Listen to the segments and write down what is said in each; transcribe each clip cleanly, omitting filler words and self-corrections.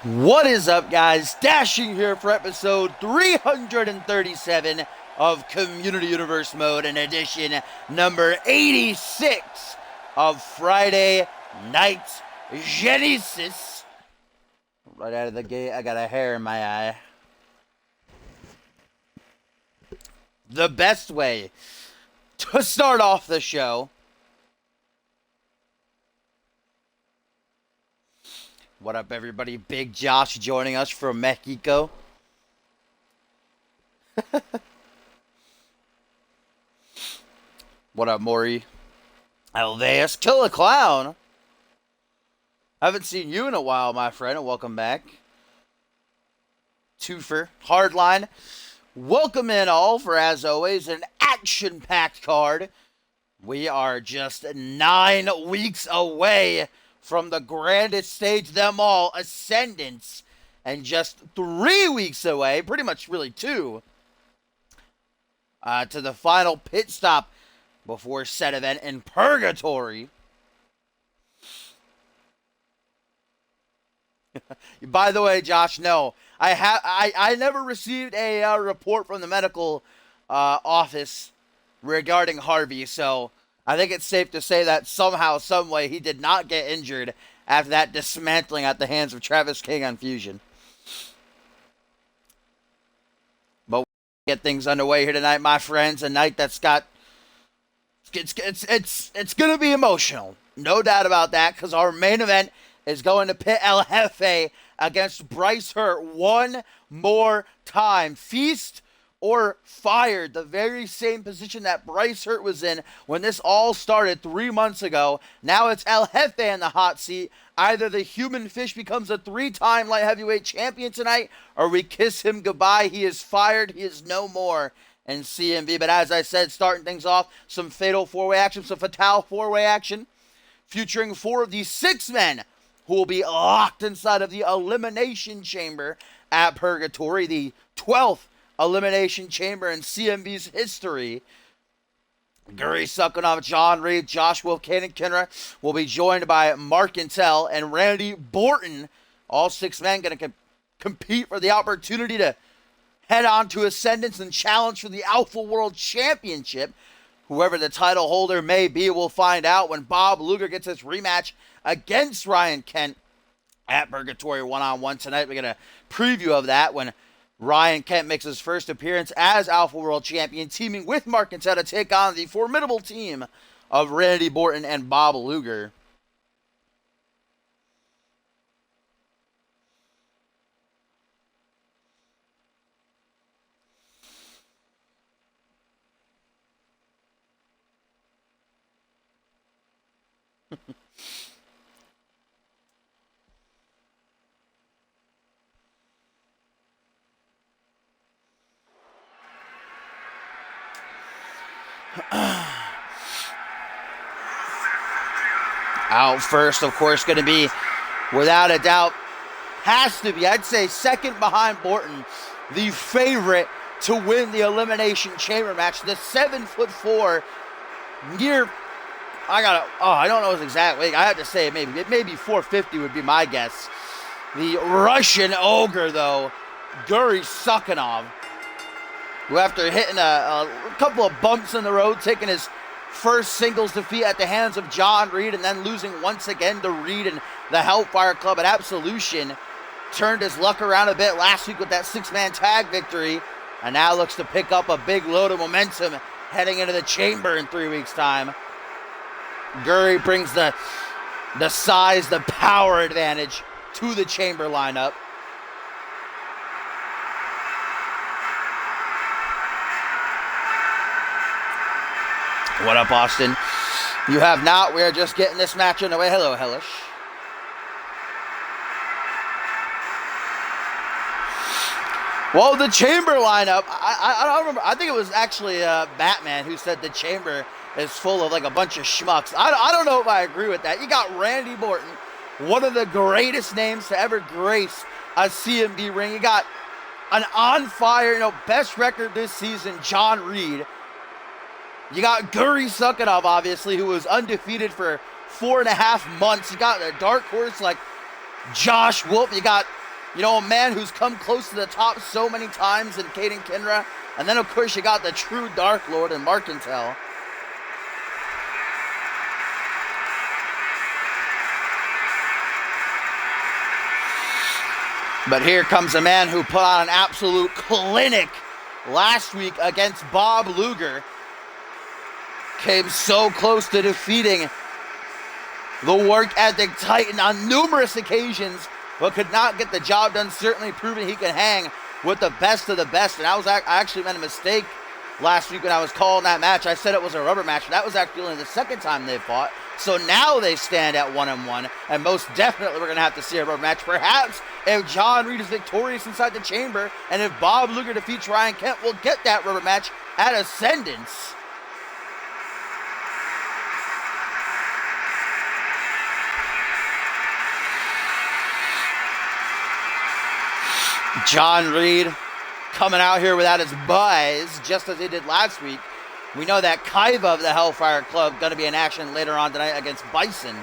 What is up, guys? Dashing here for episode 337 of Community Universe Mode and edition number 86 of Friday Night Genesis. Right out of the gate, I got a hair in my eye. The best way to start off the show. What up, everybody? Big Josh joining us from Mexico. What up, Maury? Alveus, kill a clown. Haven't seen you in a while, my friend, and welcome back. Twofer, Hardline. Welcome in all for, as always, an action-packed card. We are just 9 weeks away from the grandest stage of them all, Ascendance, and just 3 weeks away, pretty much really 2, to the final pit stop before said event in Purgatory. By the way, Josh, no, I never received a report from the medical office regarding Harvey, so I think it's safe to say that somehow, some way, he did not get injured after that dismantling at the hands of Travis King on Fusion. But we'll get things underway here tonight, my friends. A night that's got it's gonna be emotional, no doubt about that, because our main event is going to pit El Jefe against Bryce Hurt one more time. Feast or fired, the very same position that Bryce Hurt was in when this all started 3 months ago. Now it's El Jefe in the hot seat. Either the human fish becomes a 3-time light heavyweight champion tonight, or we kiss him goodbye. He is fired. He is no more in CMV. But as I said, starting things off, some fatal 4-way action, some fatal 4-way action, featuring 4 of the 6 men who will be locked inside of the Elimination Chamber at Purgatory, the 12th Elimination Chamber in CMV's history. Guri Sukunov, John Reed, Josh Wolf, Kaden Kinra will be joined by Mark Intel and Randy Borton. All 6 men going to compete for the opportunity to head on to Ascendance and challenge for the Alpha World Championship. Whoever the title holder may be, we'll find out when Bob Luger gets his rematch against Ryan Kent at Purgatory one-on-one tonight. We're going to preview of that when Ryan Kent makes his first appearance as Alpha World Champion, teaming with Mark Intel to take on the formidable team of Randy Borton and Bob Luger. Out first, of course, going to be, without a doubt, has to be, I'd say, second behind Borton, the favorite to win the Elimination Chamber match. The 7'4", near, I don't know his exact weight. I have to say maybe 450 would be my guess. The Russian ogre, though, Guri Sukunov, who after hitting a couple of bumps in the road, taking his first singles defeat at the hands of John Reed and then losing once again to Reed and the Hellfire Club at Absolution, turned his luck around a bit last week with that 6-man tag victory, and now looks to pick up a big load of momentum heading into the chamber in 3 weeks' time. Guri brings the size, the power advantage to the chamber lineup. What up, Austin? You have not. We are just getting this match underway. Hello, Hellish. Well, the chamber lineup, I don't remember. I think it was actually Batman who said the chamber is full of like a bunch of schmucks. I don't know if I agree with that. You got Randy Borton, one of the greatest names to ever grace a CMV ring. You got an on-fire, best record this season, John Reed. You got Guri Sukunov, obviously, who was undefeated for 4.5 months. You got a dark horse like Josh Wolf. You got You know, a man who's come close to the top so many times in Caden Kinra. And then, of course, you got the true Dark Lord in Markentel. But here comes a man who put on an absolute clinic last week against Bob Luger. Came so close to defeating the work ethic Titan on numerous occasions, but could not get the job done, certainly proving he can hang with the best of the best. And I actually made a mistake last week when I was calling that match. I said it was a rubber match. That was actually only the second time they fought. So now they stand at 1-1, and most definitely we're going to have to see a rubber match. Perhaps if John Reed is victorious inside the chamber, and if Bob Luger defeats Ryan Kemp, we'll get that rubber match at Ascendance. John Reed coming out here without his buzz, just as he did last week. We know that Kaiva of the Hellfire Club going to be in action later on tonight against Bison.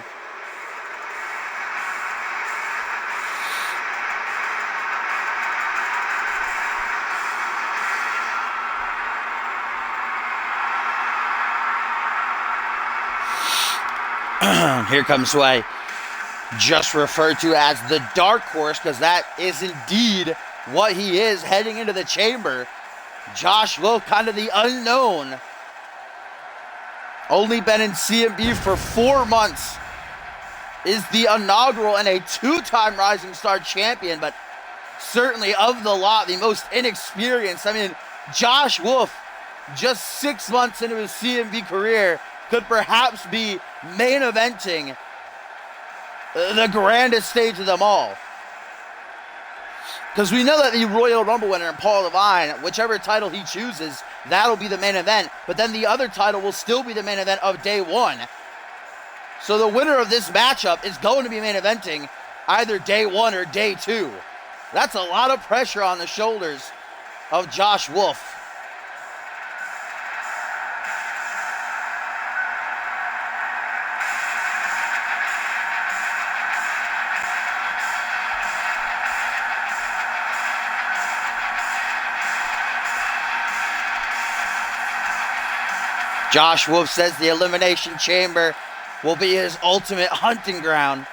Here comes who I just referred to as the Dark Horse, because that is indeed what he is heading into the chamber. Josh Wolf, kind of the unknown. Only been in CMV for 4 months. Is the inaugural and a 2-time Rising Star champion, but certainly of the lot, the most inexperienced. I mean, Josh Wolf, just 6 months into his CMV career, could perhaps be main eventing the grandest stage of them all. Because we know that the Royal Rumble winner, Paul Levine, whichever title he chooses, that'll be the main event. But then the other title will still be the main event of day 1. So the winner of this matchup is going to be main eventing either day 1 or day 2. That's a lot of pressure on the shoulders of Josh Wolf. Josh Wolf says the Elimination Chamber will be his ultimate hunting ground.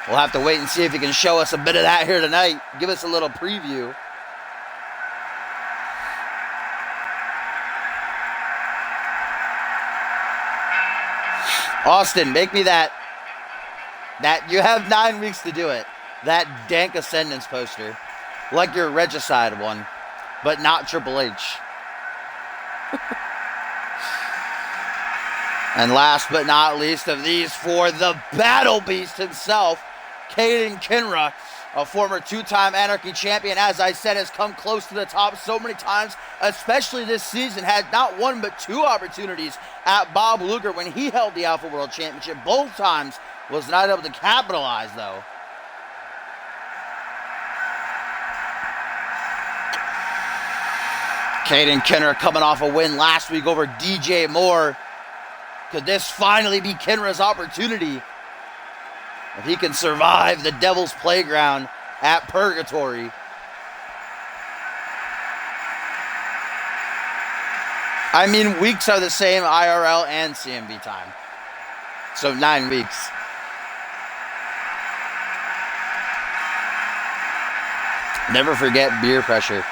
We'll have to wait and see if he can show us a bit of that here tonight. Give us a little preview. Austin, make me that you have 9 weeks to do it. That dank Ascendance poster. Like your Regicide one, but not Triple H. And last but not least of these 4, the Battle Beast himself, Caden Kinra, a former 2-time Anarchy champion, as I said, has come close to the top so many times, especially this season, had not 1 but 2 opportunities at Bob Luger when he held the Alpha World Championship. Both times was not able to capitalize, though. Caden Kinra coming off a win last week over DJ Moore. Could this finally be Kinra's opportunity? If he can survive the Devil's Playground at Purgatory. I mean, weeks are the same IRL and CMV time. So 9 weeks. Never forget beer pressure.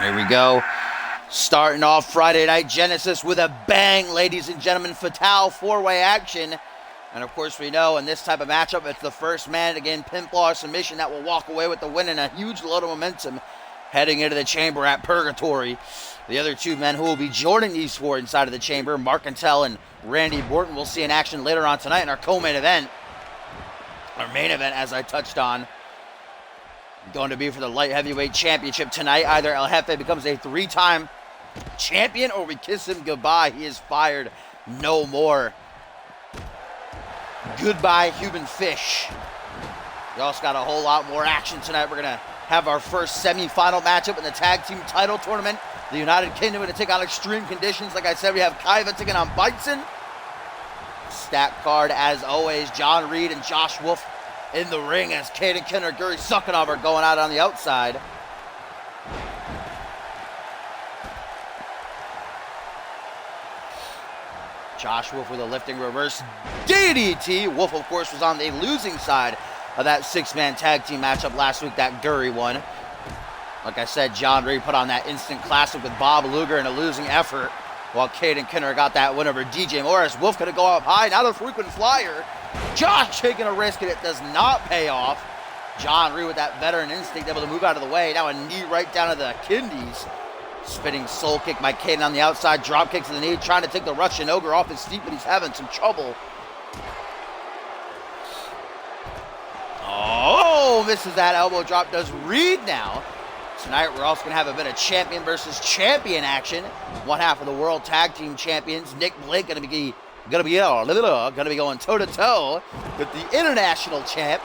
Here we go. Starting off Friday Night Genesis with a bang, ladies and gentlemen. Fatal 4-way action. And of course we know in this type of matchup, it's the first man, again, pinfall or submission that will walk away with the win, and a huge load of momentum heading into the chamber at Purgatory. The other 2 men who will be joining these 4 inside of the chamber, Mark Intel and Randy Borton, we'll see in action later on tonight in our co-main event. Our main event, as I touched on, going to be for the light heavyweight championship tonight. Either El Jefe becomes a 3-time champion or we kiss him goodbye. He is fired no more. Goodbye, human fish. We also got a whole lot more action tonight. We're going to have our first semi-final matchup in the tag team title tournament. The United Kingdom going to take on Extreme Conditions. Like I said, we have Kaiva taking on Bison. Stack card as always. John Reed and Josh Wolf in the ring as Caden Kenner and Guri Sukanov are going out on the outside. Josh Wolf with a lifting reverse DDT. Wolf, of course, was on the losing side of that six-man tag team matchup last week that Guri won. Like I said, John Reed put on that instant classic with Bob Luger in a losing effort, while Caden Kenner got that win over DJ Morris. Wolf gonna go up high, now the frequent flyer. Josh taking a risk and it does not pay off. John Reed with that veteran instinct, able to move out of the way. Now a knee right down to the kidneys. Spinning soul kick by Caden on the outside. Drop kick to the knee, trying to take the Russian Ogre off his feet, but he's having some trouble. Oh, misses that elbow drop. Does Reed now. Tonight we're also going to have a bit of champion versus champion action. One half of the World Tag Team Champions, Nick Blake, going to be going toe-to-toe with the International Champ,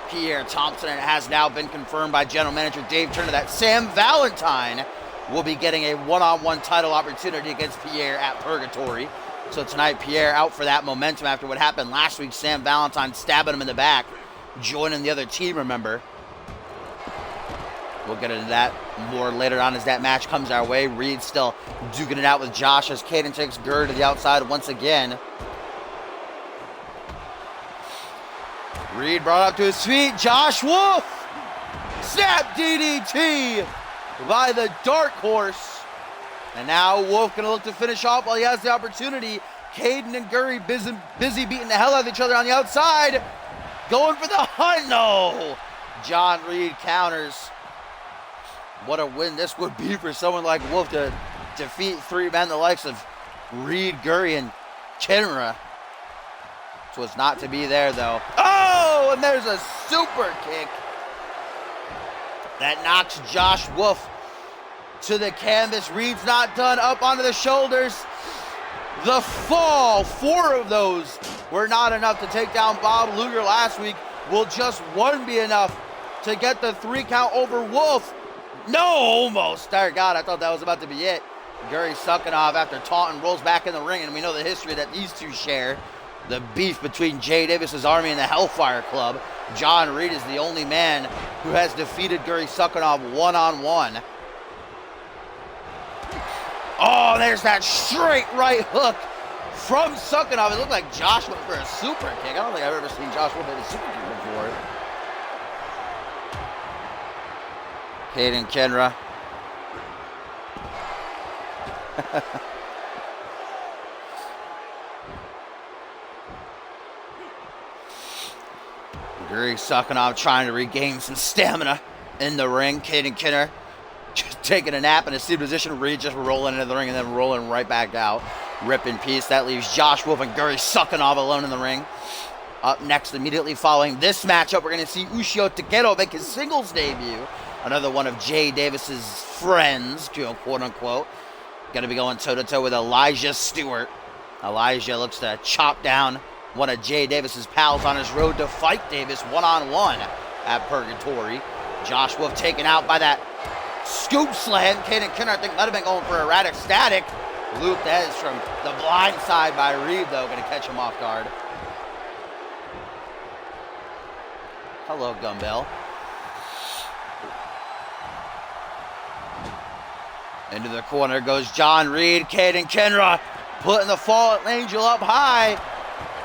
Pierre Thompson. And it has now been confirmed by General Manager Dave Turner that Sam Valentine will be getting a one-on-one title opportunity against Pierre at Purgatory. So tonight, Pierre out for that momentum after what happened last week. Sam Valentine stabbing him in the back, joining the other team, remember. We'll get into that more later on as that match comes our way. Reed still duking it out with Josh as Caden takes Gurr to the outside once again. Reed brought up to his feet. Josh Wolf! Snap DDT by the Dark Horse. And now Wolf gonna look to finish off while he has the opportunity. Caden and Gurry busy beating the hell out of each other on the outside. Going for the hunt. No! John Reed counters. What a win this would be for someone like Wolf to defeat three men the likes of Reed, Gurry, and Kenra. This was not to be there, though. Oh, and there's a super kick that knocks Josh Wolf to the canvas. Reed's not done. Up onto the shoulders. The fall. 4 of those were not enough to take down Bob Luger last week. Will just one be enough to get the 3 count over Wolf? No, almost. Dear God, I thought that was about to be it. Guri Sukanov, after taunting, rolls back in the ring, and we know the history that these two share. The beef between Jay Davis's Army and the Hellfire Club. John Reed is the only man who has defeated Guri Sukanov one-on-one. Oh, there's that straight right hook from Sukanov. It looked like Josh went for a super kick. I don't think I've ever seen Josh went for a super kick before. Caden Kenra. Guri Sukanov trying to regain some stamina in the ring. Caden Kenner just taking a nap in a seated position. Reed just rolling into the ring and then rolling right back out. Rip in peace. That leaves Josh Wolf and Guri Sukanov alone in the ring. Up next, immediately following this matchup, we're going to see Ushio Takedo make his singles debut. Another one of Jay Davis's friends, quote unquote. Going to be going toe-to-toe with Elijah Stewart. Elijah looks to chop down one of Jay Davis's pals on his road to fight Davis one-on-one at Purgatory. Josh Wolf taken out by that scoop slam. Caden Kenner, I think, might have been going for erratic static. Looped edge from the blind side by Reed, though, going to catch him off guard. Hello, Gumbel. Into the corner goes John Reed. Caden Kenra putting the Fallen Angel up high.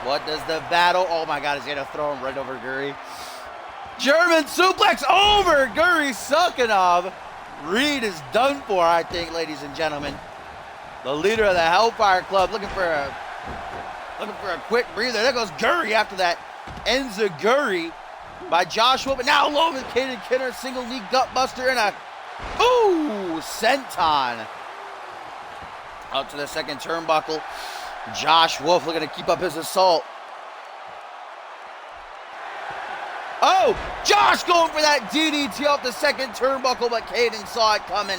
What does the battle? Oh my God, he's going to throw him right over Guri. German suplex over Guri Sukanov. Reed is done for, I think, ladies and gentlemen. The leader of the Hellfire Club looking for a quick breather. There goes Guri after that Enziguri by Joshua. But now alone with Caden Kenner, single knee gut buster and a senton. Out to the second turnbuckle. Josh Wolf looking to keep up his assault. Oh, Josh going for that DDT off the second turnbuckle, but Caden saw it coming.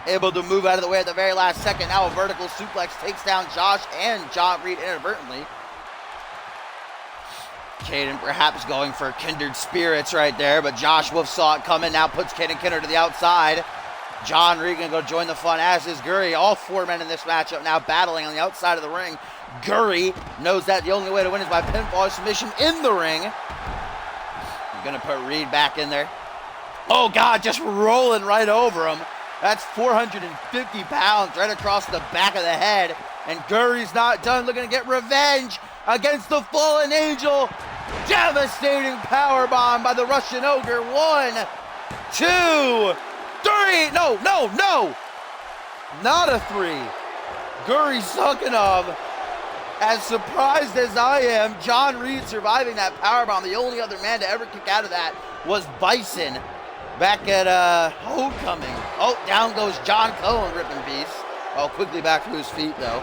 Able to move out of the way at the very last second. Now a vertical suplex takes down Josh and John Reed inadvertently. Caden perhaps going for kindred spirits right there, but Josh Wolf saw it coming. Now puts Caden Kenner to the outside. John Reed gonna go join the fun, as is Guri. All 4 men in this matchup now battling on the outside of the ring. Gurry knows that the only way to win is by pinfall submission in the ring. I'm gonna put Reed back in there. Oh God, just rolling right over him. That's 450 pounds right across the back of the head. And Gurry's not done, looking to get revenge against the Fallen Angel. Devastating powerbomb by the Russian Ogre. 1, 2, 3. No. Not a 3. Gurry Sukhanov. As surprised as I am, John Reed surviving that powerbomb. The only other man to ever kick out of that was Bison back at Homecoming. Oh, down goes John Cohen, ripping beast. Oh, quickly back to his feet, though.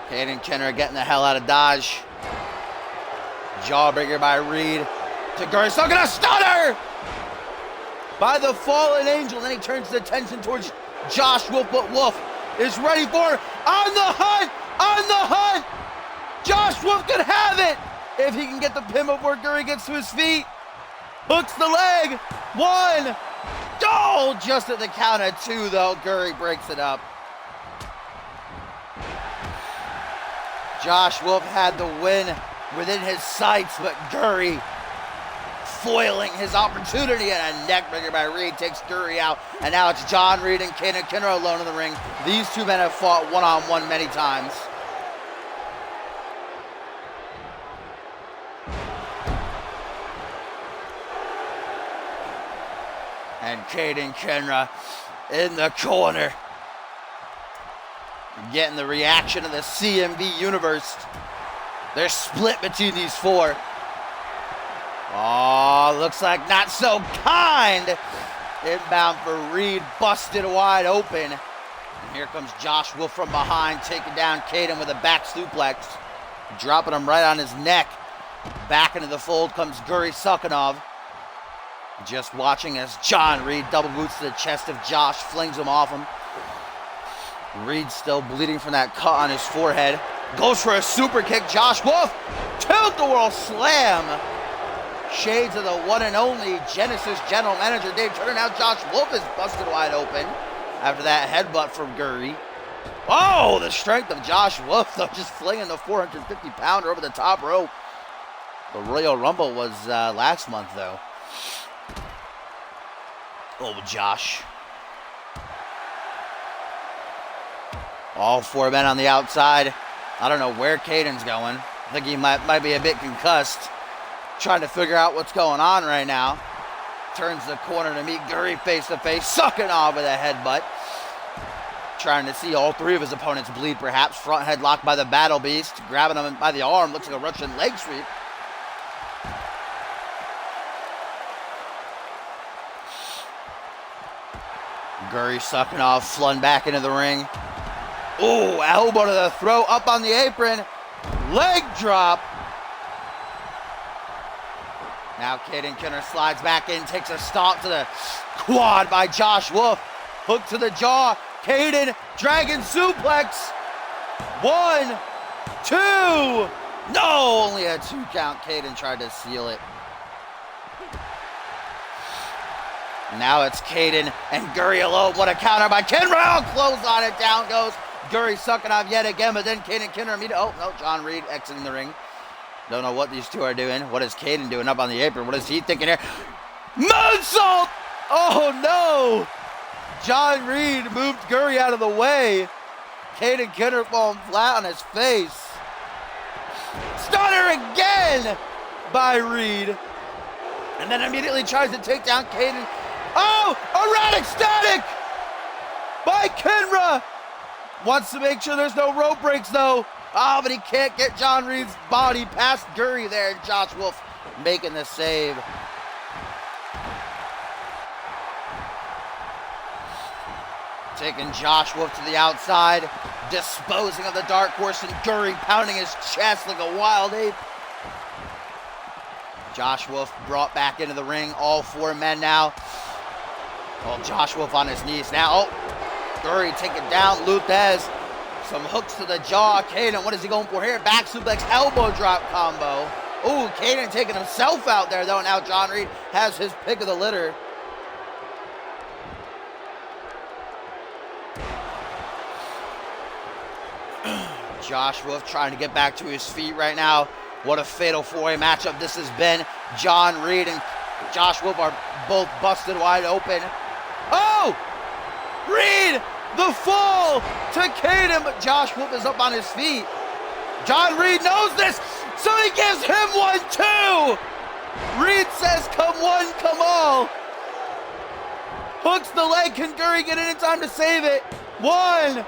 Caden Kenner getting the hell out of Dodge. Jawbreaker by Reed. To Gurry Sukhanov, stunner! By the Fallen Angel. Then he turns the attention towards Josh Wolf, but Wolf is ready for on the hunt! Josh Wolf can have it if he can get the pin before Gurry gets to his feet. Hooks the leg. 1. Oh, just at the count of 2, though. Gurry breaks it up. Josh Wolf had the win within his sights, but Gurry foiling his opportunity, and a neckbreaker by Reed takes Gurry out. And now it's John Reed and Caden Kenner alone in the ring. These two men have fought one-on-one many times. And Caden Kenner in the corner. Getting the reaction of the CMV universe. They're split between these 4. Oh, looks like not so kind. Inbound for Reed, busted wide open. And here comes Josh Wolf from behind, taking down Caden with a back suplex. Dropping him right on his neck. Back into the fold comes Gurry Sukhanov. Just watching as John Reed double boots to the chest of Josh, flings him off him. Reed still bleeding from that cut on his forehead. Goes for a super kick. Josh Wolf, tilt-the-world slam. Shades of the one and only Genesis General Manager Dave Turner. Now Josh Wolf is busted wide open after that headbutt from Gurry. Oh, the strength of Josh Wolf, though, just flinging the 450-pounder over the top rope. The Royal Rumble was last month, though. Oh, Josh. All 4 men on the outside. I don't know where Caden's going. I think he might be a bit concussed. Trying to figure out what's going on right now. Turns the corner to meet Gurry face to face. Sukhanov with a headbutt. Trying to see all 3 of his opponents bleed, perhaps. Front headlock by the Battle Beast. Grabbing him by the arm. Looks like a Russian leg sweep. Gurry Sukhanov flung back into the ring. Ooh, elbow to the throat, up on the apron. Leg drop. Now Caden Kenner slides back in, takes a stomp to the quad by Josh Wolf. Hook to the jaw. Caden, dragon suplex. 1, 2. No, only a 2 count. Caden tried to seal it. Now it's Caden and Gurry alone. What a counter by Kenner. Close on it. Down goes Gurry Sukhanov yet again, but then Caden Kenner immediately. Oh, no, John Reed exiting the ring. Don't know what these 2 are doing. What is Caden doing up on the apron? What is he thinking here? Moonsault! Oh, no! John Reed moved Gurry out of the way. Caden Kenner falling flat on his face. Stunner again by Reed. And then immediately tries to take down Caden. Oh, erratic static by Kenra. Wants to make sure there's no rope breaks, though. Oh, but he can't get John Reed's body past Gurry there. Josh Wolf making the save. Taking Josh Wolf to the outside. Disposing of the Dark Horse, and Gurry pounding his chest like a wild ape. Josh Wolf brought back into the ring. All 4 men now. Oh, Josh Wolf on his knees now. Oh, Gurry taken down. Luthez. Some hooks to the jaw. Caden, what is he going for here? Back suplex, elbow drop combo. Ooh, Caden taking himself out there, though. Now John Reed has his pick of the litter. Josh Wolf trying to get back to his feet right now. What a fatal four-way matchup this has been. John Reed and Josh Wolf are both busted wide open. Oh! Reed, the fall to Caden, but Josh Wolf is up on his feet. John Reed knows this, so he gives him 1-2. Reed says, come one, come all. Hooks the leg. Can Guri get it in time to save it? 1,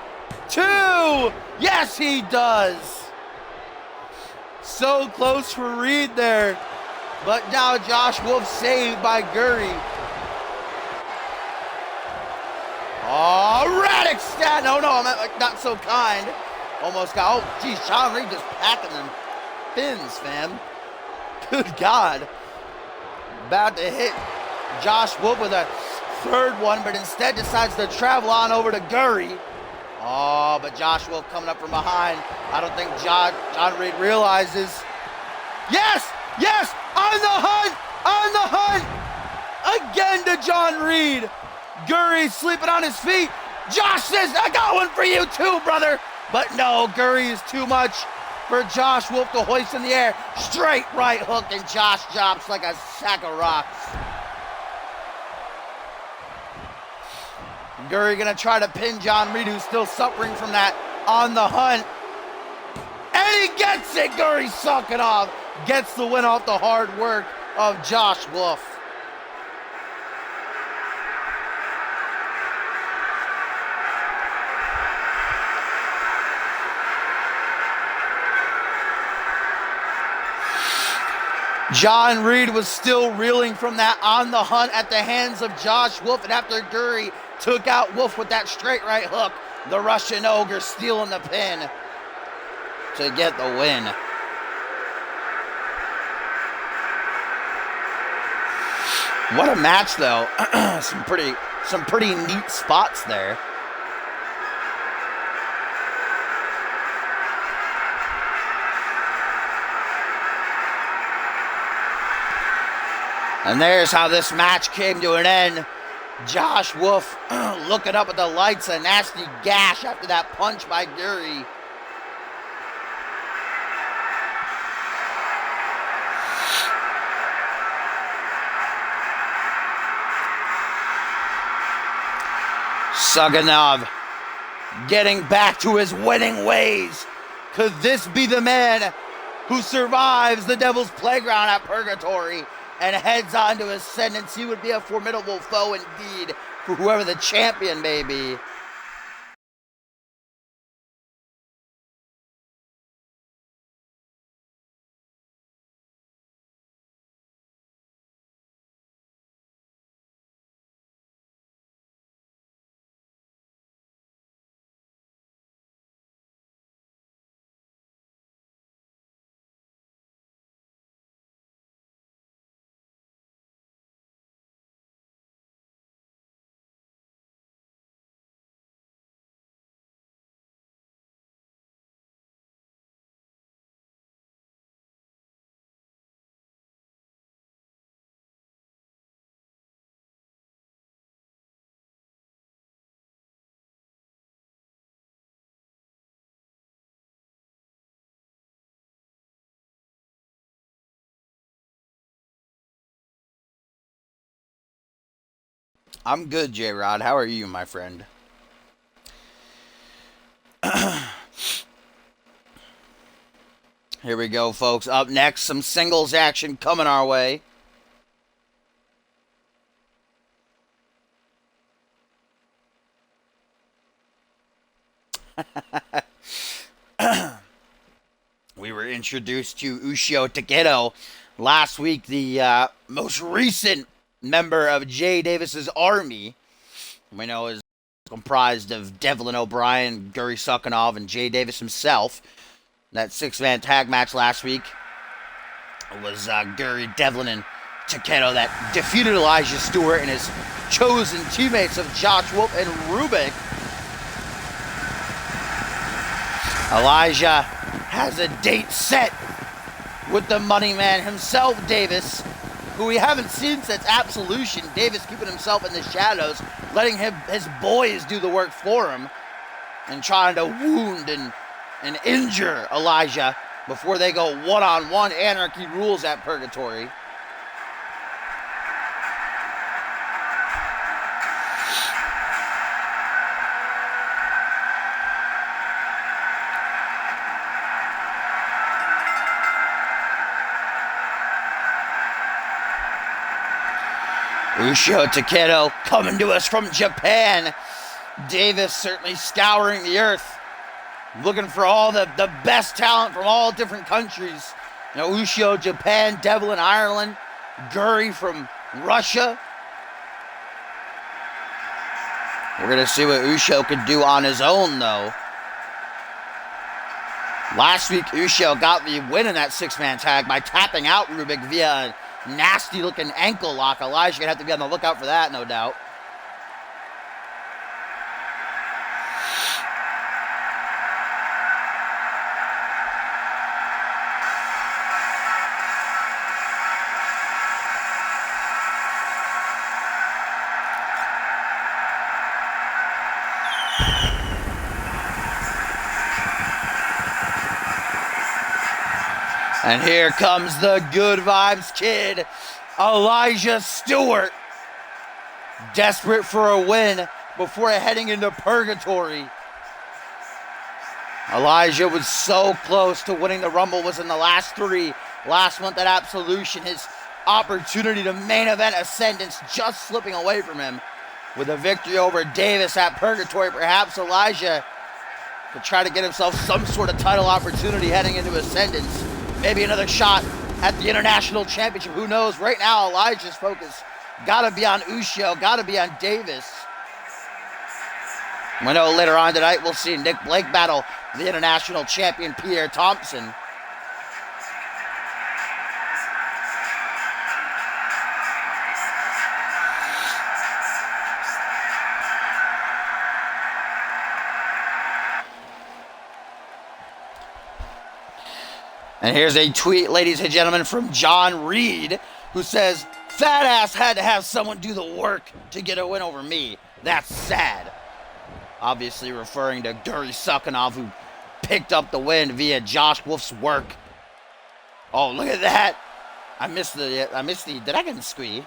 2. Yes, he does. So close for Reed there. But now Josh Wolf saved by Guri. Oh, Radix stat. No, I'm not so kind. Almost got, oh, geez, John Reed just packing them pins, fam. Good God. About to hit Josh Wolf with a third one, but instead decides to travel on over to Guri. Oh, but Josh Wolf coming up from behind. I don't think John Reed realizes. Yes, on the hunt. Again to John Reed. Guri sleeping on his feet. Josh says, I got one for you too, brother. But no, Guri is too much for Josh Wolf to hoist in the air. Straight right hook, and Josh drops like a sack of rocks. Guri gonna try to pin John Reed, who's still suffering from that on the hunt. And he gets it! Guri sucking off. Gets the win off the hard work of Josh Wolf. John Reed was still reeling from that on the hunt at the hands of Josh Wolf, and after Guri took out Wolf with that straight right hook, the Russian Ogre stealing the pin to get the win. What a match, though. some pretty neat spots there. And there's how this match came to an end. Josh Wolf looking up at the lights, a nasty gash after that punch by Guri. Suganov getting back to his winning ways. Could this be the man who survives the Devil's Playground at Purgatory and heads on to Ascendance? He would be a formidable foe indeed for whoever the champion may be. I'm good, J-Rod. How are you, my friend? Here we go, folks. Up next, some singles action coming our way. We were introduced to Ushio Takedo last week, the most recent member of Jay Davis's army. We know is comprised of Devlin O'Brien, Guri Sukanov, and Jay Davis himself. That six-man tag match last week was Guri, Devlin, and Takedo that defeated Elijah Stewart and his chosen teammates of Josh Wolf and Rubik. Elijah has a date set with the money man himself, Davis, who we haven't seen since Absolution. Davis keeping himself in the shadows, letting his boys do the work for him, and trying to wound and and injure Elijah before they go one-on-one. Anarchy rules at Purgatory. Ushio Takedo coming to us from Japan. Davis certainly scouring the earth, looking for all the best talent from all different countries. You know, Ushio, Japan, Devlin, Ireland, Guri from Russia. We're going to see what Ushio can do on his own, though. Last week, Ushio got the win in that six-man tag by tapping out Rubik via a nasty-looking ankle lock. Elijah going to have to be on the lookout for that, no doubt. And here comes the Good Vibes Kid, Elijah Stewart. Desperate for a win before heading into Purgatory. Elijah was so close to winning the Rumble, was in the last three. Last month at Absolution, his opportunity to main event Ascendance just slipping away from him. With a victory over Davis at Purgatory, perhaps Elijah could try to get himself some sort of title opportunity heading into Ascendance. Maybe another shot at the International Championship. Who knows? Right now, Elijah's focus got to be on Ushio, got to be on Davis. We know later on tonight we'll see Nick Blake battle the International Champion Pierre Thompson. And here's a tweet, ladies and gentlemen, from John Reed, who says, "Fat ass had to have someone do the work to get a win over me. That's sad." Obviously referring to Guri Sukhanov, who picked up the win via Josh Wolf's work. Oh, look at that. I missed the, did I get the squee?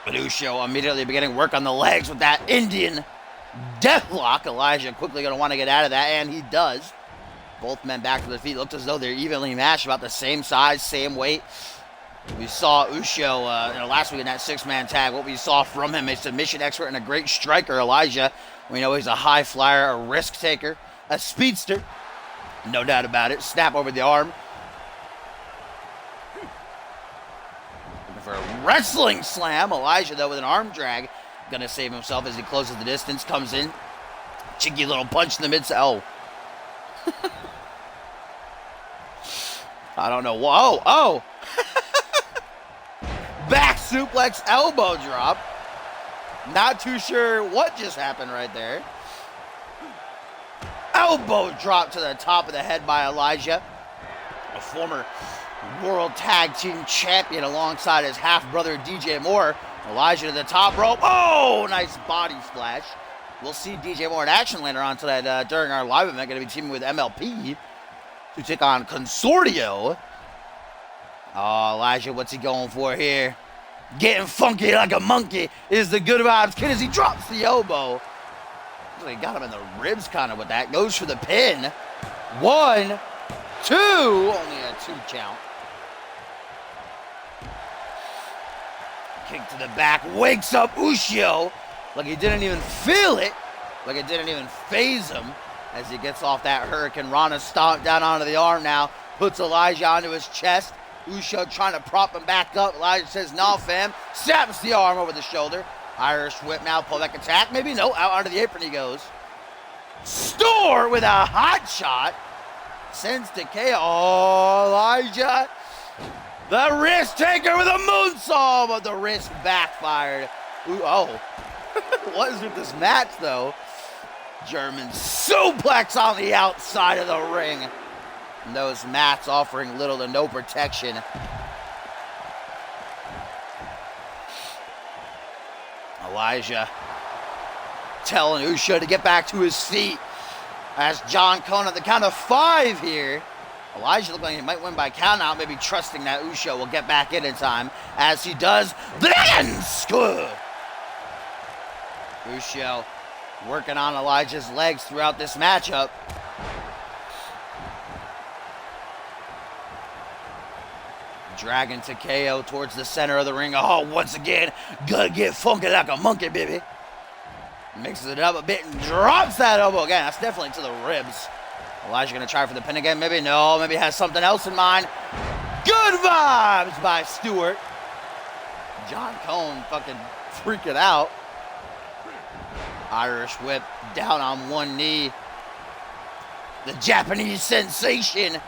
But Ushio immediately beginning work on the legs with that Indian deathlock. Elijah quickly going to want to get out of that, and he does. Both men back to their feet. Looked as though they're evenly matched, about the same size, same weight. We saw Ushio last week in that six-man tag. What we saw from him, a submission expert and a great striker, Elijah. We know he's a high flyer, a risk taker, a speedster. No doubt about it. Snap over the arm. Looking for a wrestling slam. Elijah, though, with an arm drag. Going to save himself as he closes the distance. Comes in. Cheeky little punch in the mid. Oh. I don't know. Whoa, oh. Back suplex elbow drop. Not too sure what just happened right there. Elbow drop to the top of the head by Elijah. A former World Tag Team Champion alongside his half-brother DJ Moore. Elijah to the top rope. Oh, nice body splash. We'll see DJ Moore in action later on tonight during our live event. Going to be teaming with MLP to take on Consortio. Oh, Elijah, what's he going for here? Getting funky like a monkey is the Good Vibes Kid as he drops the elbow. He got him in the ribs kind of with that. Goes for the pin. 1, 2. Only a 2 count. Kick to the back. Wakes up Ushio like he didn't even feel it. Like it didn't even phase him. As he gets off that Hurricane Rana stomp down onto the arm now. Puts Elijah onto his chest. Ushio trying to prop him back up. Elijah says, "No, fam." Snaps the arm over the shoulder. Irish whip now. Pullback attack. Maybe no. Out onto the apron he goes. Store with a hot shot. Sends to KO. Oh, Elijah. The wrist taker with a moonsault. But the wrist backfired. Ooh, oh. What is with this match, though? German suplex on the outside of the ring. And those mats offering little to no protection. Elijah telling Ushio to get back to his feet. As John Cone at the count of 5 here. Elijah looks like he might win by count out, maybe trusting that Uso will get back in time. As he does, dance! Uso working on Elijah's legs throughout this matchup. Dragging Takeo towards the center of the ring. Oh, once again, gotta get funky like a monkey, baby. Mixes it up a bit and drops that elbow again. That's definitely to the ribs. Elijah gonna try for the pin again. Maybe no, maybe has something else in mind. Good vibes by Stewart. John Cone fucking freaking out. Irish whip down on one knee. The Japanese sensation.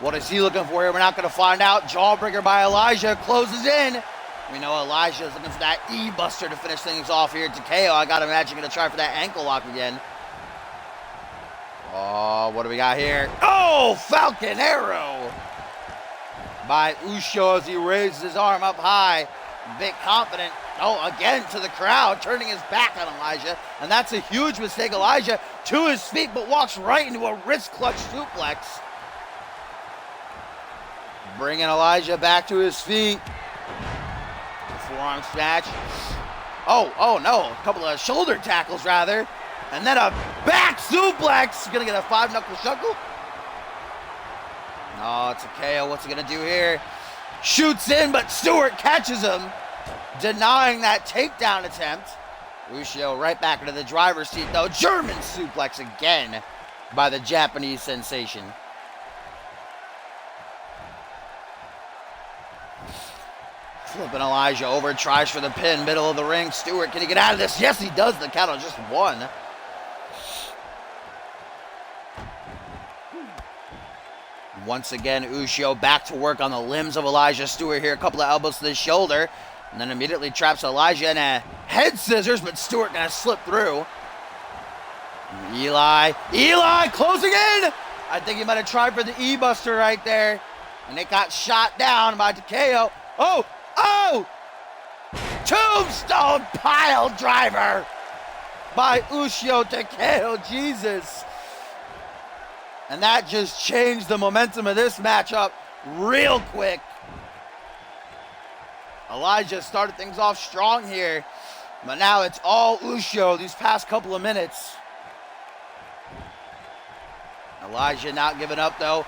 What is he looking for here? We're not going to find out. Jawbreaker by Elijah closes in. We know Elijah is looking for that E-Buster to finish things off here. Takeo, I got to imagine, going to try for that ankle lock again. Oh, what do we got here? Oh, Falcon Arrow by Uso as he raises his arm up high. A bit confident. Oh, again to the crowd, turning his back on Elijah. And that's a huge mistake. Elijah to his feet, but walks right into a wrist clutch suplex. Bringing Elijah back to his feet. Forearm snatch. Oh no. A couple of shoulder tackles, rather. And then a back suplex. Gonna get a 5-knuckle shuckle. Oh, Takeo, what's he gonna do here? Shoots in, but Stewart catches him, denying that takedown attempt. Uso right back into the driver's seat, though. German suplex again by the Japanese sensation. Flipping Elijah over, tries for the pin, middle of the ring. Stewart, can he get out of this? Yes, he does. The count on just one. Once again, Uso back to work on the limbs of Elijah Stewart here. A couple of elbows to the shoulder. And then immediately traps Elijah in a head scissors, but Stewart gonna slip through. Eli closing in! I think he might have tried for the E-Buster right there. And it got shot down by Takeo. Oh! Tombstone pile driver by Uso Takeo. Jesus. And that just changed the momentum of this matchup real quick. Elijah started things off strong here, but now it's all Uso these past couple of minutes. Elijah not giving up though,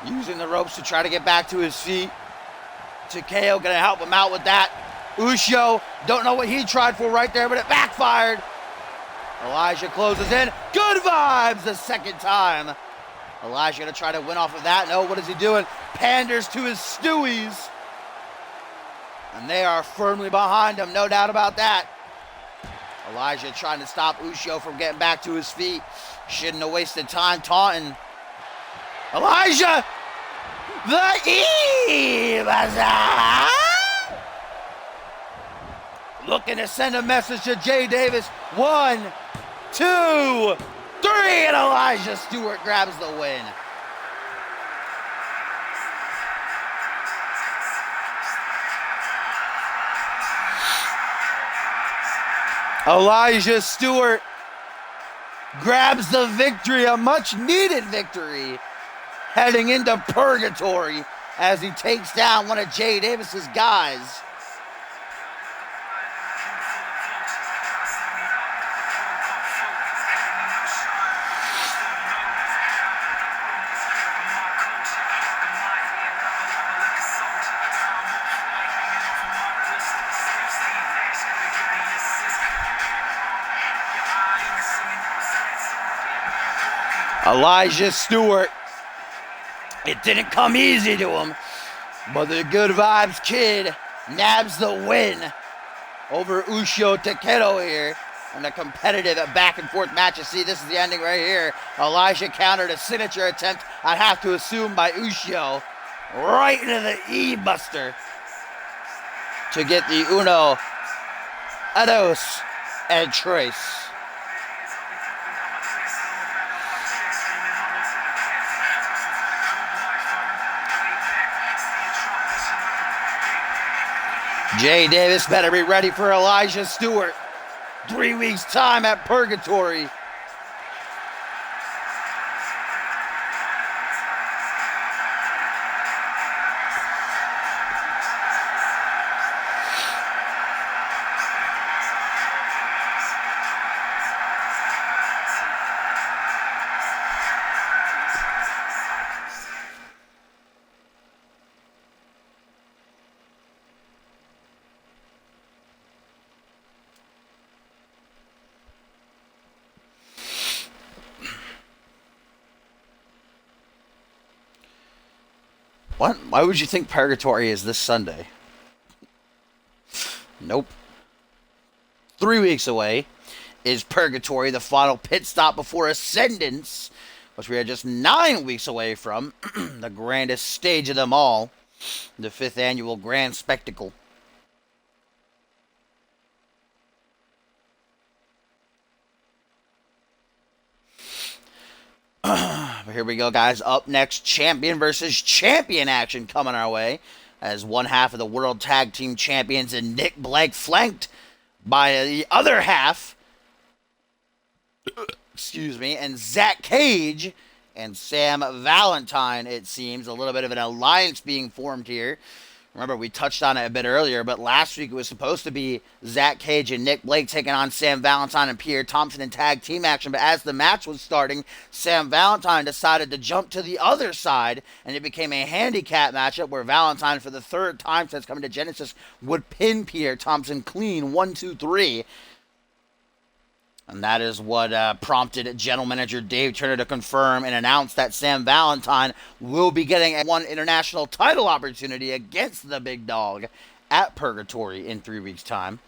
using the ropes to try to get back to his feet. Takeo gonna help him out with that. Uso, don't know what he tried for right there, but it backfired. Elijah closes in. Good vibes the second time. Elijah gonna try to win off of that. No, what is he doing? Panders to his Stewies. And they are firmly behind him, no doubt about that. Elijah trying to stop Uso from getting back to his feet. Shouldn't have wasted time taunting. Elijah! The E-Buster! Looking to send a message to Jay Davis. 1, 2, 3, and Elijah Stewart grabs the win. Elijah Stewart grabs the victory, a much needed victory, heading into purgatory as he takes down one of Jay Davis's guys. Elijah Stewart, it didn't come easy to him, but the Good Vibes Kid nabs the win over Uso Takeo here in a competitive back and forth match. You see, this is the ending right here. Elijah countered a signature attempt, I'd have to assume, by Uso, right into the E-Buster to get the uno, dos, and tres. Jay Davis better be ready for Elijah Stewart. 3 weeks' time at Purgatory. What? Why would you think Purgatory is this Sunday? Nope. 3 weeks away is Purgatory, the final pit stop before Ascendance, which we are just 9 weeks away from. The grandest stage of them all, the 5th annual Grand Spectacle. But here we go, guys. Up next, champion versus champion action coming our way, as one half of the World Tag Team Champions and Nick Blake flanked by the other half, excuse me, and Zach Cage and Sam Valentine, it seems. A little bit of an alliance being formed here. Remember, we touched on it a bit earlier, but last week it was supposed to be Zach Cage and Nick Blake taking on Sam Valentine and Pierre Thompson in tag team action. But as the match was starting, Sam Valentine decided to jump to the other side, and it became a handicap matchup where Valentine, for the third time since coming to Genesis, would pin Pierre Thompson clean 1, 2, 3. And that is what prompted General Manager Dave Turner to confirm and announce that Sam Valentine will be getting one international title opportunity against the big dog at Purgatory in 3 weeks' time.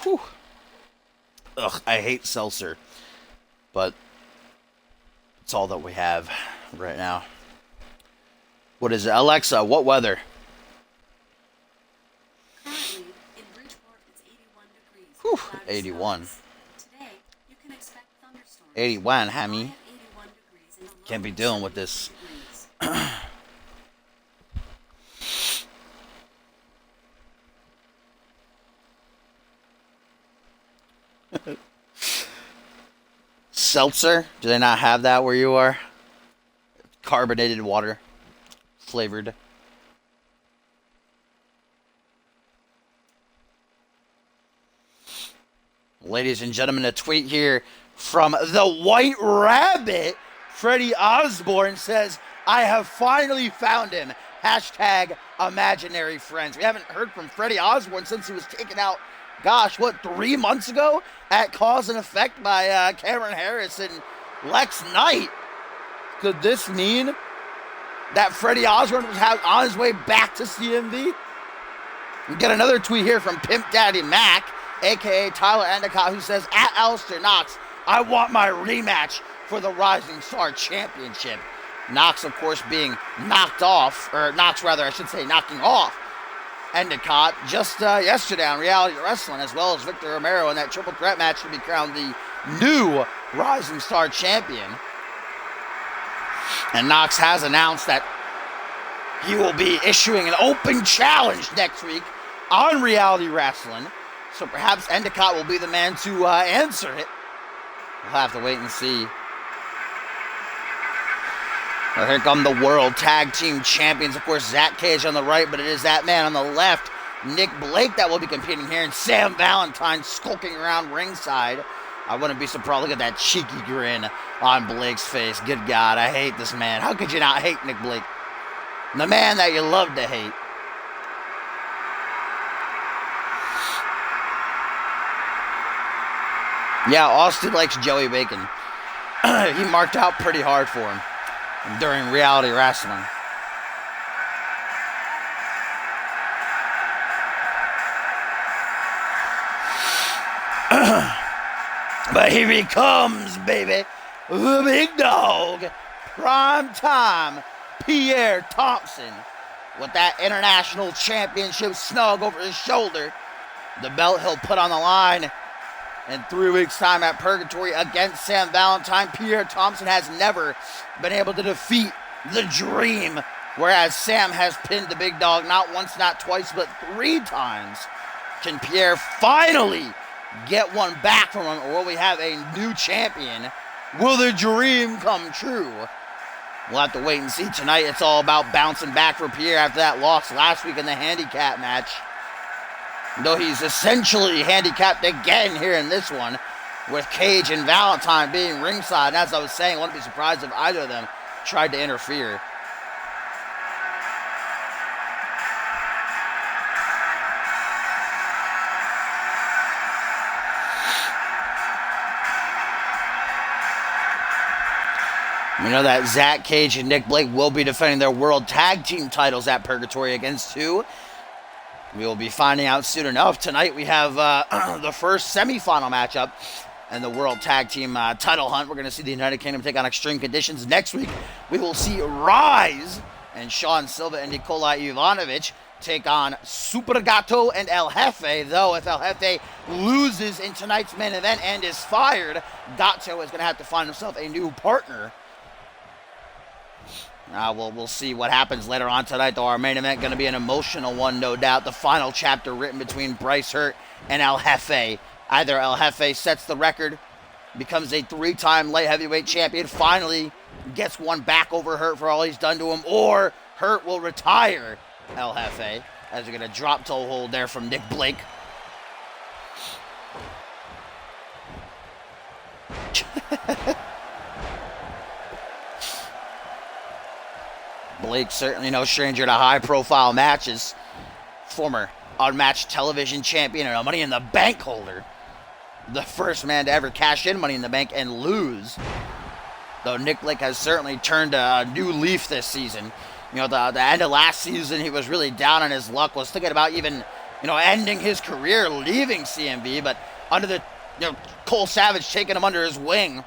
Whew. Ugh, I hate seltzer, but it's all that we have right now. What is it? Alexa, what weather? Currently, in Bridgeport, it's 81 degrees. Whew, Cloudy 81. skies. Today, you can expect thunderstorms. 81, High Hammy. of 81 degrees and a low Can't be of dealing with this. 72 degrees. Seltzer? Do they not have that where you are? Carbonated water. Flavored. Ladies and gentlemen, a tweet here from the White Rabbit. Freddie Osborne says, I have finally found him. Hashtag imaginary friends. We haven't heard from Freddie Osborne since he was taken out, gosh, what, 3 months ago at Cause and Effect by Cameron Harris and Lex Knight. Could this mean that Freddie Osborne was on his way back to CMV? We get another tweet here from Pimp Daddy Mac, a.k.a. Tyler Endicott, who says, at Alistair Knox, I want my rematch for the Rising Star Championship. Knox, of course, being knocked off, or Knox rather, I should say, knocking off Endicott just yesterday on Reality Wrestling, as well as Victor Romero in that triple threat match to be crowned the new Rising Star Champion. And Knox has announced that he will be issuing an open challenge next week on Reality Wrestling. So perhaps Endicott will be the man to answer it. We'll have to wait and see. Well, here come the World Tag Team Champions. Of course, Zach Cage on the right, but it is that man on the left, Nick Blake, that will be competing here. And Sam Valentine skulking around ringside. I wouldn't be surprised. Look at that cheeky grin on Blake's face. Good God, I hate this man. How could you not hate Nick Blake? The man that you love to hate. Yeah, Austin likes Joey Bacon. He marked out pretty hard for him during Reality Wrestling. But here he comes, baby. The big dog. Prime time. Pierre Thompson. With that international championship snug over his shoulder. The belt he'll put on the line in 3 weeks' time at Purgatory against Sam Valentine. Pierre Thompson has never been able to defeat the Dream, whereas Sam has pinned the big dog not once, not twice, but 3 times. Can Pierre finally get one back from him, or will we have a new champion? Will the dream come true? We'll have to wait and see. Tonight it's all about bouncing back for Pierre after that loss last week in the handicap match. Though he's essentially handicapped again here in this one, with Cage and Valentine being ringside. And as I was saying, I wouldn't be surprised if either of them tried to interfere. We know that Zach Cage and Nick Blake will be defending their World Tag Team titles at Purgatory against who? We will be finding out soon enough. Tonight we have the first semifinal matchup and the World Tag Team title hunt. We're going to see the United Kingdom take on Extreme Conditions. Next week we will see Rise and Sean Silva and Nikolai Ivanovic take on Super Gato and El Jefe. Though if El Jefe loses in tonight's main event and is fired, Gato is going to have to find himself a new partner. We'll see what happens later on tonight, though. Our main event going to be an emotional one, no doubt. The final chapter written between Bryce Hurt and El Jefe. Either El Jefe sets the record, becomes a 3-time light heavyweight champion, finally gets one back over Hurt for all he's done to him, or Hurt will retire El Jefe, as we're going to drop toe hold there from Nick Blake. Blake certainly no stranger to high-profile matches. Former unmatched television champion and a Money in the Bank holder. The first man to ever cash in Money in the Bank and lose. Though Nick Blake has certainly turned a new leaf this season. You know, the end of last season, he was really down on his luck. Was thinking about even, ending his career, leaving CMV. But under the, Cole Savage taking him under his wing,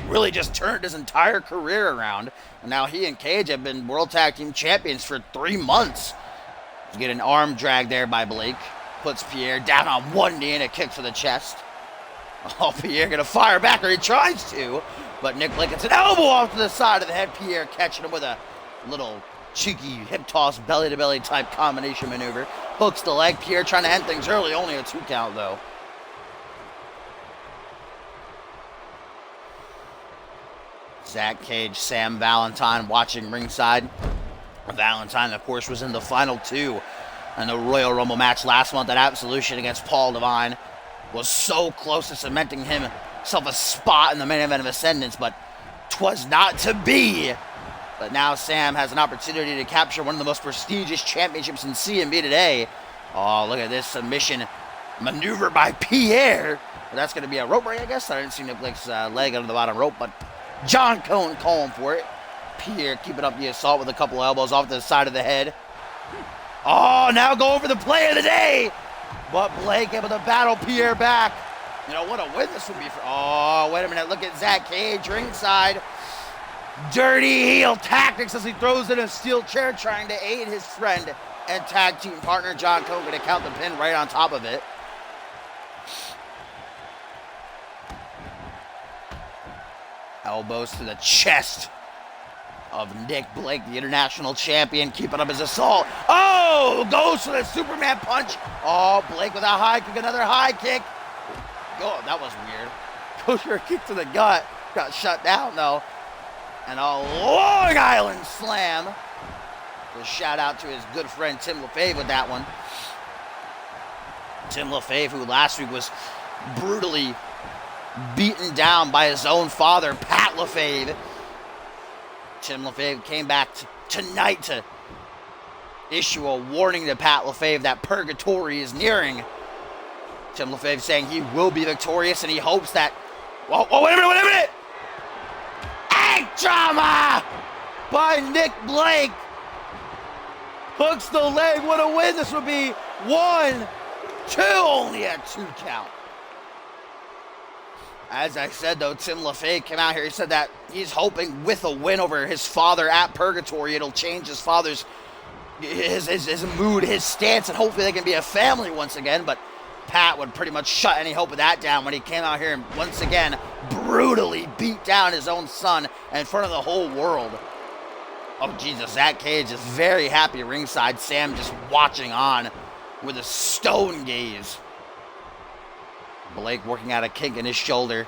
really just turned his entire career around. And now he and Cage have been World Tag Team Champions for 3 months. Get an arm drag there by Blake. Puts Pierre down on one knee and a kick to the chest. Oh, Pierre going to fire back, or he tries to. But Nick Blake gets an elbow off to the side of the head. Pierre catching him with a little cheeky hip toss, belly-to-belly type combination maneuver. Hooks the leg. Pierre trying to end things early. Only a 2 count, though. Zach Cage, Sam Valentine watching ringside. Valentine, of course, was in the final 2 in the Royal Rumble match last month at Absolution against Paul Devine. Was so close to cementing himself a spot in the main event of Ascendance, but 'twas not to be. But now Sam has an opportunity to capture one of the most prestigious championships in CMB today. Oh, look at this submission maneuver by Pierre. But that's going to be a rope break, I guess. I didn't see Nick Blake's leg under the bottom rope, but John Cone calling for it. Pierre keeping up the assault with a couple elbows off to the side of the head. Oh, now go over the play of the day. But Blake able to battle Pierre back. What a win this would be for... Oh, wait a minute. Look at Zach Cage ringside. Dirty heel tactics as he throws in a steel chair trying to aid his friend and tag team partner John Cone. Going to count the pin right on top of it. Elbows to the chest of Nick Blake, the international champion, keeping up his assault. Oh, goes for the Superman punch. Oh, Blake with a high kick, another high kick. Oh, that was weird. Goes for a kick to the gut. Got shut down, though. And a Long Island slam. A shout out to his good friend Tim LaFave with that one. Tim LaFave, who last week was brutally beaten down by his own father, Pat LaFave. Tim LaFave came back tonight to issue a warning to Pat LaFave that purgatory is nearing. Tim LaFave saying he will be victorious and he hopes that... Oh, wait a minute! Egg drama by Nick Blake. Hooks the leg. What a win this would be. 1, 2, only a 2 count. As I said, though, Tim LaFave came out here. He said that he's hoping with a win over his father at Purgatory, it'll change his father's his mood, his stance, and hopefully they can be a family once again. But Pat would pretty much shut any hope of that down when he came out here and once again brutally beat down his own son in front of the whole world. Oh, Jesus, Zach Cage is very happy ringside. Sam just watching on with a stone gaze. Blake working out a kink in his shoulder,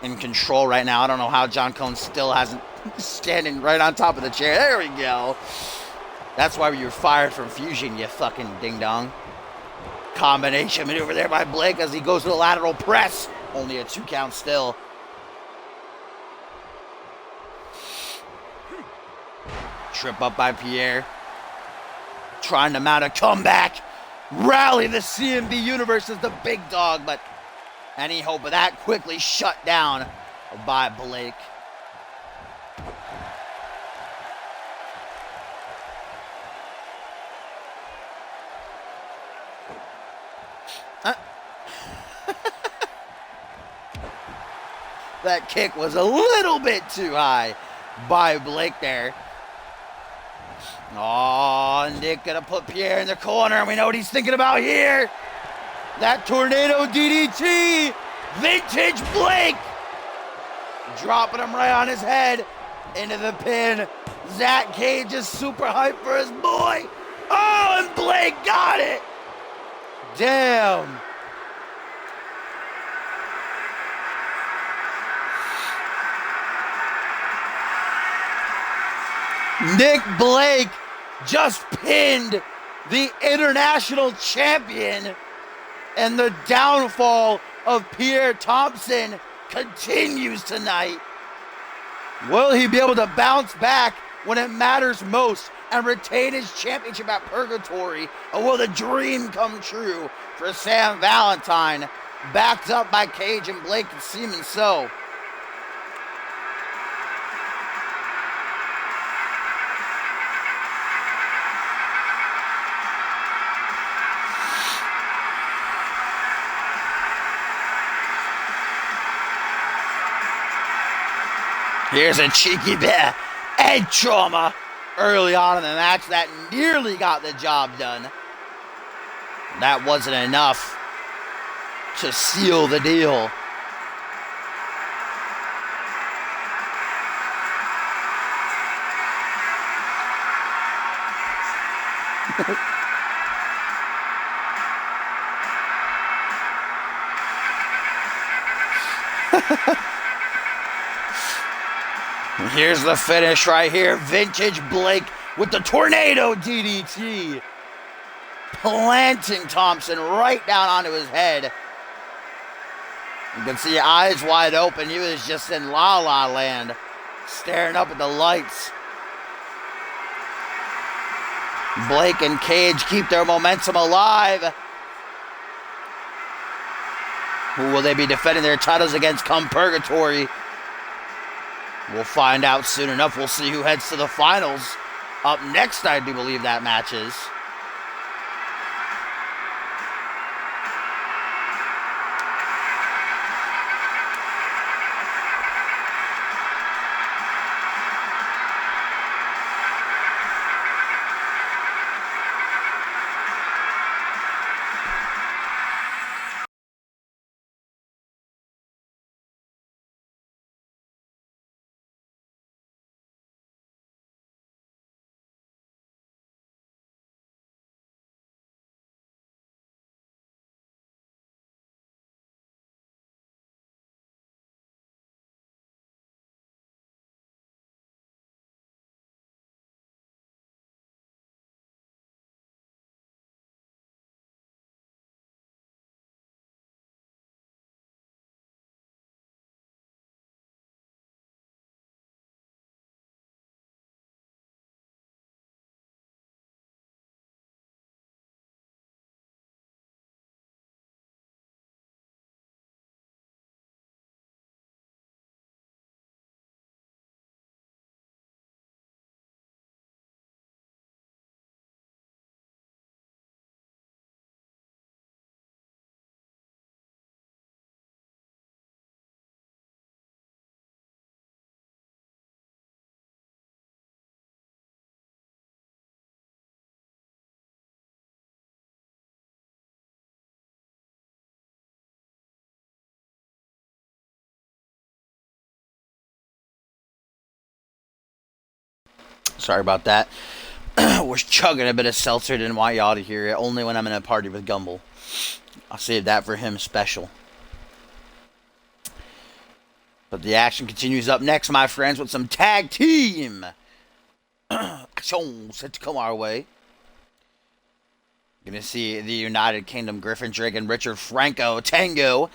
in control right now. I don't know how John Cone still hasn't standing right on top of the chair. There we go. That's why you were fired from Fusion, you fucking ding-dong. Combination maneuver there by Blake as he goes to the lateral press. Only a 2 count still. Trip up by Pierre. Trying to mount a comeback. Rally the CMV universe as the big dog, but any hope of that quickly shut down by Blake. That kick was a little bit too high by Blake there. Oh, Nick gonna put Pierre in the corner, and we know what he's thinking about here. That tornado DDT. Vintage Blake. Dropping him right on his head into the pin. Zach Cage is super hyped for his boy. Oh, and Blake got it. Damn. Nick Blake just pinned the international champion, and the downfall of Pierre Thompson continues tonight. Will he be able to bounce back when it matters most and retain his championship at Purgatory? Or will the dream come true for Sam Valentine, backed up by Cage and Blake and seeming so? Here's a cheeky bit of head trauma early on in the match that nearly got the job done. That wasn't enough to seal the deal. Here's the finish right here. Vintage Blake with the tornado DDT. Planting Thompson right down onto his head. You can see eyes wide open. He was just in La La Land, staring up at the lights. Blake and Cage keep their momentum alive. Who will they be defending their titles against come Purgatory? We'll find out soon enough. We'll see who heads to the finals. Up next, I do believe that match is. Sorry about that. Was chugging a bit of seltzer. Didn't want y'all to hear it. Only when I'm in a party with Gumbel. I'll save that for him special. But the action continues up next, my friends, with some tag team set to come our way. Going to see the United Kingdom, Griffin Drake and Richard Franco Tango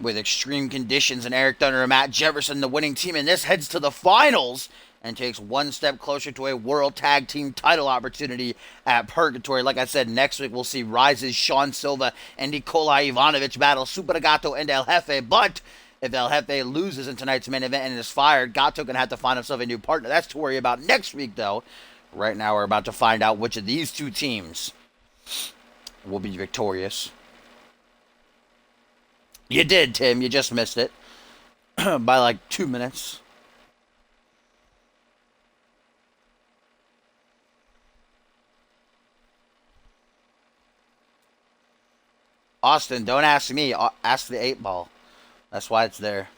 with Extreme Conditions and Eric Thunder and Matt Jefferson, the winning team. And this heads to the finals and takes one step closer to a World Tag Team title opportunity at Purgatory. Like I said, next week we'll see Rise's Sean Silva and Nikola Ivanovic battle Super Gato and El Jefe. But if El Jefe loses in tonight's main event and is fired, Gato going to have to find himself a new partner. That's to worry about next week, though. Right now we're about to find out which of these two teams will be victorious. You did, Tim. You just missed it by like 2 minutes. Austin, don't ask me. Ask the 8-ball. That's why it's there.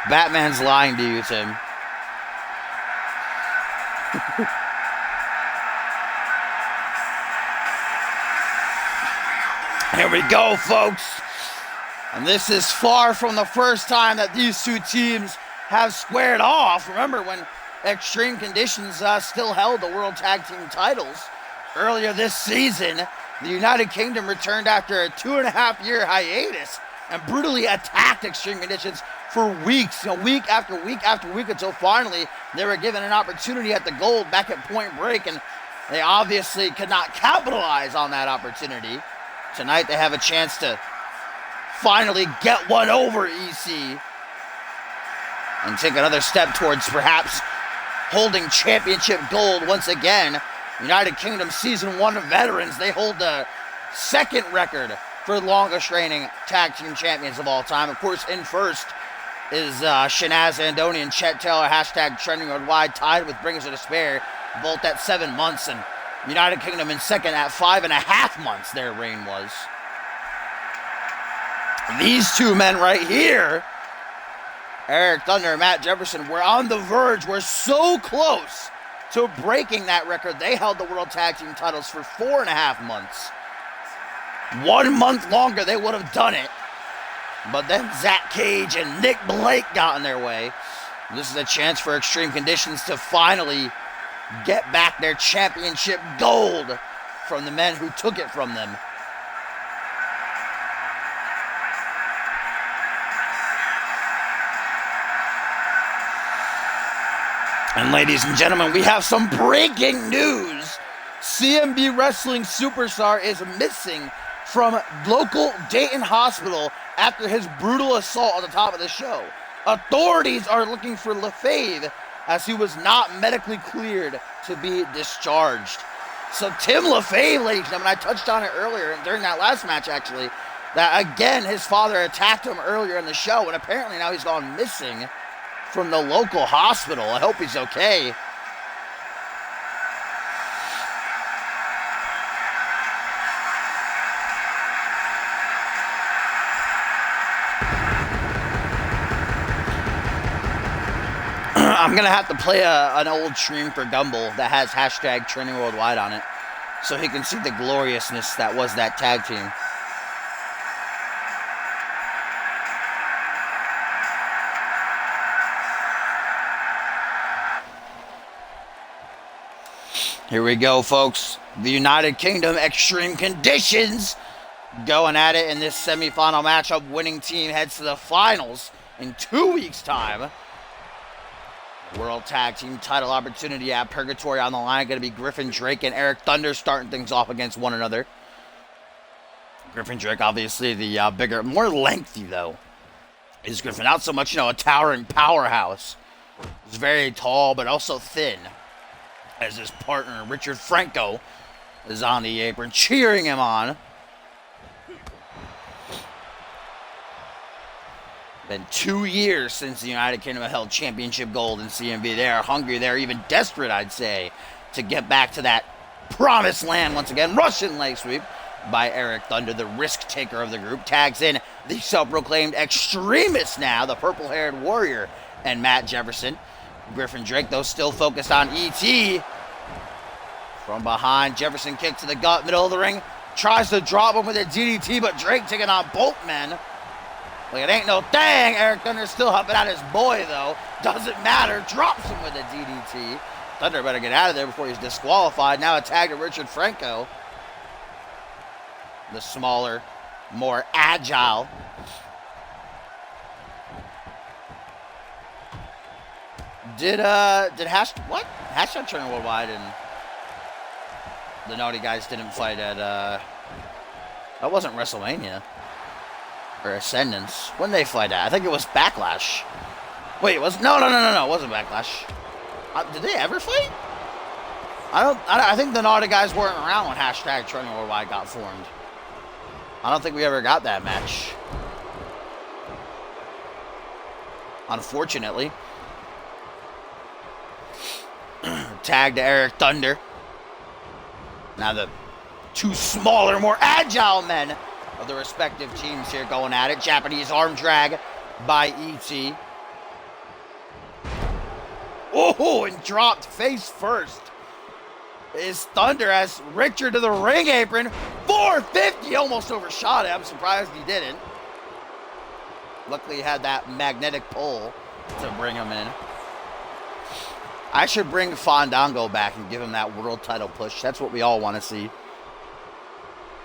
Batman's lying to you, Tim. Here we go, folks. And this is far from the first time that these two teams have squared off. Remember when Extreme Conditions still held the World Tag Team titles earlier this season? The United Kingdom returned after a 2.5-year hiatus and brutally attacked Extreme Conditions for weeks, week after week after week, until finally they were given an opportunity at the Gold back at Point Break, and they obviously could not capitalize on that opportunity. Tonight they have a chance to finally get one over EC and take another step towards perhaps holding championship gold once again. United Kingdom Season 1 veterans, they hold the second record for longest reigning tag team champions of all time. Of course, in first is Shanaz Andoni and Chet Taylor, hashtag trending worldwide, tied with Bring Us to Despair, both at 7 months, and United Kingdom in second at 5.5 months their reign was. These two men right here, Eric Thunder and Matt Jefferson, were on the verge. We're so close to breaking that record. They held the World Tag Team titles for 4.5 months. 1 month longer, they would have done it. But then Zach Cage and Nick Blake got in their way. This is a chance for Extreme Conditions to finally get back their championship gold from the men who took it from them. And ladies and gentlemen, we have some breaking news. CMV Wrestling superstar is missing from local Dayton Hospital after his brutal assault on the top of the show. Authorities are looking for LaFave as he was not medically cleared to be discharged. So Tim LaFave, ladies and gentlemen, I touched on it earlier during that last match actually, that again his father attacked him earlier in the show, and apparently now he's gone missing from the local hospital. I hope he's okay. I'm going to have to play an old stream for Gumbel that has hashtag trending worldwide on it so he can see the gloriousness that was that tag team. Here we go, folks. The United Kingdom Extreme Conditions going at it in this semifinal matchup. Winning team heads to the finals in 2 weeks' time. World Tag Team title opportunity at Purgatory on the line. Going to be Griffin Drake and Eric Thunder starting things off against one another. Griffin Drake, obviously the bigger, more lengthy though, is Griffin. Not so much, a towering powerhouse. He's very tall, but also thin. As his partner, Richard Franco, is on the apron, cheering him on. Been 2 years since the United Kingdom held championship gold in CMV. They are hungry. They're even desperate, I'd say, to get back to that promised land once again. Russian leg sweep by Eric Thunder, the risk taker of the group. Tags in the self-proclaimed extremist now, the purple-haired warrior, and Matt Jefferson. Griffin Drake, though, still focused on ET. From behind, Jefferson kick to the gut, middle of the ring. Tries to drop him with a DDT, but Drake taking on both men. Like it ain't no thing. Eric Thunder's still helping out his boy, though. Doesn't matter. Drops him with a DDT. Thunder better get out of there before he's disqualified. Now a tag to Richard Franco. The smaller, more agile. Did Hashtag Turning Worldwide and the Naughty Guys didn't fight at that wasn't WrestleMania or Ascendance. When did they fight at? I think it was Backlash. Wait, it was no, it wasn't Backlash. Did they ever fight? I think the Naughty Guys weren't around when Hashtag Turning Worldwide got formed. I don't think we ever got that match. Unfortunately. Tag to Eric Thunder. Now the two smaller, more agile men of the respective teams here going at it. Japanese arm drag by E.T. Oh, and dropped face first. Is Thunder as Richard to the ring apron. 450, almost overshot it. I'm surprised he didn't. Luckily he had that magnetic pole to bring him in. I should bring Fandango back and give him that world title push. That's what we all want to see.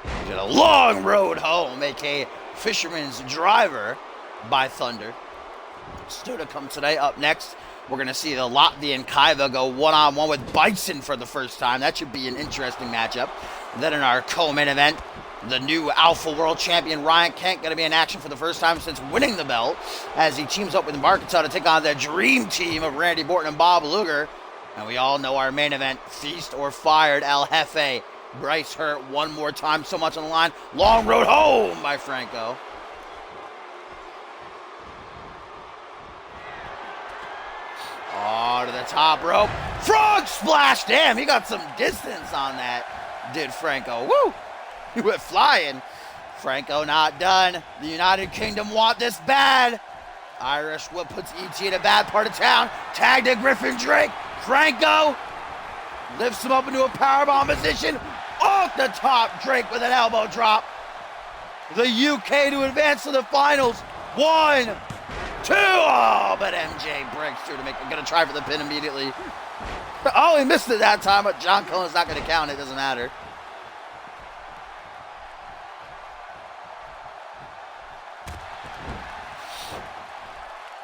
He's got a long road home, a.k.a. Fisherman's Driver by Thunder. Still to come today. Up next, we're going to see the Latvian Kaiva go one-on-one with Bison for the first time. That should be an interesting matchup. Then in our co-main event, the new Alpha World Champion Ryan Kent going to be in action for the first time since winning the belt as he teams up with Marketa to take on the dream team of Randy Orton and Bob Luger. And we all know our main event, Feast or Fired, El Jefe. Bryce Hurt one more time, so much on the line. Long road home by Franco. Oh, to the top rope. Frog splash. Damn, he got some distance on that, did Franco. Woo! He went flying. Franco not done. The United Kingdom want this bad. Irish Whip puts E.T. in a bad part of town. Tag to Griffin Drake. Franco lifts him up into a powerbomb position. Off the top, Drake with an elbow drop. The UK to advance to the finals. 1, 2. Oh, but MJ breaks through to make. I'm gonna try for the pin immediately. Oh, he missed it that time, but John Cullen's not gonna count. It doesn't matter.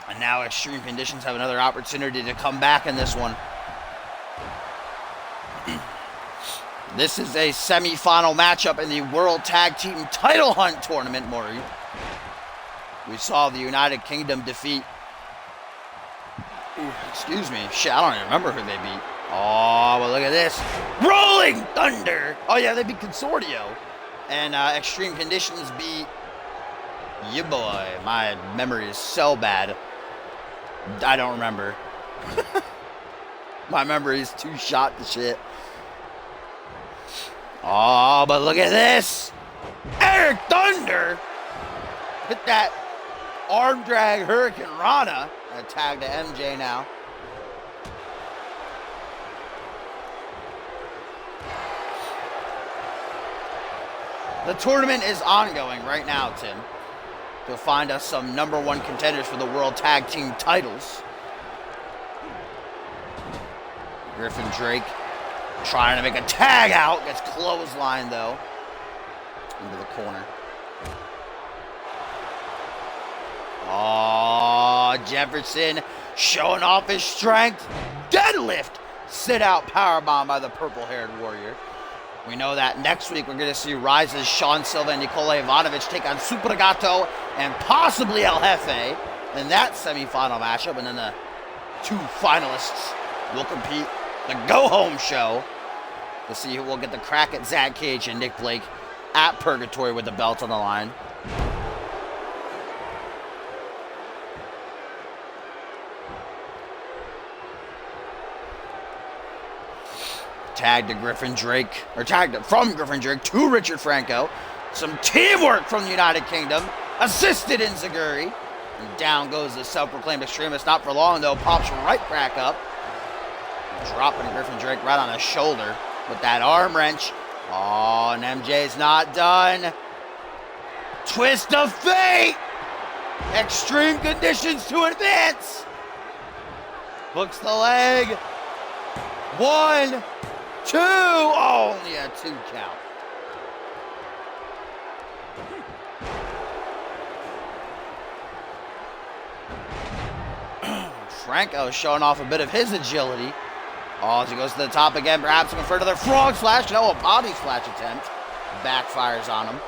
And now Extreme Conditions have another opportunity to come back in this one. This is a semi-final matchup in the World Tag Team Title Hunt Tournament, Maury. We saw the United Kingdom defeat... excuse me. Shit, I don't even remember who they beat. Oh, but look at this. Rolling Thunder! Oh, yeah, they beat Consortio. And Extreme Conditions beat... yeah, boy. My memory is so bad. I don't remember. My memory is too shot to shit. Oh, but look at this. Eric Thunder hit that arm drag Hurricane Rana. A tag to MJ now. The tournament is ongoing right now, Tim. To find us some #1 contenders for the World Tag Team titles. Griffin Drake trying to make a tag out. Gets clotheslined, though. Into the corner. Oh, Jefferson showing off his strength. Deadlift. Sit out powerbomb by the purple-haired warrior. We know that next week we're going to see Rise's Sean Silva and Nikola Ivanovic take on Super Gato and possibly El Jefe in that semifinal matchup. And then the two finalists will compete the go-home show to see who will get the crack at Zach Cage and Nick Blake at Purgatory with the belt on the line. Tag to Griffin Drake, or tagged from Griffin Drake to Richard Franco. Some teamwork from the United Kingdom. Assisted Enziguri. And down goes the self-proclaimed extremist. Not for long, though. Pops right back up. Dropping Griffin Drake right on his shoulder with that arm wrench. Oh, and MJ's not done. Twist of fate. Extreme conditions to advance. Hooks the leg. 1, 2. Oh, only a 2 count. Franco showing off a bit of his agility. Oh, as he goes to the top again, perhaps looking for another frog splash. No, a body splash attempt. Backfires on him.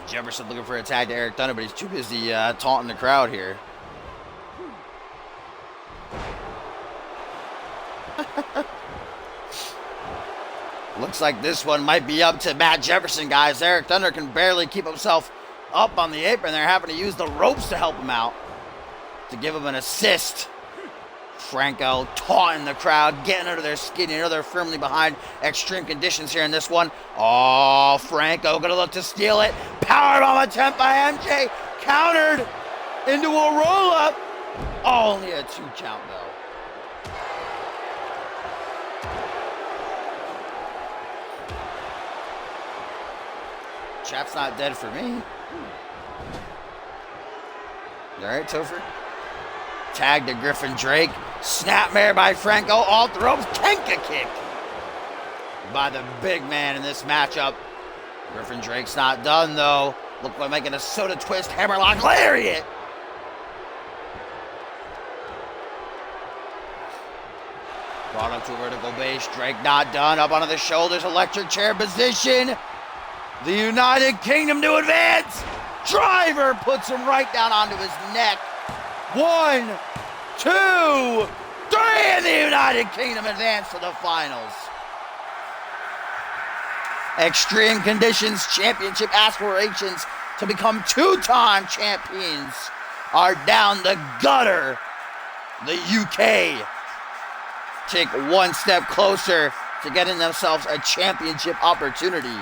Jefferson looking for a tag to Eric Thunder, but he's too busy taunting the crowd here. Looks like this one might be up to Matt Jefferson, guys. Eric Thunder can barely keep himself up on the apron. They're having to use the ropes to help him out, to give him an assist. Franco taunting the crowd, getting under their skin. You know they're firmly behind extreme conditions here in this one. Oh, Franco gonna look to steal it. Powerbomb attempt by MJ. Countered into a roll-up. Oh, only a 2 count, though. Chap's not dead for me. All right, Topher. Tag to Griffin Drake. Snapmare by Franco. Off the ropes. Kenka kick by the big man in this matchup. Griffin Drake's not done, though. Look like making a soda twist hammerlock lariat. Brought up to a vertical base. Drake not done. Up onto the shoulders. Electric chair position. The United Kingdom to advance. Driver puts him right down onto his neck. 1, 2, 3, and the United Kingdom advance to the finals. Extreme Conditions Championship aspirations to become 2-time champions are down the gutter. The UK take one step closer to getting themselves a championship opportunity.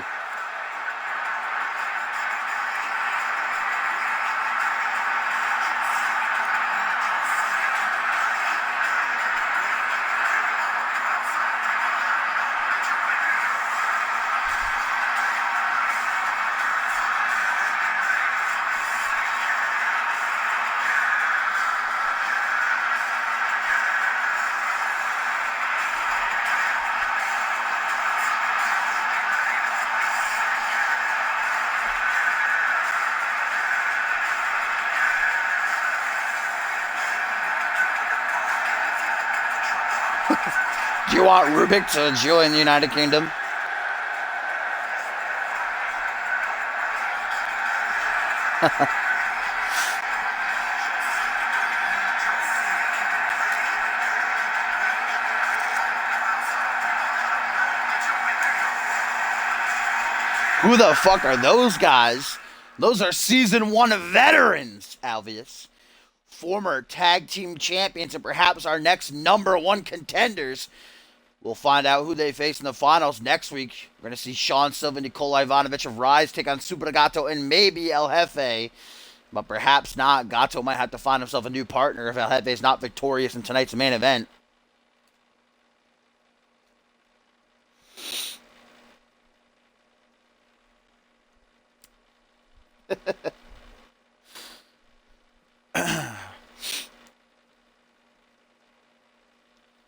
Do you want Rubik to join the United Kingdom? Who the fuck are those guys? Those are Season 1 veterans, Alvius. Former tag team champions and perhaps our next #1 contenders. We'll find out who they face in the finals next week. We're going to see Sean Silva, Nikola Ivanovic of Rise take on Super Gato and maybe El Jefe. But perhaps not. Gato might have to find himself a new partner if El Jefe is not victorious in tonight's main event.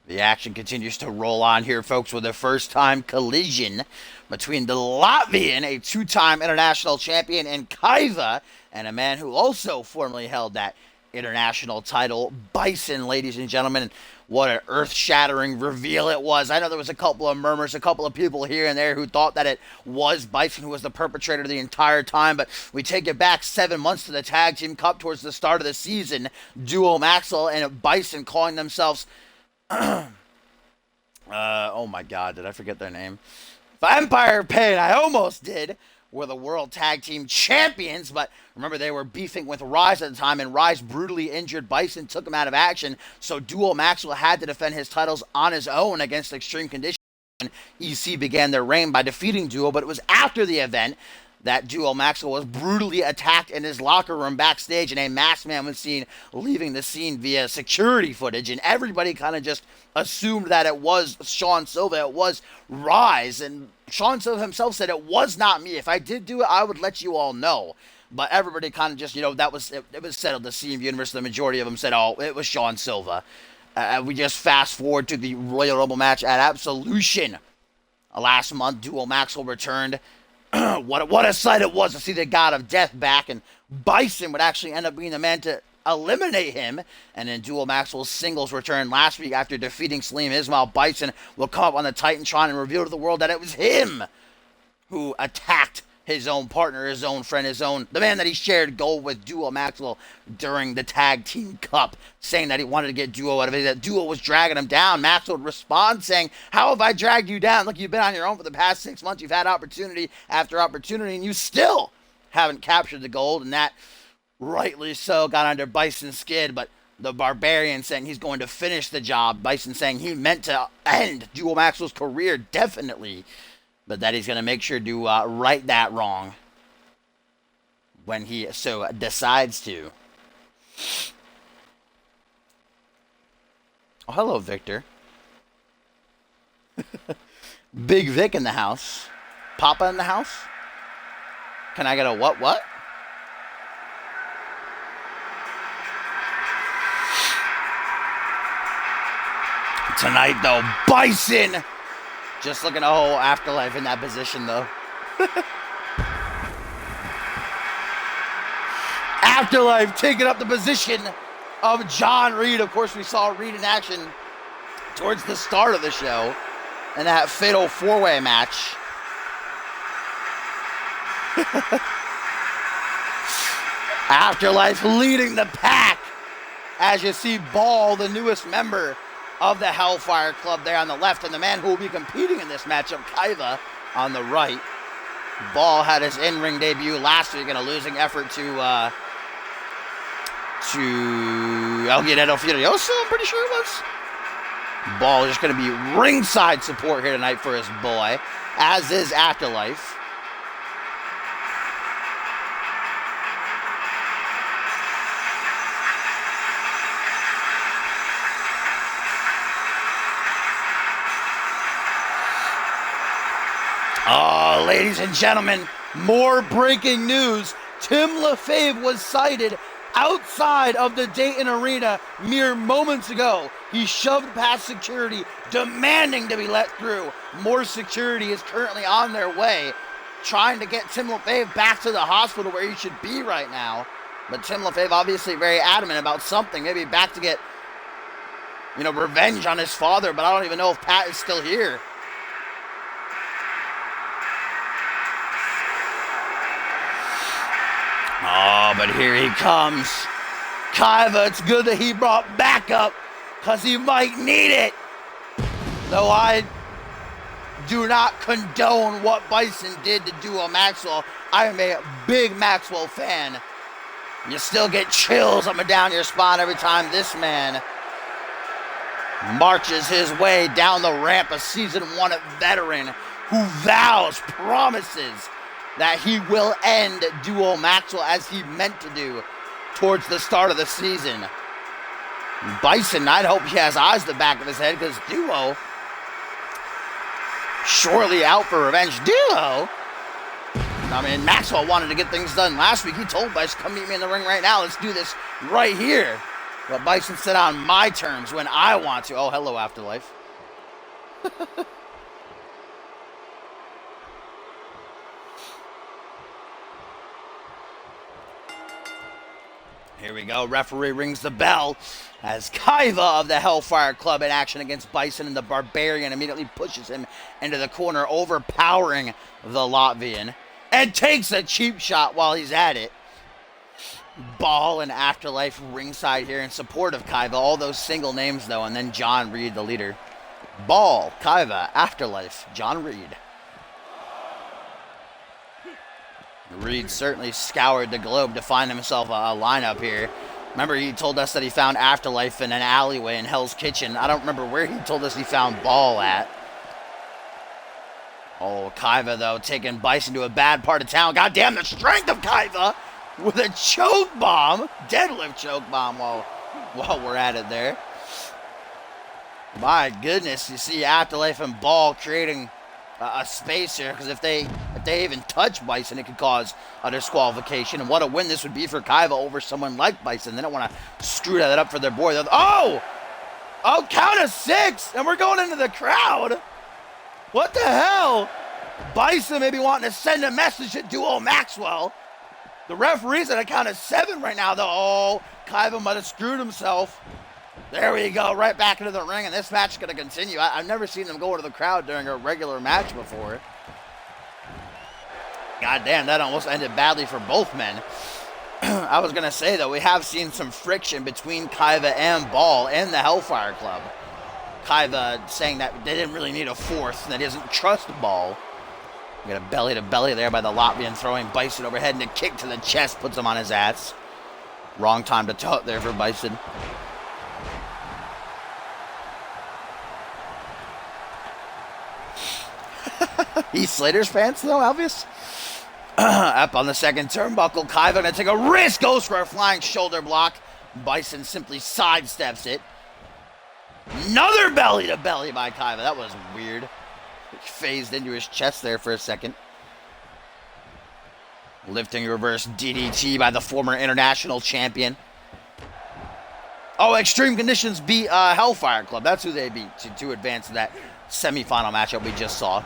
The action continues to roll on here, folks, with a first-time collision between the Latvian, a 2-time international champion, and Kaiva, and a man who also formerly held that international title, Bison, ladies and gentlemen. What an earth-shattering reveal it was. I know there was a couple of murmurs, a couple of people here and there who thought that it was Bison who was the perpetrator the entire time, but we take it back 7 months to the Tag Team Cup towards the start of the season. Duo Maxwell and Bison calling themselves... oh my god, did I forget their name? Vampire Pain, I almost did. Were the World Tag Team Champions, but remember they were beefing with Rise at the time, and Rise brutally injured Bison, took him out of action, so Duo Maxwell had to defend his titles on his own against Extreme Conditions. And EC began their reign by defeating Duo, but it was after the event that Duo Maxwell was brutally attacked in his locker room backstage, and a masked man was seen leaving the scene via security footage, and everybody kind of just assumed that it was Sean Silva, it was Rise, and Sean Silva himself said it was not me. If I did do it, I would let you all know. But everybody kind of just, that was, it was settled. The CMV universe, the majority of them said, oh, it was Sean Silva. We just fast forward to the Royal Rumble match at Absolution. Last month, Duo Maxwell returned. What a sight it was to see the God of Death back, and Bison would actually end up being the man to eliminate him. And then Duo Maxwell's singles return last week after defeating Salim Ismail. Bison will come up on the Titantron and reveal to the world that it was him who attacked his own partner, his own friend, the man that he shared gold with, Duo Maxwell, during the Tag Team Cup, saying that he wanted to get Duo out of it, that Duo was dragging him down. Maxwell would respond saying, how have I dragged you down? Look, you've been on your own for the past 6 months. You've had opportunity after opportunity, and you still haven't captured the gold, and that, rightly so, got under Bison's skin, but the Barbarian saying he's going to finish the job. Bison saying he meant to end Duo Maxwell's career, definitely, but that he's going to make sure to right that wrong when he so decides to. Oh, hello, Victor. Big Vic in the house. Papa in the house? Can I get a what? Tonight, though, Bison! Just looking, Afterlife in that position, though. Afterlife taking up the position of John Reed. Of course, we saw Reed in action towards the start of the show in that fatal four-way match. Afterlife leading the pack as you see Ball, the newest member of the Hellfire Club, there on the left, and the man who will be competing in this matchup, Kaiva, on the right. Ball had his in-ring debut last week in a losing effort to El Guerrero Furioso, I'm pretty sure it was. Ball is just going to be ringside support here tonight for his boy, as is Afterlife. Oh, ladies and gentlemen, more breaking news. Tim LaFave was sighted outside of the Dayton Arena mere moments ago. He shoved past security, demanding to be let through. More security is currently on their way, trying to get Tim LaFave back to the hospital where he should be right now. But Tim LaFave obviously very adamant about something, maybe back to get, revenge on his father, but I don't even know if Pat is still here. Oh, but here he comes. Kaiva, it's good that he brought backup, because he might need it. Though I do not condone what Bison did to Duo Maxwell. I am a big Maxwell fan. You still get chills up and down your spine every time this man marches his way down the ramp, a Season 1 veteran who promises that he will end Duo Maxwell as he meant to do towards the start of the season. Bison, I'd hope he has eyes at the back of his head, because Duo surely out for revenge. Duo? I mean, Maxwell wanted to get things done last week. He told Bison, come meet me in the ring right now. Let's do this right here. But Bison said on my terms when I want to. Oh, hello, Afterlife. Here we go. Referee rings the bell as Kaiva of the Hellfire Club in action against Bison, and the Barbarian immediately pushes him into the corner, overpowering the Latvian, and takes a cheap shot while he's at it. Ball and Afterlife ringside here in support of Kaiva. All those single names, though, and then John Reed, the leader. Ball, Kaiva, Afterlife, John Reed. Reed certainly scoured the globe to find himself a lineup here. Remember, he told us that he found Afterlife in an alleyway in Hell's Kitchen. I don't remember where he told us he found Ball at. Oh, Kaiva, though, taking Bison to a bad part of town. God damn, the strength of Kaiva with a choke bomb. Deadlift choke bomb while we're at it there. My goodness, you see Afterlife and Ball creating a space here, because if they even touch Bison, it could cause a disqualification. And what a win this would be for Kaiva over someone like Bison. They don't want to screw that up for their boy. Oh, count of 6, and we're going into the crowd. What the hell? Bison may be wanting to send a message to Duo Maxwell. The referee's at a count of 7 right now, though. Oh, Kaiva might have screwed himself. There we go, right back into the ring, and this match is going to continue. I've never seen them go into the crowd during a regular match before. God damn, that almost ended badly for both men. I was going to say, though, we have seen some friction between Kaiva and Ball in the Hellfire Club. Kaiva saying that they didn't really need a 4th, and that he doesn't trust Ball. We got a belly-to-belly there by the Latvian, throwing Bison overhead, and a kick to the chest puts him on his ass. Wrong time to taunt there for Bison. Heath Slater's pants, though, Alvius. Up on the second turnbuckle, Kaiva gonna take a risk, goes for a flying shoulder block. Bison simply sidesteps it. Another belly-to-belly by Kaiva. That was weird. It phased into his chest there for a second. Lifting reverse DDT by the former international champion. Oh, Extreme Conditions beat Hellfire Club. That's who they beat to advance to that semifinal matchup we just saw.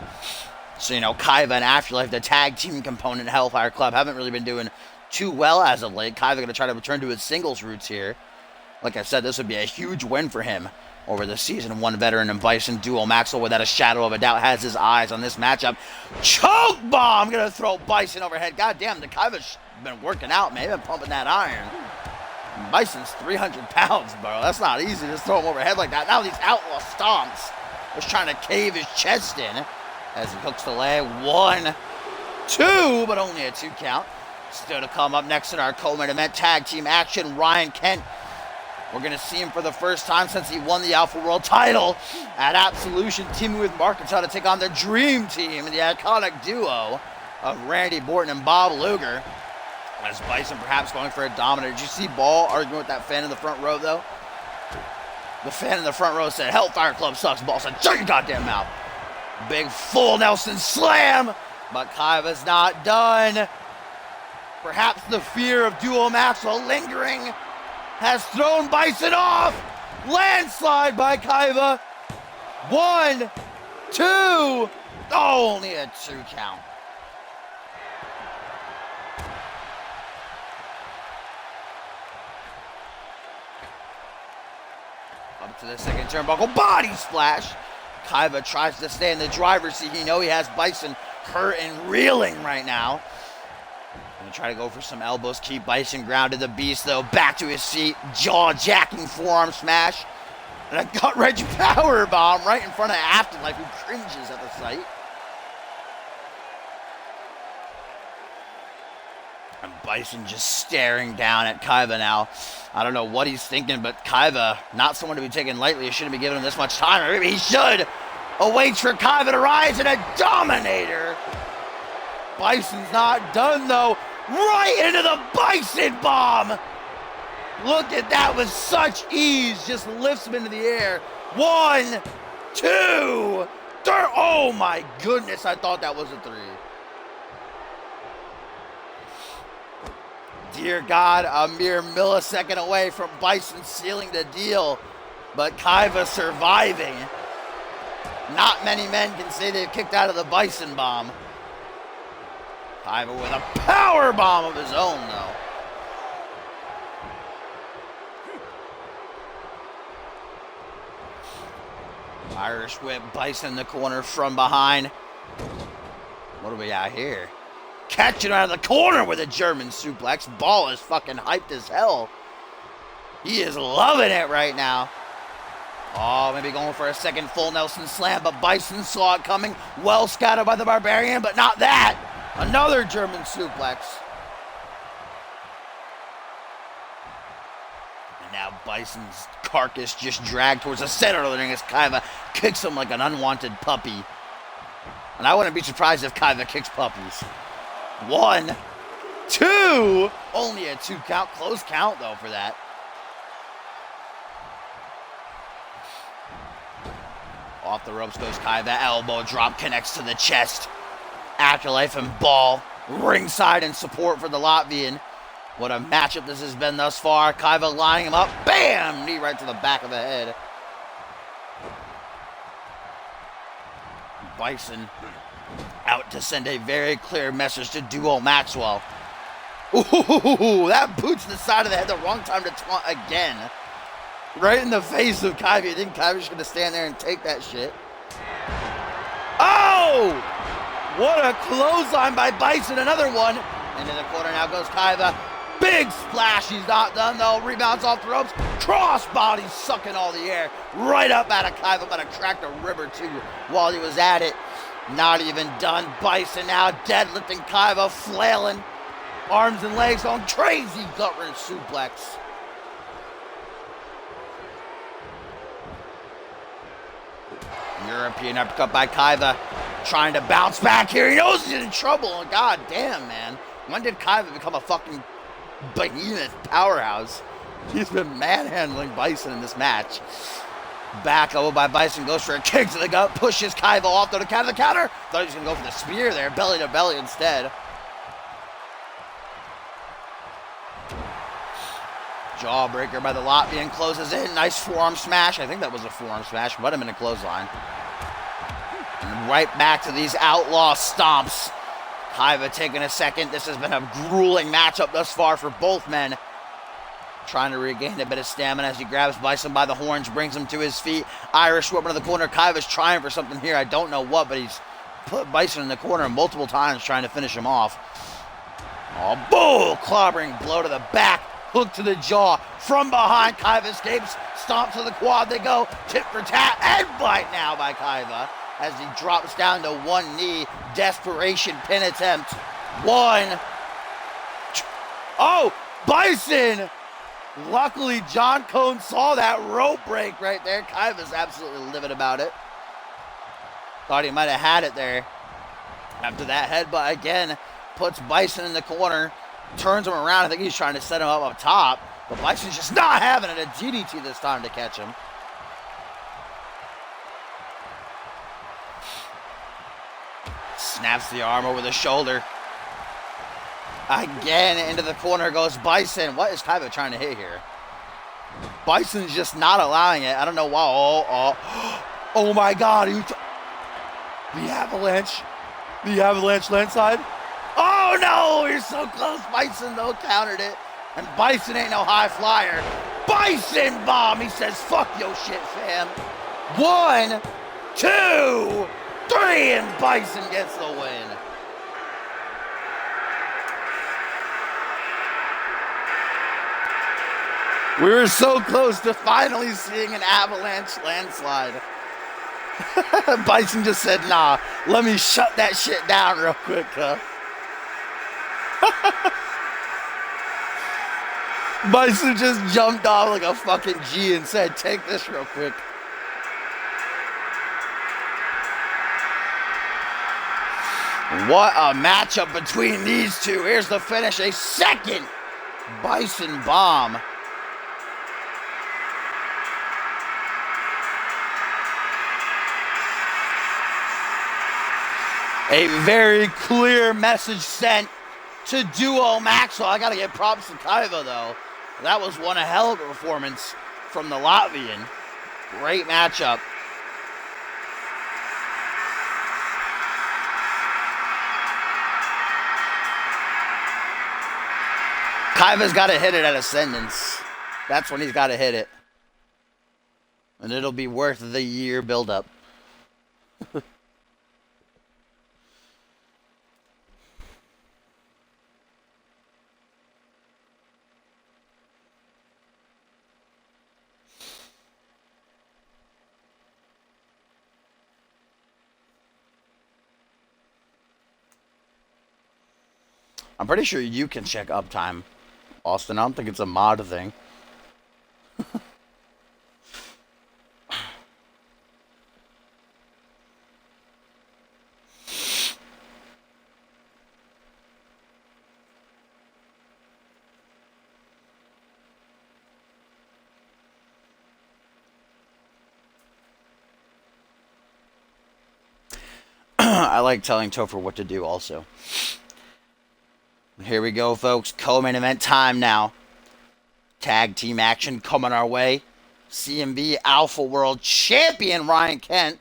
So, you know, Kaiva and Afterlife, the tag team component Hellfire Club, haven't really been doing too well as of late. Kaiva going to try to return to his singles roots here. Like I said, this would be a huge win for him over the Season 1 veteran and Bison. Duo Maxwell, without a shadow of a doubt, has his eyes on this matchup. Choke bomb! Going to throw Bison overhead. God damn, the Kaiva's been working out, man. He's been pumping that iron. Bison's 300 pounds, bro. That's not easy to throw him overhead like that. Now these outlaw stomps. Was trying to cave his chest in as he hooks the leg. 1, 2, but only a 2 count. Still to come up next in our co-main event tag team action, Ryan Kent. We're going to see him for the first time since he won the Alpha World title at Absolution, teaming with Arkansas to take on the Dream Team, the iconic duo of Randy Borton and Bob Luger. As Bison perhaps going for a dominant. Did you see Ball arguing with that fan in the front row, though? The fan in the front row said, Hellfire Club sucks. Ball said, shut your goddamn mouth. Big full Nelson slam, but Kaiva's not done. Perhaps the fear of Duo Maxwell lingering has thrown Bison off. Landslide by Kaiva. 1, 2. Oh, only a 2 count. Up to the second turnbuckle, body splash. Kaiva tries to stay in the driver's seat. You know he has Bison hurt and reeling right now. Gonna try to go for some elbows, keep Bison grounded. The Beast, though, back to his seat. Jaw-jacking forearm smash. And a gut-wrench power bomb right in front of Afterlife, who cringes at the sight. And Bison just staring down at Kaiva now. I don't know what he's thinking, but Kaiva, not someone to be taken lightly. He shouldn't be giving him this much time, or maybe he should. Awaits for Kaiva to rise in a Dominator. Bison's not done, though. Right into the Bison bomb. Look at that with such ease. Just lifts him into the air. 1, 2, 3. Oh, my goodness. I thought that was a 3. Dear God, a mere millisecond away from Bison sealing the deal, but Kaiva surviving. Not many men can say they've kicked out of the Bison bomb. Kaiva with a power bomb of his own, though. Irish whip, Bison in the corner from behind. What do we got here? Catching out of the corner with a German suplex. Ball is fucking hyped as hell. He is loving it right now. Oh, maybe going for a second full Nelson slam, but Bison saw it coming. Well scattered by the Barbarian, but not that. Another German suplex. And now Bison's carcass just dragged towards the center of the ring as Kaiva kicks him like an unwanted puppy. And I wouldn't be surprised if Kaiva kicks puppies. 1, 2. Only a 2 count. Close count, though, for that. Off the ropes goes Kaiva. Elbow drop connects to the chest. Afterlife and ball. Ringside in support for the Latvian. What a matchup this has been thus far. Kaiva lining him up. Bam! Knee right to the back of the head. Bison out to send a very clear message to Duo Maxwell. Ooh, that boot to the side of the head. The wrong time to taunt again. Right in the face of Kaiva. You think Kaiva's going to stand there and take that shit? Oh! What a clothesline by Bison. Another one. Into the corner now goes Kaiva. Big splash. He's not done, though. Rebounds off the ropes. Crossbody sucking all the air right up out of Kaiva. About to crack a rib or two while he was at it. Not even done. Bison now deadlifting Kaiva, flailing. Arms and legs on crazy gut-wrench suplex. European uppercut by Kaiva. Trying to bounce back here. He knows he's in trouble. God damn, man. When did Kaiva become a fucking behemoth powerhouse? He's been manhandling Bison in this match. Back elbow by Bison. Goes for a kick to the gut. Pushes Kaiva off to the counter. Thought he was going to go for the spear there. Belly to belly instead. Jawbreaker by the Latvian. Closes in. Nice forearm smash. I think that was a forearm smash. Might have been a clothesline. And right back to these outlaw stomps. Kaiva taking a second. This has been a grueling matchup thus far for both men. Trying to regain a bit of stamina as he grabs Bison by the horns, brings him to his feet. Irish whip into the corner. Kaiva's trying for something here. I don't know what, but he's put Bison in the corner multiple times trying to finish him off. Oh, bull! Clobbering blow to the back. Hook to the jaw. From behind, Kaiva escapes. Stomp to the quad they go. Tit for tat. And bite now by Kaiva as he drops down to one knee. Desperation pin attempt. 1. Oh! Bison! Luckily, John Cone saw that rope break right there. Kaiva's absolutely livid about it. Thought he might have had it there. After that headbutt again, puts Bison in the corner, turns him around. I think he's trying to set him up top, but Bison's just not having it. A DDT this time to catch him. Snaps the arm over the shoulder. Again, into the corner goes Bison. What is Kaiva trying to hit here? Bison's just not allowing it. I don't know why. Oh my God. The avalanche. The avalanche landside. Oh no, you're so close. Bison though countered it. And Bison ain't no high flyer. Bison bomb. He says, fuck your shit, fam. 1, 2, 3, and Bison gets the win. We were so close to finally seeing an avalanche landslide. Bison just said, nah, let me shut that shit down real quick, huh? Bison just jumped off like a fucking G and said, take this real quick. What a matchup between these two. Here's the finish. A second Bison bomb. A very clear message sent to Duo Maxwell. I got to give props to Kaiva, though. That was one hell of a performance from the Latvian. Great matchup. Kaiva's got to hit it at Ascendance. That's when he's got to hit it. And it'll be worth the year buildup. I'm pretty sure you can check uptime, Austin. I don't think it's a mod thing. I like telling Topher what to do also. Here we go, folks. Co-main event time now. Tag team action coming our way. CMV Alpha World Champion Ryan Kent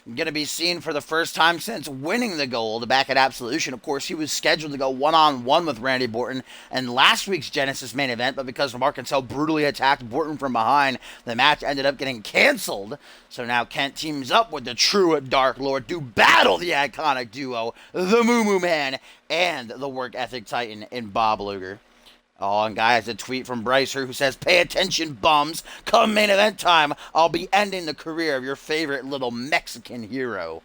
going to be seen for the first time since winning the gold back at Absolution. Of course, he was scheduled to go one-on-one with Randy Orton in last week's Genesis main event, but because Mark Martinsell brutally attacked Orton from behind, the match ended up getting canceled. So now Kent teams up with the true Dark Lord to battle the iconic duo, the Moo Moo Man and the work ethic titan in Bob Luger. Oh, and guys, a tweet from Brycer who says, "Pay attention, bums. Come main event time, I'll be ending the career of your favorite little Mexican hero."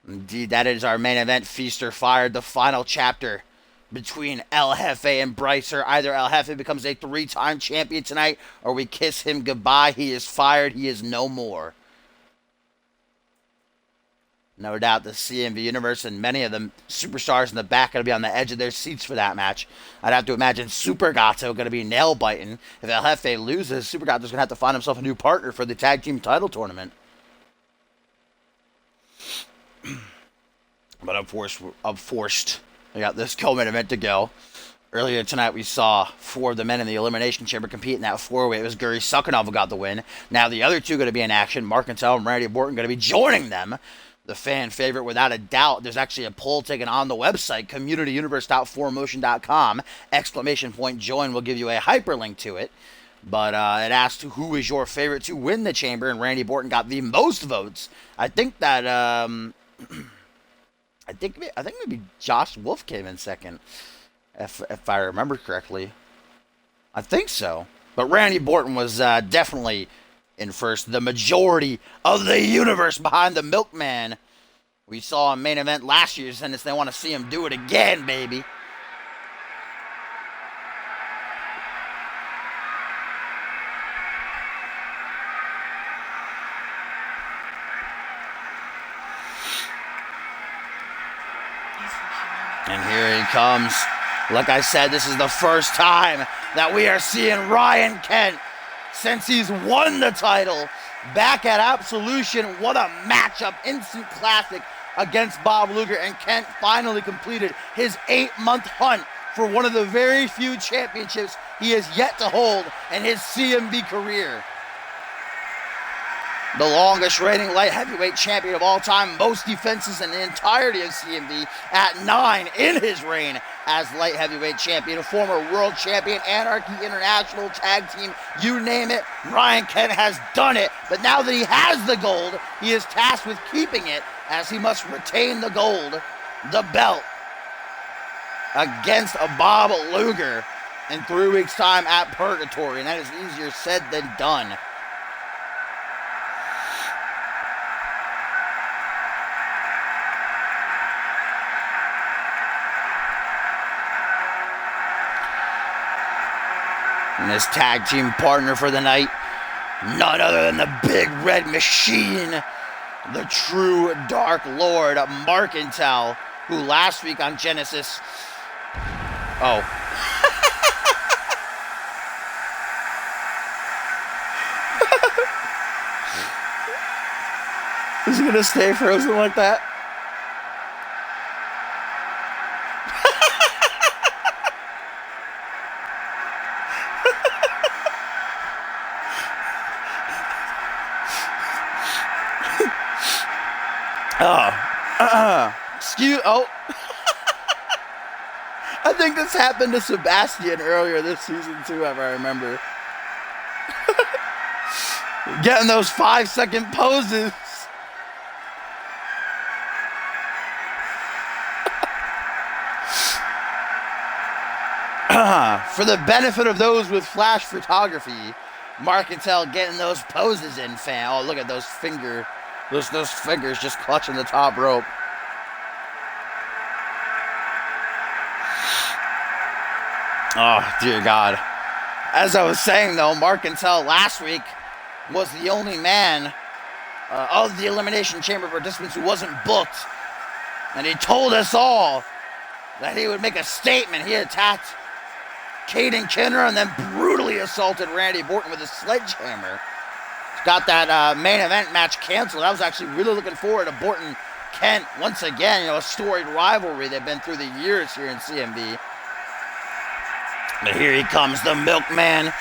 Indeed, that is our main event. Feaster fired, the final chapter between El Jefe and Brycer. Either El Jefe becomes a 3-time champion tonight, or we kiss him goodbye. He is fired. He is no more. No doubt the CMV universe and many of the superstars in the back are going to be on the edge of their seats for that match. I'd have to imagine Super Gato going to be nail-biting. If El Jefe loses, Super Gato's going to have to find himself a new partner for the tag team title tournament. But I'm forced. I got this co-main event to go. Earlier tonight, we saw 4 of the men in the Elimination Chamber compete in that 4-way. It was Guri Sukhanov who got the win. Now the other 2 going to be in action. Mark Martinsell and Randy Orton going to be joining them. The fan favorite, without a doubt. There's actually a poll taken on the website, communityuniverse.4motion.com. !join will give you a hyperlink to it. But it asked who is your favorite to win the chamber, and Randy Orton got the most votes. I think that I think maybe Josh Wolf came in second, if I remember correctly. I think so. But Randy Orton was definitely in first. The majority of the universe behind the Milkman. We saw a main event last year's, and they want to see him do it again, baby. And here he comes. Like I said, this is the first time that we are seeing Ryan Kent since he's won the title back at Absolution. What a matchup. Instant classic against Bob Luger. And Kent finally completed his 8-month hunt for one of the very few championships he has yet to hold in his CMV career. The longest reigning light heavyweight champion of all time, most defenses in the entirety of CMV at 9 in his reign as light heavyweight champion, a former world champion, Anarchy International tag team, you name it, Ryan Kent has done it. But now that he has the gold, he is tasked with keeping it, as he must retain the gold, the belt, against a Bob Luger in 3 weeks' time at Purgatory, and that is easier said than done. And his tag team partner for the night, none other than the Big Red Machine, the true Dark Lord, Mark Martinsell, who last week on Genesis... Oh. Is he going to stay frozen like that? I think this happened to Sebastian earlier this season too, if I remember. Getting those 5-second poses. For the benefit of those with flash photography, Mark Martinsell getting those poses in, fam. Oh, look at those fingers just clutching the top rope. Oh, dear God. As I was saying, though, Mark Martinsell last week was the only man of the Elimination Chamber participants who wasn't booked. And he told us all that he would make a statement. He attacked Caden Kenner and then brutally assaulted Randy Orton with a sledgehammer. Got that main event match canceled. I was actually really looking forward to Orton Kent, once again, a storied rivalry they've been through the years here in CMV. But here he comes, the Milkman,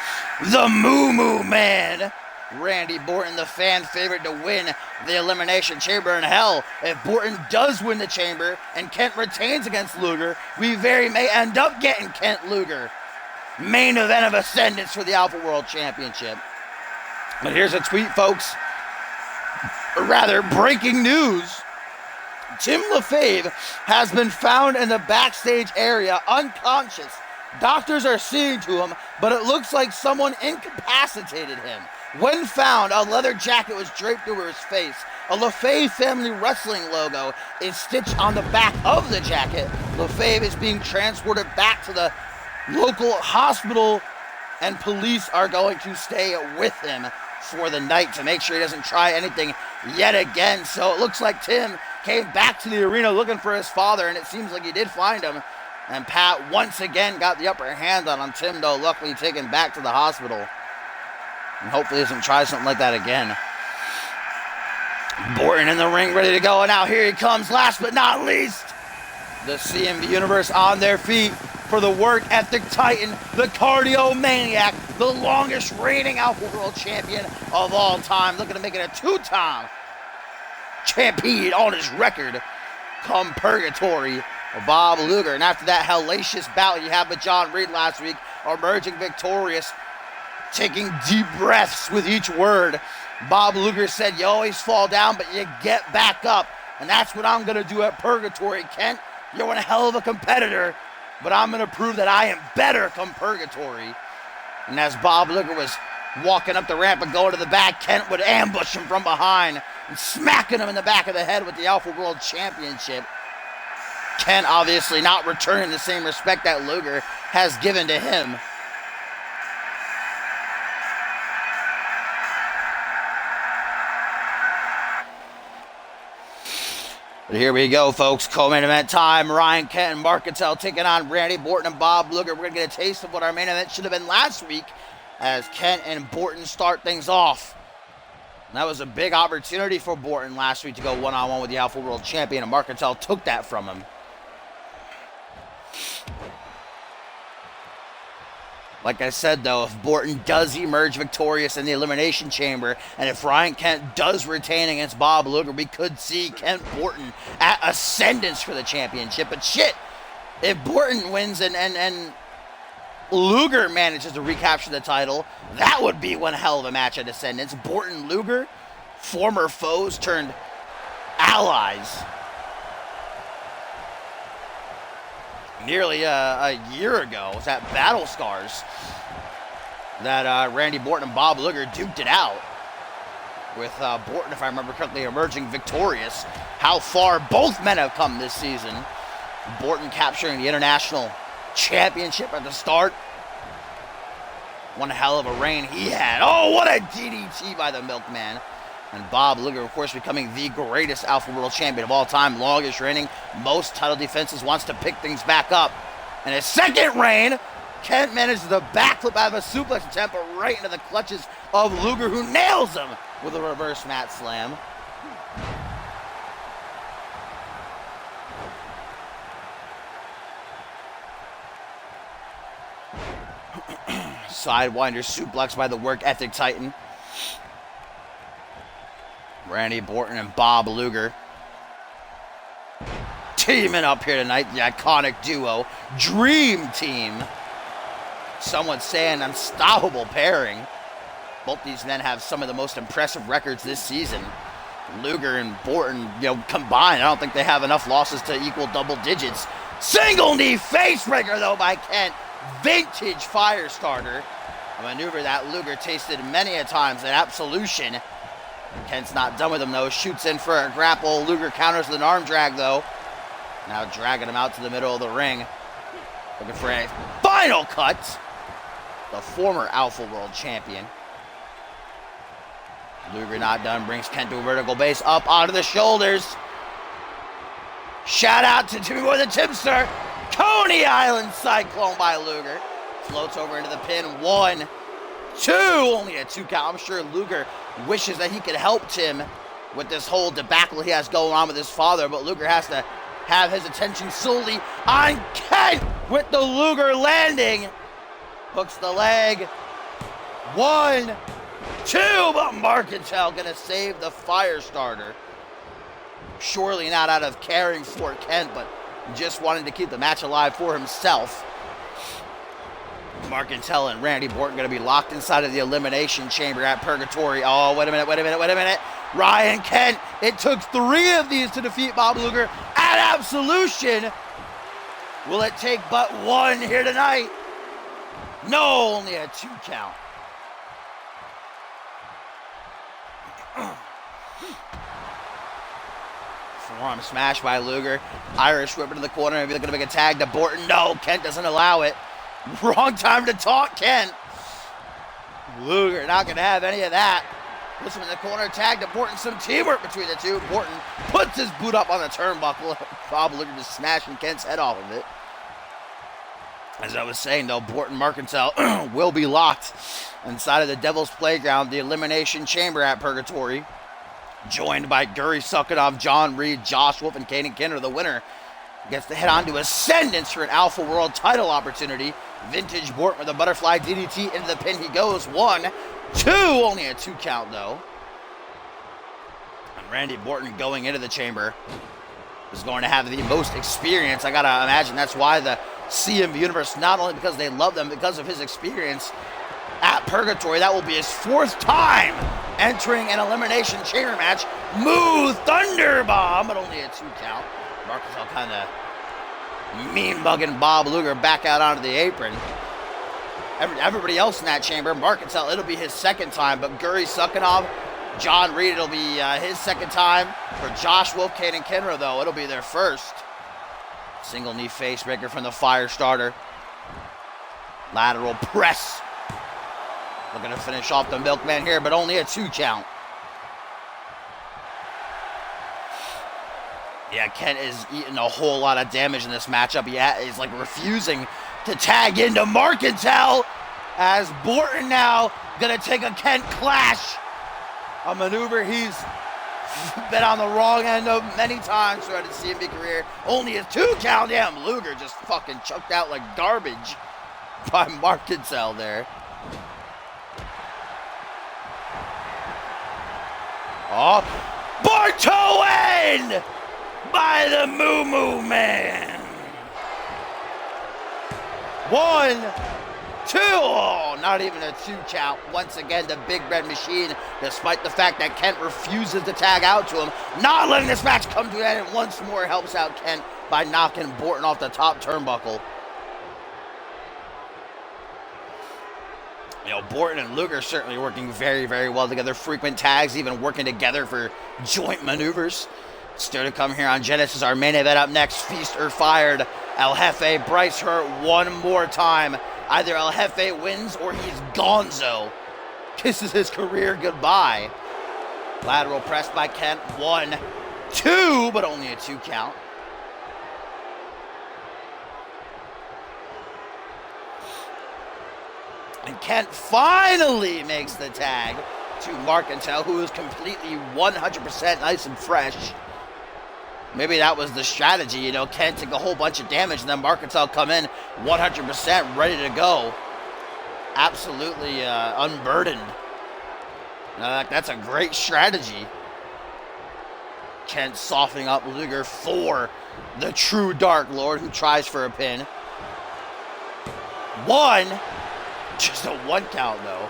the Moo Moo Man. Randy Borton, the fan favorite to win the Elimination Chamber in hell. If Borton does win the chamber and Kent retains against Luger, we very may end up getting Kent Luger. Main event of ascendance for the Alpha World Championship. But here's a tweet, folks. Or rather, breaking news. Tim LaFave has been found in the backstage area unconscious. Doctors are seeing to him, but it looks like someone incapacitated him. When found, a leather jacket was draped over his face. A LaFave family wrestling logo is stitched on the back of the jacket. LaFave is being transported back to the local hospital, and police are going to stay with him for the night to make sure he doesn't try anything yet again. So it looks like Tim came back to the arena looking for his father, and it seems like he did find him. And Pat once again got the upper hand on Tim, though, luckily taken back to the hospital. And hopefully doesn't try something like that again. Borton in the ring, ready to go. And now here he comes, last but not least. The CMV Universe on their feet for the work ethic titan, the cardio maniac, the longest reigning Alpha World Champion of all time. Looking to make it a two-time champion on his record. Come purgatory, Bob Luger. And after that hellacious bout you had with John Reed last week, emerging victorious, taking deep breaths with each word. Bob Luger said, you always fall down, but you get back up. And that's what I'm going to do at Purgatory. Kent, you're one hell of a competitor, but I'm going to prove that I am better come Purgatory. And as Bob Luger was walking up the ramp and going to the back, Kent would ambush him from behind and smacking him in the back of the head with the Alpha World Championship. Kent obviously not returning the same respect that Luger has given to him. But here we go, folks. Co-main event time. Ryan Kent and Mark Cattell taking on Randy Borton and Bob Luger. We're going to get a taste of what our main event should have been last week as Kent and Borton start things off. And that was a big opportunity for Borton last week to go one-on-one with the Alpha World Champion, and Mark Cattell took that from him. Like I said, though, if Borton does emerge victorious in the Elimination Chamber, and if Ryan Kent does retain against Bob Luger, we could see Kent Borton at ascendance for the championship. But shit, if Borton wins and Luger manages to recapture the title, that would be one hell of a match at ascendance. Borton Luger, former foes turned allies. Nearly a year ago, it was at Battle Scars that Randy Borton and Bob Luger duked it out, with Borton, if I remember correctly, emerging victorious. How far both men have come this season. Borton capturing the International Championship at the start. One hell of a reign he had. Oh, what a DDT by the Milkman. And Bob Luger, of course, becoming the greatest Alpha World Champion of all time, longest reigning, most title defenses, wants to pick things back up. In his second reign, Kent manages the backflip out of a suplex attempt, but right into the clutches of Luger, who nails him with a reverse mat slam. Sidewinder suplex by the work ethic titan. Randy Borton and Bob Luger teaming up here tonight, the iconic duo, Dream Team. Some would say an unstoppable pairing. Both these men have some of the most impressive records this season. Luger and Borton, combined, I don't think they have enough losses to equal double digits. Single knee facebreaker, though, by Kent. Vintage fire starter. A maneuver that Luger tasted many a times at Absolution. Kent's not done with him, though. Shoots in for a grapple. Luger counters with an arm drag, though. Now dragging him out to the middle of the ring. Looking for a final cut. The former Alpha World Champion. Luger not done. Brings Kent to a vertical base. Up onto the shoulders. Shout out to Timmy Boy the Tipster. Coney Island Cyclone by Luger. Floats over into the pin. 1, 2. Only a 2 count. I'm sure Luger wishes that he could help Tim with this whole debacle he has going on with his father, but Luger has to have his attention solely on Kent with the Luger landing. Hooks the leg. 1, 2, but Marcantel gonna save the fire starter. Surely not out of caring for Kent, but just wanting to keep the match alive for himself. Marcantel and Randy Orton going to be locked inside of the Elimination Chamber at Purgatory. Oh, wait a minute. Ryan Kent, it took 3 of these to defeat Bob Luger at Absolution. Will it take but 1 here tonight? No, only a 2 count. Forearm smash by Luger. Irish whip into the corner. Maybe looking to make a tag to Borton. No, Kent doesn't allow it. Wrong time to talk, Kent. Luger not going to have any of that. Puts him in the corner. Tag to Borton. Some teamwork between the two. Borton puts his boot up on the turnbuckle. Bob Luger just smashing Kent's head off of it. As I was saying, though, Borton Marcantel will be locked inside of the Devil's Playground, the Elimination Chamber at Purgatory. Joined by Guri Suckanov, John Reed, Josh Wolf, and Caden Kenner. The winner gets to head on to Ascendance for an Alpha World title opportunity. Vintage Borton with a butterfly DDT into the pin. He goes 1, 2, only a 2 count though. And Randy Borton going into the chamber is going to have the most experience. I gotta imagine that's why the CMV Universe, not only because they love them, because of his experience at Purgatory. That will be his 4th time entering an Elimination Chamber match. Move Thunder Bomb, but only a 2 count. Marcantel kind of mean-bugging Bob Luger back out onto the apron. Everybody else in that chamber, Marcantel, it'll be his 2nd time, but Guri Suckanov, John Reed, it'll be his 2nd time. For Josh Wolf, Caden Kenra, though, it'll be their 1st. Single knee face breaker from the fire starter. Lateral press. Looking to finish off the Milkman here, but only a 2 count. Yeah, Kent is eating a whole lot of damage in this matchup. He's like refusing to tag into Marcantel, as Borton now gonna take a Kent clash. A maneuver he's been on the wrong end of many times throughout his CMV career. Only a 2 count. Damn, Luger just fucking chucked out like garbage by Marcantel there. Oh, Bartowen by the Moo Moo Man. 1, 2, oh, not even a 2 count. Once again, the Big Red Machine, despite the fact that Kent refuses to tag out to him, not letting this match come to an end, and once more helps out Kent by knocking Borton off the top turnbuckle. You know, Borton and Luger certainly working very, very well together. Frequent tags, even working together for joint maneuvers. Still to come here on Genesis. Our main event up next, Feast or Fired. El Jefe, Bryce Hurt, one more time. Either El Jefe wins or he's gonzo. Kisses his career goodbye. Lateral press by Kent. 1, 2, but only a 2 count. And Kent finally makes the tag to Marcantel, who is completely 100% nice and fresh. Maybe that was the strategy, you know, Kent took a whole bunch of damage and then Marcantel come in 100% ready to go. Absolutely unburdened. That's a great strategy. Kent softening up Luger for the true Dark Lord, who tries for a pin. 1. Just a 1 count, though.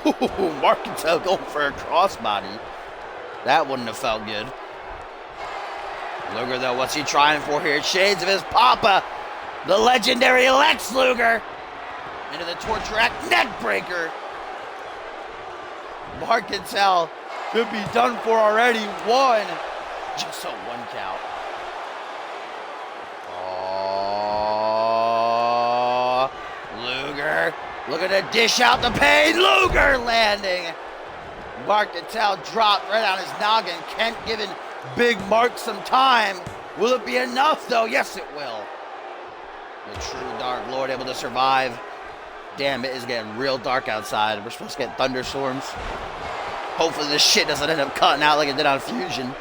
Ooh, Marcantel going for a crossbody. That wouldn't have felt good. Luger, though, what's he trying for here? Shades of his papa, the legendary Lex Luger. Into the Torture Rack neck breaker. Marcantel could be done for already. 1. Just a 1 count. Oh, Luger looking to dish out the pain. Luger landing. Marcantel dropped right on his noggin. Kent giving Big Mark some time. Will it be enough, though? Yes, it will. The true Dark Lord able to survive. Damn, it is getting real dark outside. We're supposed to get thunderstorms. Hopefully this shit doesn't end up cutting out like it did on Fusion.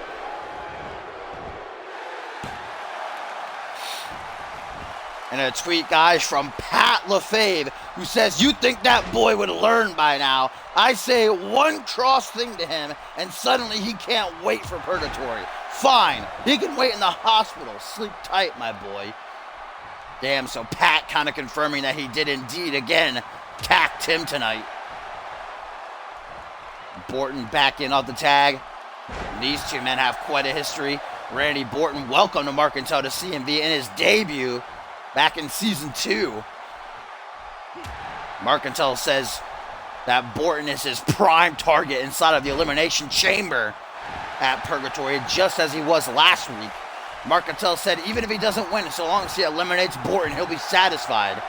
And a tweet, guys, from Pat LaFave, who says, you think that boy would learn by now. I say one cross thing to him, and suddenly he can't wait for purgatory. Fine, he can wait in the hospital. Sleep tight, my boy. Damn, so Pat kind of confirming that he did indeed, again, tacked him tonight. Borton back in off the tag. And these two men have quite a history. Randy Borton, welcome to Marcantel to CMV in his debut back in Season 2. Marcantel says that Borton is his prime target inside of the Elimination Chamber at Purgatory, just as he was last week. Marcantel said even if he doesn't win, so long as he eliminates Borton, he'll be satisfied.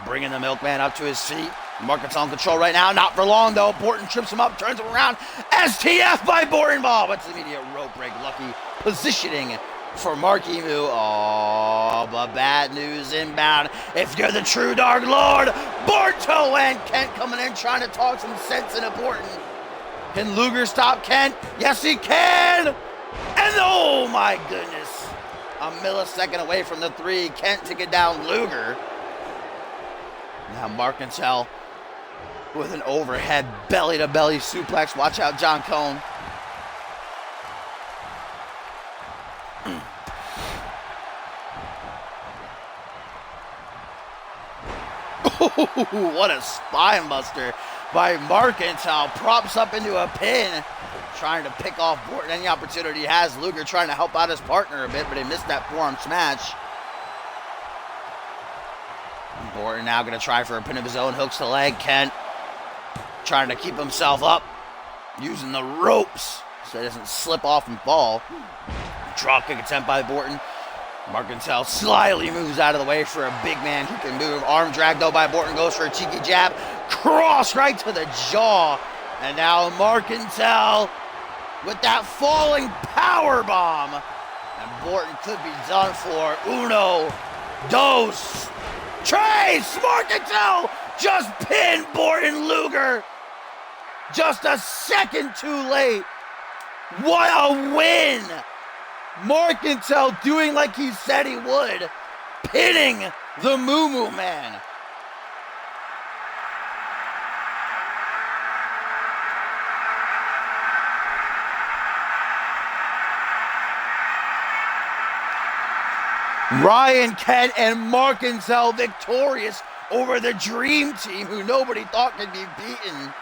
Bringing the Milkman up to his feet. Marcantel in control right now. Not for long, though. Borton trips him up, turns him around. STF by Borton Ball. What's the immediate rope break? Lucky positioning for Mark Emu. Oh, but bad news inbound. If you're the true Dark Lord, Borto and Kent coming in trying to talk some sense into Borton. Can Luger stop Kent? Yes, he can! And oh my goodness. A millisecond away from the 3. Kent to get down Luger. Now Marcantel with an overhead belly-to-belly suplex. Watch out, John Cone. What a spine buster by Marcantel. Props up into a pin. Trying to pick off Borton any opportunity he has. Luger trying to help out his partner a bit, but he missed that forearm smash. Borton now going to try for a pin of his own. Hooks the leg. Kent trying to keep himself up. Using the ropes so he doesn't slip off and fall. Drop kick attempt by Borton. Marcantel slyly moves out of the way for a big man who can move. Arm drag though by Borton. Goes for a cheeky jab. Cross right to the jaw. And now Marcantel with that falling power bomb. And Borton could be done for. Uno, dos, tres. Marcantel just pinned Borton Luger. Just a second too late. What a win. Marcantel doing like he said he would. Pinning the Moo Moo Man. Ryan Kent and Marcantel victorious over the Dream Team, who nobody thought could be beaten.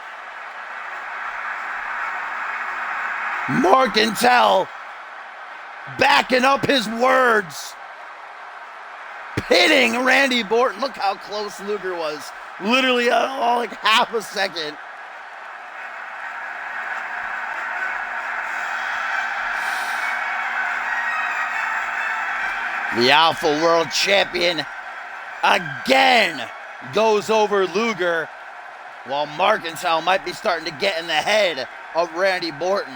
Marcantel backing up his words. Pitting Randy Borton. Look how close Luger was. Literally all like half a second. The Alpha World Champion again goes over Luger, while Marcantel might be starting to get in the head of Randy Borton.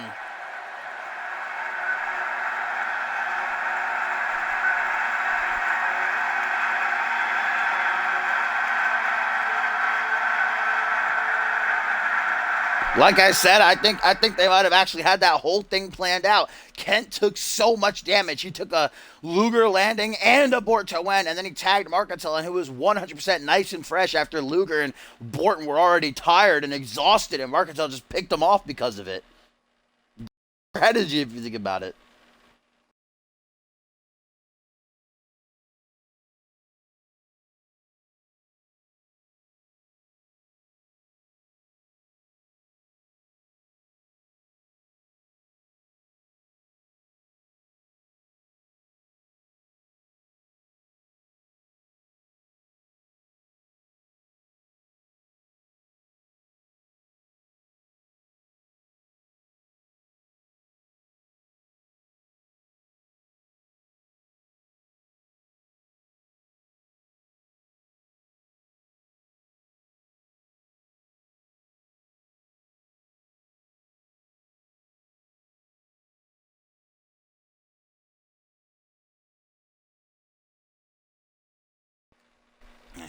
Like I said, I think they might have actually had that whole thing planned out. Kent took so much damage. He took a Luger landing and a Borton win, and then he tagged Marcantel, and who was 100% nice and fresh after Luger and Borton were already tired and exhausted, and Marcantel just picked him off because of it. Strategy, if you think about it.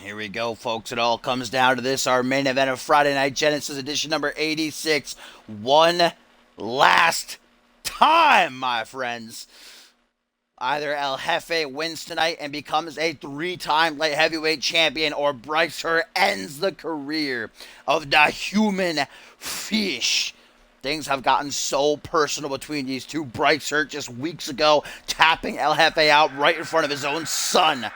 Here we go, folks. It all comes down to this, our main event of Friday Night Genesis edition number 86. One last time, my friends. Either El Jefe wins tonight and becomes a 3-time light heavyweight champion, or Bryce Hurt ends the career of the human fish. Things have gotten so personal between these two. Bryce Hurt just weeks ago tapping El Jefe out right in front of his own son.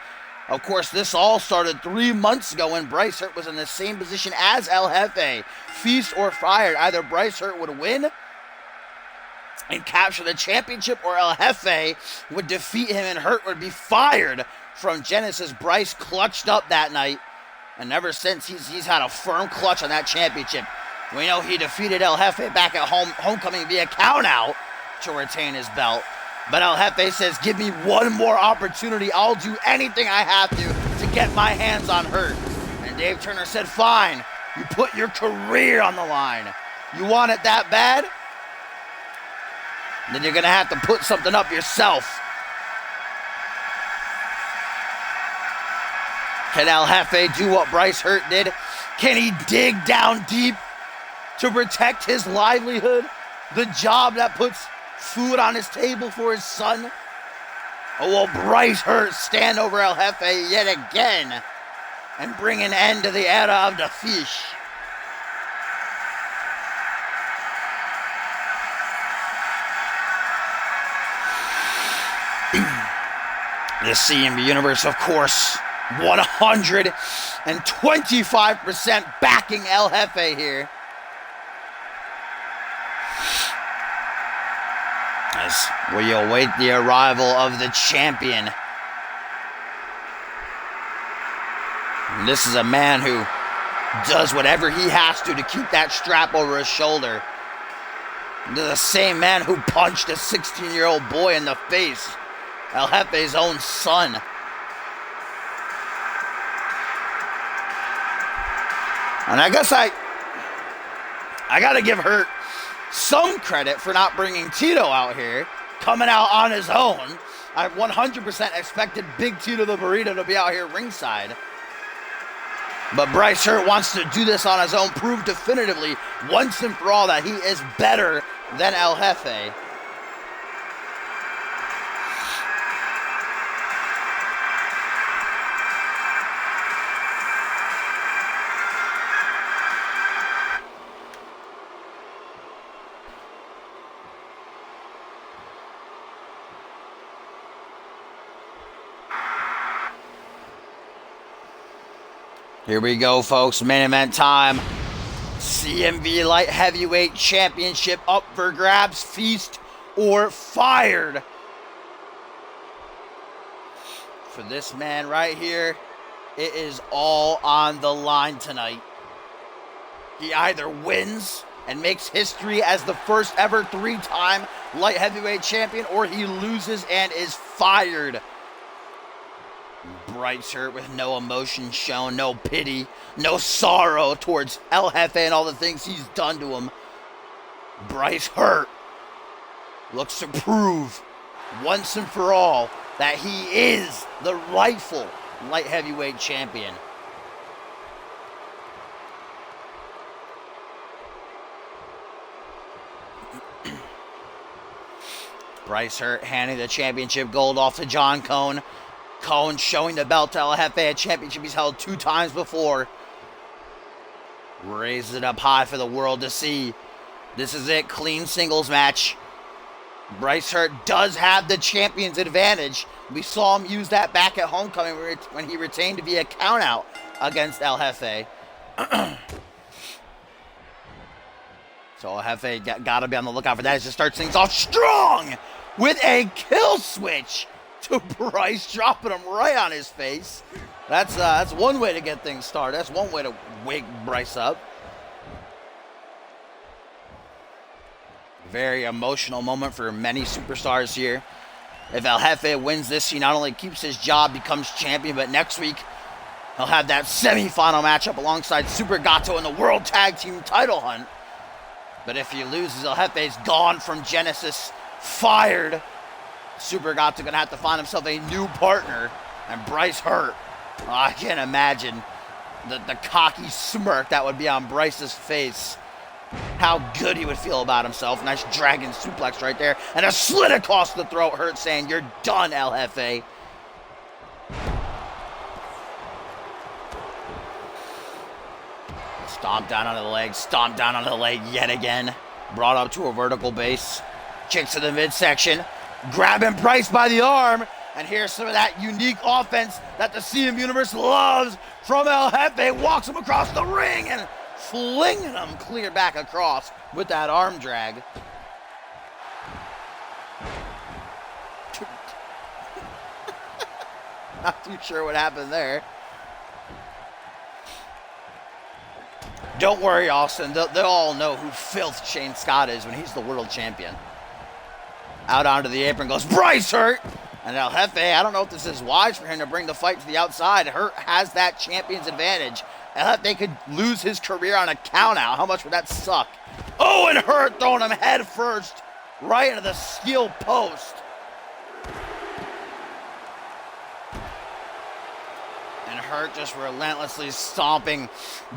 Of course, this all started 3 months ago when Bryce Hurt was in the same position as El Jefe. Feast or fired. Either Bryce Hurt would win and capture the championship, or El Jefe would defeat him and Hurt would be fired from Genesis. Bryce clutched up that night, and ever since he's had a firm clutch on that championship. We know he defeated El Jefe back at homecoming via countout to retain his belt. But El Jefe says, give me one more opportunity. I'll do anything I have to get my hands on Hurt. And Dave Turner said, fine. You put your career on the line. You want it that bad? Then you're going to have to put something up yourself. Can El Jefe do what Bryce Hurt did? Can he dig down deep to protect his livelihood? The job that puts food on his table for his son? Or will Bryce Hurt stand over El Jefe yet again and bring an end to the era of the fish? The CMV universe, of course, 125% backing El Jefe here. As we await the arrival of the champion. And this is a man who does whatever he has to keep that strap over his shoulder. The same man who punched a 16-year-old boy in the face. El Jefe's own son. And I guess I gotta give Hurt some credit for not bringing Tito out here, coming out on his own. I 100% expected Big Tito the Burrito to be out here ringside. But Bryce Hurt wants to do this on his own, prove definitively once and for all that he is better than El Jefe. Here we go, folks. Main event time. CMV Light Heavyweight Championship up for grabs. Feast or fired. For this man right here, it is all on the line tonight. He either wins and makes history as the first ever 3-time Light Heavyweight Champion, or he loses and is fired. Bryce Hurt with no emotion shown, no pity, no sorrow towards El Jefe and all the things he's done to him. Bryce Hurt looks to prove once and for all that he is the rightful light heavyweight champion. Bryce Hurt handing the championship gold off to John Cone. Cone showing the belt to El Jefe, a championship he's held 2 times before. Raises it up high for the world to see. This is it, clean singles match. Bryce Hurt does have the champion's advantage. We saw him use that back at homecoming when he retained via countout against El Jefe. So El Jefe got to be on the lookout for that as he starts things off strong with a kill switch to Bryce, dropping him right on his face. That's one way to get things started. That's one way to wake Bryce up. Very emotional moment for many superstars here. If El Jefe wins this, he not only keeps his job, becomes champion, but next week he'll have that semifinal matchup alongside Super Gato in the World Tag Team title hunt. But if he loses, El Jefe's gone from Genesis, fired. Super Gato gonna have to find himself a new partner, and Bryce Hurt Oh, I can't imagine the cocky smirk that would be on Bryce's face. How good he would feel about himself. Nice dragon suplex right there. And a slit across the throat hurt, saying, "You're done, El Jefe." Stomp down onto the leg. Stomp down onto the leg yet again. Brought up to a vertical base. Kicks to the midsection. Grabbing Bryce by the arm. And here's some of that unique offense that the CM Universe loves from El Jefe. Walks him across the ring and flinging him clear back across with that arm drag. Not too sure what happened there. Don't worry, Austin. They'll all know who filth Shane Scott is when he's the world champion. Out onto the apron goes Bryce Hurt. And El Jefe, I don't know if this is wise for him to bring the fight to the outside. Hurt has that champion's advantage. El Jefe could lose his career on a count out. How much would that suck? Oh, and Hurt throwing him head first right into the steel post. And Hurt just relentlessly stomping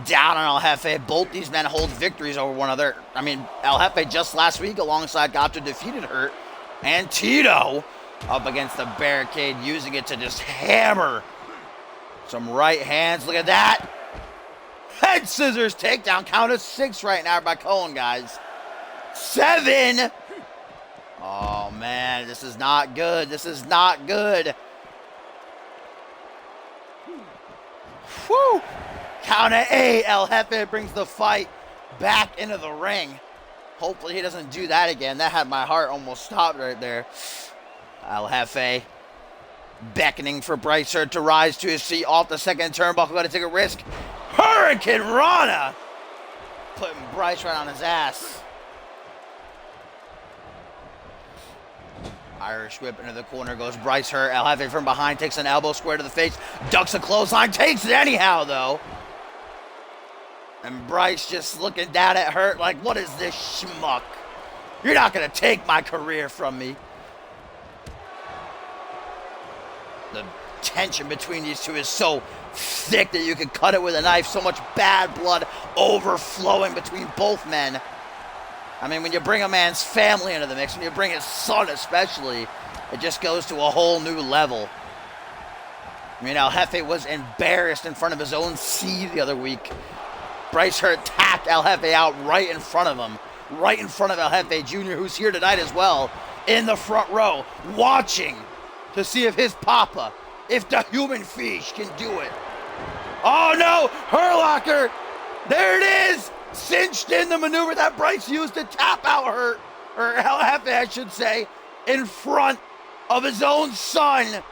down on El Jefe. Both these men hold victories over one another. I mean, El Jefe just last week alongside Gotcha defeated Hurt. And Tito up against the barricade, using it to just hammer some right hands. Look at that. Head scissors takedown. Count of 6 right now by Cohen, guys. 7. Oh, man. This is not good. This is not good. Whew. Count of 8. El Jefe brings the fight back into the ring. Hopefully he doesn't do that again. That had my heart almost stopped right there. El Jefe beckoning for Bryce Hurt to rise to his feet off the second turnbuckle. Got to take a risk. Hurricane Rana putting Bryce right on his ass. Irish whip into the corner goes Bryce Hurt. El Jefe from behind takes an elbow square to the face. Ducks a clothesline. Takes it anyhow, though. And Bryce just looking down at Hurt like, what is this schmuck? You're not going to take my career from me. The tension between these two is so thick that you can cut it with a knife. So much bad blood overflowing between both men. I mean, when you bring a man's family into the mix, when you bring his son especially, it just goes to a whole new level. I mean, El Jefe was embarrassed in front of his own seed the other week. Bryce Hurt tapped El Jefe out right in front of him. Right in front of El Jefe Jr., who's here tonight as well, in the front row, watching to see if his papa, if the human fish can do it. Oh no, Hurlocker, there it is, cinched in the maneuver that Bryce used to tap out Hurt, or El Jefe I should say, in front of his own son.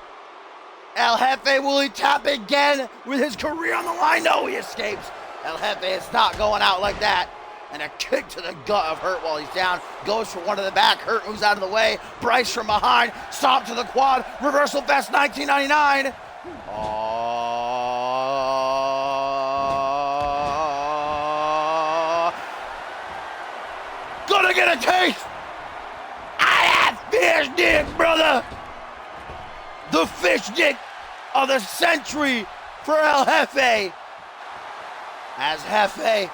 El Jefe, will he tap again with his career on the line? No, he escapes. El Jefe is not going out like that. And a kick to the gut of Hurt while he's down. Goes for one to the back. Hurt moves out of the way. Bryce from behind. Stomp to the quad. Reversal Fest 1999. Oh. Gonna get a taste. I have fish dick, brother. The fish dick of the century for El Jefe. As Jefe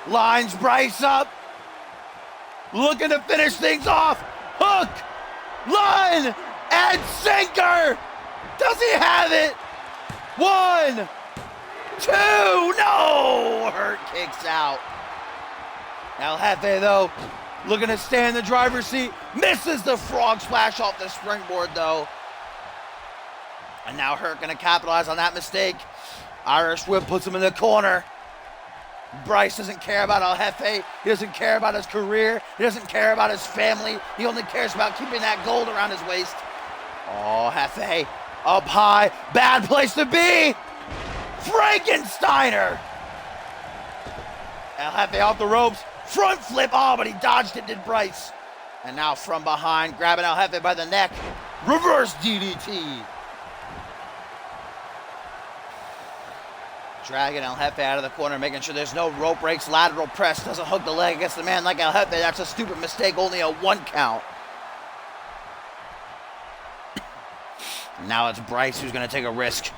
lines Bryce up, looking to finish things off. Hook, line, and sinker. Does he have it? 1, 2, no! Hurt kicks out. El Jefe, though, looking to stay in the driver's seat. Misses the frog splash off the springboard, though. And now Hurt gonna capitalize on that mistake. Irish whip puts him in the corner. Bryce doesn't care about El Jefe. He doesn't care about his career. He doesn't care about his family. He only cares about keeping that gold around his waist. Oh, Jefe up high. Bad place to be. Frankensteiner. El Jefe off the ropes. Front flip. Oh, but he dodged it, did Bryce. And now from behind, grabbing El Jefe by the neck. Reverse DDT. Dragging El Jefe out of the corner, making sure there's no rope breaks. Lateral press, doesn't hook the leg against the man like El Jefe. That's a stupid mistake, only a 1 count. Now it's Bryce who's going to take a risk.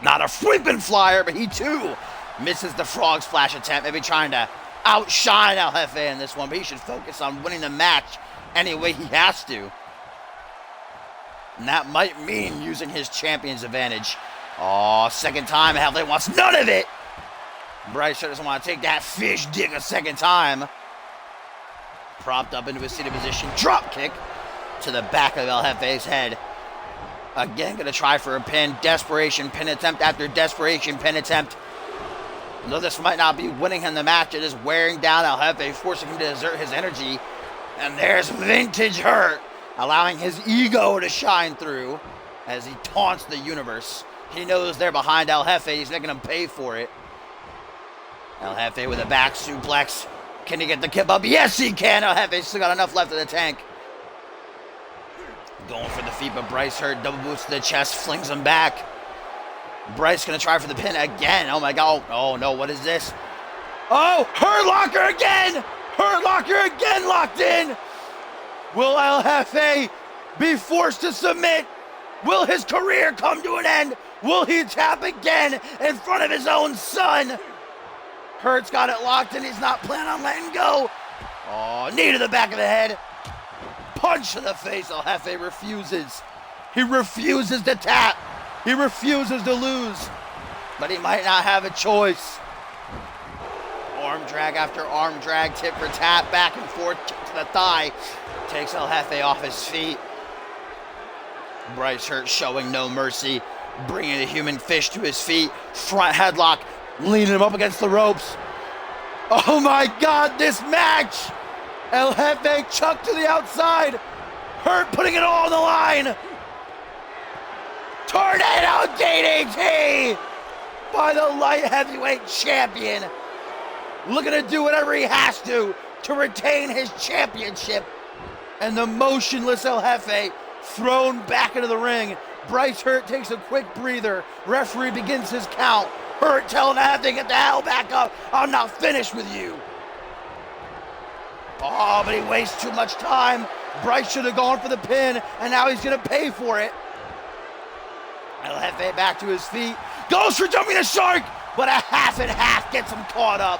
Not a frequent flyer, but he too misses the frog splash attempt. Maybe trying to outshine El Jefe in this one, but he should focus on winning the match any way he has to. And that might mean using his champion's advantage. Oh, second time, El Jefe wants none of it. Bryce doesn't want to take that fish dig a second time. Propped up into a seated position, drop kick to the back of El Jefe's head. Again, going to try for a pin. Desperation pin attempt after desperation pin attempt. Though this might not be winning him the match, it is wearing down El Jefe, forcing him to exert his energy. And there's Vintage Hurt, allowing his ego to shine through as he taunts the universe. He knows they're behind El Jefe. He's making them pay for it. El Jefe with a back suplex. Can he get the kip up? Yes, he can. El Jefe's still got enough left in the tank. Going for the feet, but Bryce Hurt double boots to the chest, flings him back. Bryce gonna try for the pin again. Oh my god. Oh no, what is this? Oh, Hurt Locker again! Hurt Locker again locked in! Will El Jefe be forced to submit? Will his career come to an end? Will he tap again in front of his own son? Hurt's got it locked and he's not planning on letting go. Oh, knee to the back of the head. Punch to the face. El Jefe refuses. He refuses to tap. He refuses to lose. But he might not have a choice. Arm drag after arm drag, tip for tap, back and forth, kick to the thigh. Takes El Jefe off his feet. Bryce Hurt showing no mercy. Bringing the human fish to his feet. Front headlock. Leaning him up against the ropes. Oh my god, this match! El Jefe chucked to the outside. Hurt putting it all on the line. Tornado DDT by the light heavyweight champion. Looking to do whatever he has to retain his championship. And the motionless El Jefe thrown back into the ring. Bryce Hurt takes a quick breather. Referee begins his count. Hurt telling El Jefe, get the hell back up. I'm not finished with you. Oh, but he wastes too much time. Bryce should have gone for the pin, and now he's going to pay for it. El Jefe back to his feet. Goes for jumping the shark, but a half and half gets him caught up.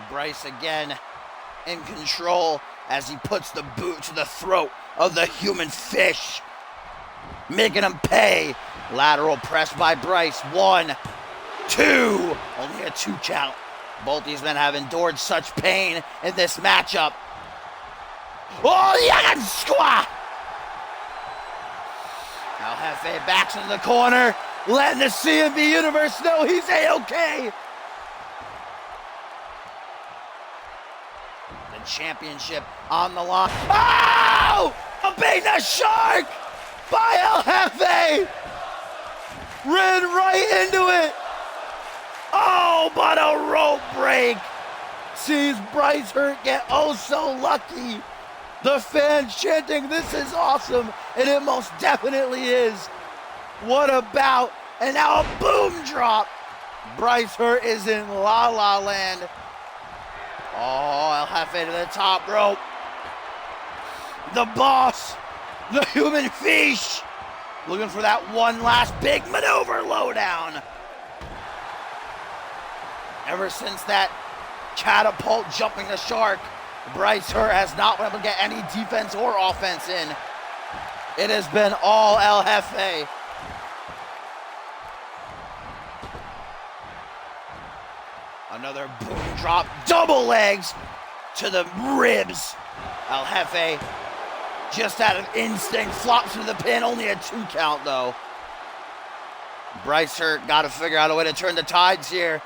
Bryce again in control as he puts the boot to the throat of the human fish, making him pay. Lateral press by Bryce. 1, 2. Only a 2 count. Both these men have endured such pain in this matchup. Oh, the squat! El Jefe backs into the corner, letting the CMV universe know he's A-okay. The championship on the line. Oh! A bait the shark by El Jefe! Ran right into it. Oh, but a rope break. Sees Bryce Hurt get oh so lucky. The fans chanting, this is awesome, and it most definitely is. What a bout, and now a boom drop. Bryce Hurt is in La La Land. Oh, El Jefe to the top rope. The boss, the human fish, looking for that one last big maneuver lowdown. Ever since that catapult jumping the shark, Bryce Hurt has not been able to get any defense or offense in. It has been all El Jefe. Another boom drop, double legs to the ribs. El Jefe, just out of instinct, flops to the pin. Only a 2 count though. Bryce Hurt got to figure out a way to turn the tides here.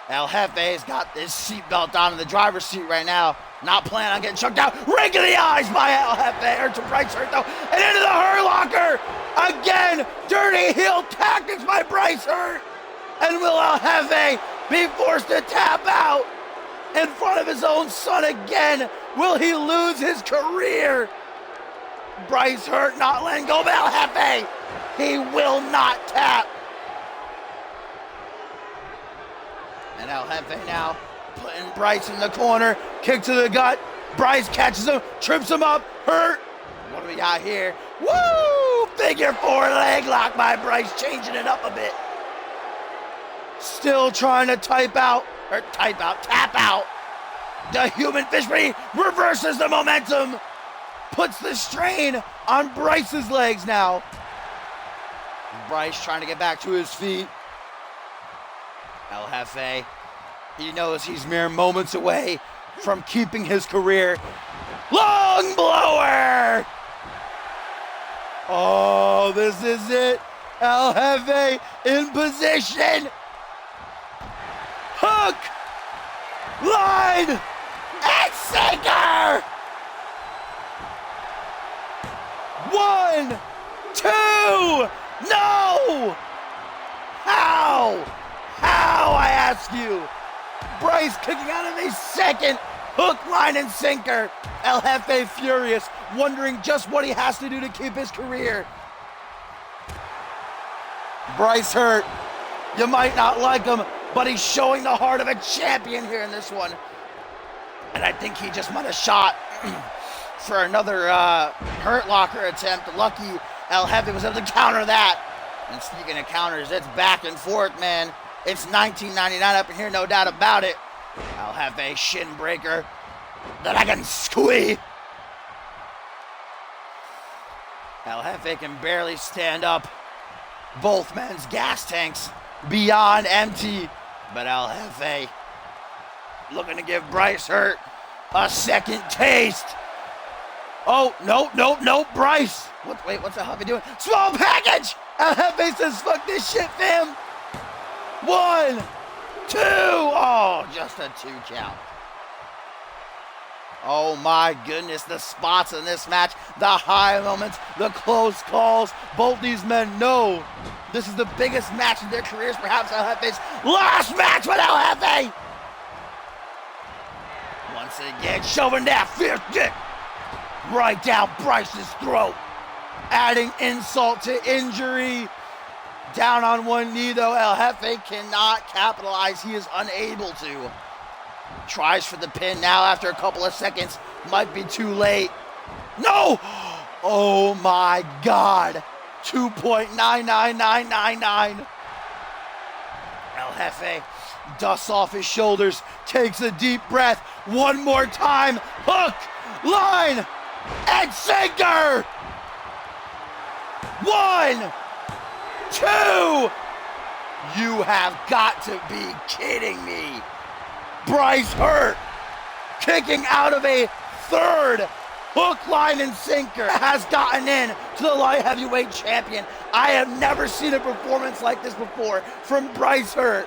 El Jefe's got his seatbelt on in the driver's seat right now. Not planning on getting chucked out. Rake in the eyes by El Jefe. Or to Bryce Hurt though. And into the Hurt Locker. Again, dirty heel tactics by Bryce Hurt. And will El Jefe be forced to tap out in front of his own son again? Will he lose his career? Bryce Hurt not letting go of El Jefe. He will not tap. And El Jefe now putting Bryce in the corner. Kick to the gut. Bryce catches him, trips him up. Hurt What do we got here? Woo! Figure 4 leg lock by Bryce, changing it up a bit. Still trying to tap out. The human fish, but he reverses the momentum. Puts the strain on Bryce's legs now. Bryce trying to get back to his feet. El Jefe, he knows he's mere moments away from keeping his career. Long blower! Oh, this is it. El Jefe in position. Hook! Line! And sinker! 1, 2, no! How? How, I ask you? Bryce kicking out of a second hook, line, and sinker. El Jefe furious, wondering just what he has to do to keep his career. Bryce hurt. You might not like him, but he's showing the heart of a champion here in this one. And I think he just might have shot for another hurt locker attempt. Lucky El Jefe was able to counter that. And speaking of counters, it's back and forth, man. It's 1999 up in here, no doubt about it. El Jefe shin breaker that I can squeeze. El Jefe can barely stand up. Both men's gas tanks beyond empty. But El Jefe looking to give Bryce Hurt a second taste. Oh, no, Bryce. What's El Jefe doing? Small package! El Jefe says, fuck this shit, fam. 1, 2. Oh, just a 2 count. Oh my goodness, the spots in this match, the high moments, the close calls. Both these men know this is the biggest match in their careers, perhaps El Jefe's last match with El Jefe. Once again, shoving that fifth kick right down Bryce's throat, adding insult to injury. Down on one knee, though, El Jefe cannot capitalize. He is unable to. Tries for the pin now after a couple of seconds. Might be too late. No! Oh, my God. 2.99999. El Jefe dusts off his shoulders, takes a deep breath. One more time. Hook, line, and sinker. 1, 2. You have got to be kidding me. Bryce Hurt kicking out of a third hook, line, and sinker has gotten in to the light heavyweight champion. I have never seen a performance like this before from Bryce Hurt.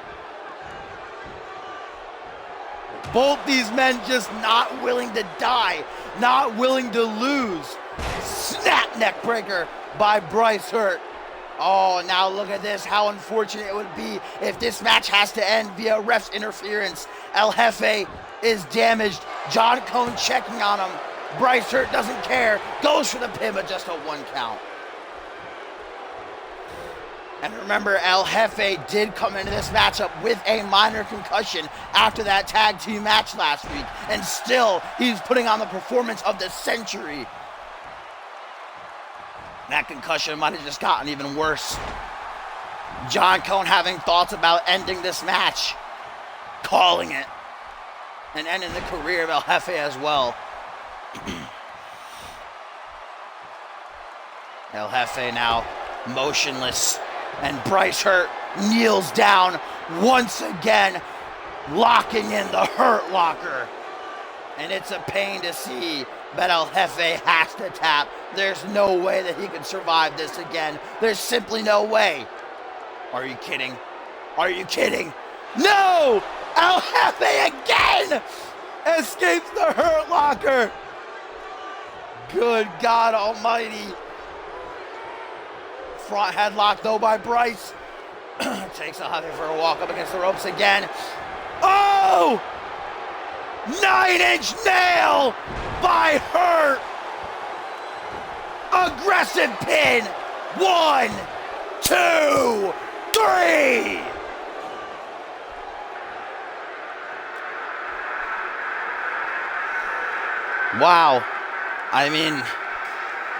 Both these men just not willing to die, not willing to lose. Snap neck breaker by Bryce Hurt. Oh, now look at this. How unfortunate it would be if this match has to end via ref's interference. El Jefe is damaged. John Cone checking on him. Bryce Hurt doesn't care. Goes for the pin, but just a 1 count. And remember, El Jefe did come into this matchup with a minor concussion after that tag team match last week. And still, he's putting on the performance of the century. That concussion might have just gotten even worse. John Cone having thoughts about ending this match. Calling it. And ending the career of El Jefe as well. El Jefe now motionless. And Bryce Hurt kneels down once again, locking in the Hurt Locker. And it's a pain to see, but El Jefe has to tap. There's no way that he can survive this again. There's simply no way. Are you kidding? Are you kidding? No! El Jefe again escapes the Hurt Locker. Good God Almighty. Front headlock though by Bryce. Takes El Jefe for a walk up against the ropes again. Oh! 9-inch nail by Hurt. Aggressive pin. 1, 2, 3. Wow. I mean,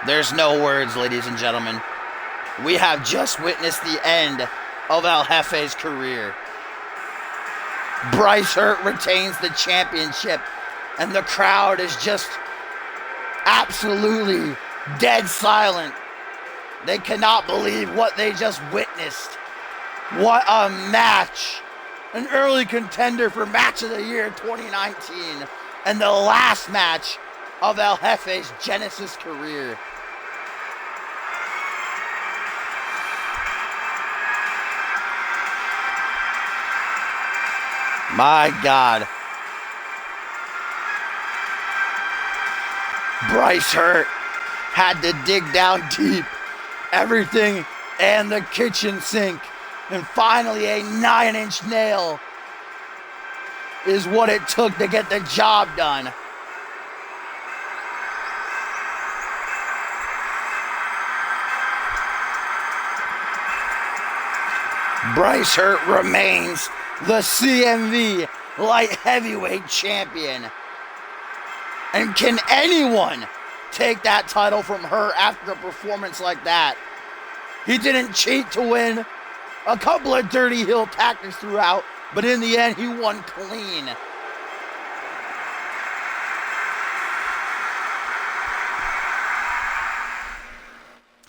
There's no words, ladies and gentlemen. We have just witnessed the end of El Jefe's career. Bryce Hurt retains the championship, and the crowd is just absolutely dead silent. They cannot believe what they just witnessed. What a match! An early contender for Match of the Year 2019, and the last match of El Jefe's Genesis career. My God. Bryce Hurt had to dig down deep, everything and the kitchen sink, and finally a 9-inch nail is what it took to get the job done. Bryce Hurt remains the CMV light heavyweight champion. And can anyone take that title from Hurt after a performance like that? He didn't cheat to win. A couple of dirty heel tactics throughout, but in the end, he won clean.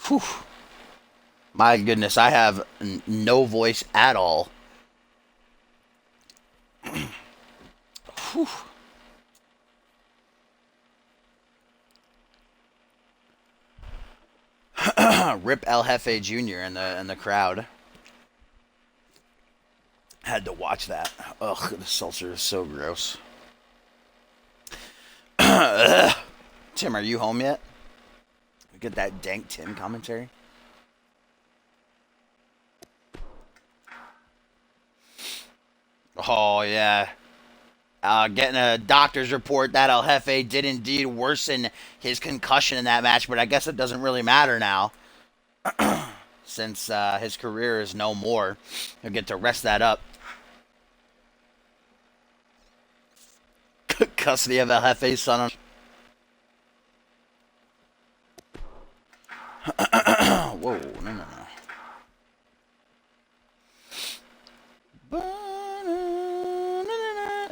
Whew. My goodness, I have no voice at all. Whew. Rip El Jefe Jr. in the crowd. Had to watch that. Ugh, the seltzer is so gross. Tim, are you home yet? We get that dank Tim commentary. Oh yeah. Getting a doctor's report that El Jefe did indeed worsen his concussion in that match, but I guess it doesn't really matter now. Since his career is no more. He'll get to rest that up. Custody of El Jefe's son. Whoa, no.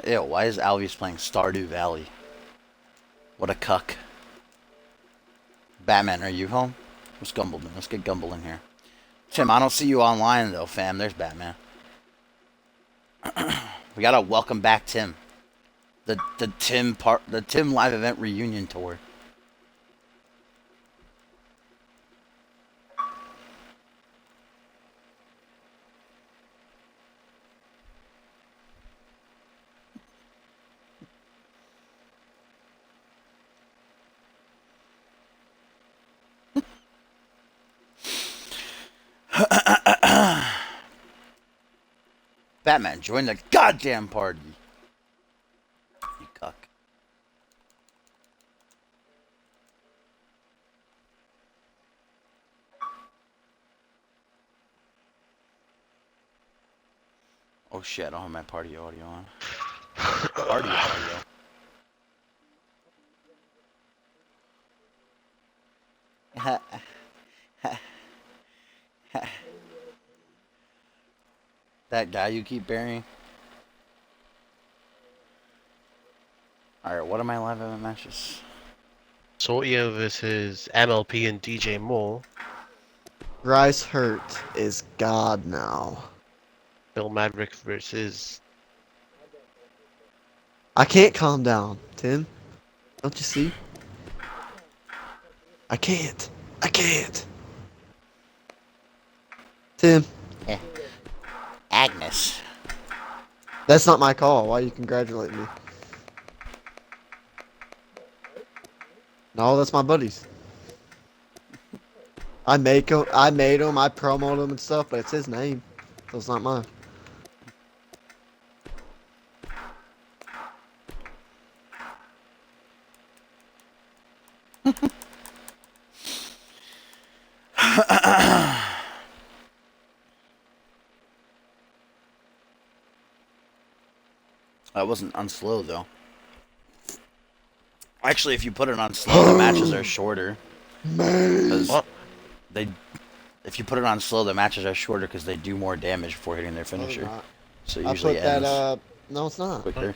Ew, why is Albius playing Stardew Valley? What a cuck. Batman, are you home? What's Gumble doing? Let's get Gumble in here. Tim, I don't see you online though, fam. There's Batman. We gotta welcome back Tim. The Tim live event reunion tour. Batman, join the goddamn party. You cuck. Oh shit, I don't have my party audio on. Party audio. That guy you keep burying? Alright, what are my live event matches? Sortio versus MLP and DJ Moore. Bryce Hurt is God now. Bill Maverick versus... I can't calm down, Tim. Don't you see? I can't. Tim. Yeah. Agnes. That's not my call. Why are you congratulating me? No, that's my buddies. I made him, I promoted him and stuff, but it's his name, so it's not mine. That wasn't on slow though. Actually, if you put it on slow, the matches are shorter. Man. What? They, if you put it on slow, the matches are shorter because they do more damage before hitting their No, they're finisher. not. So it I usually put that, ends no, it's not. quicker.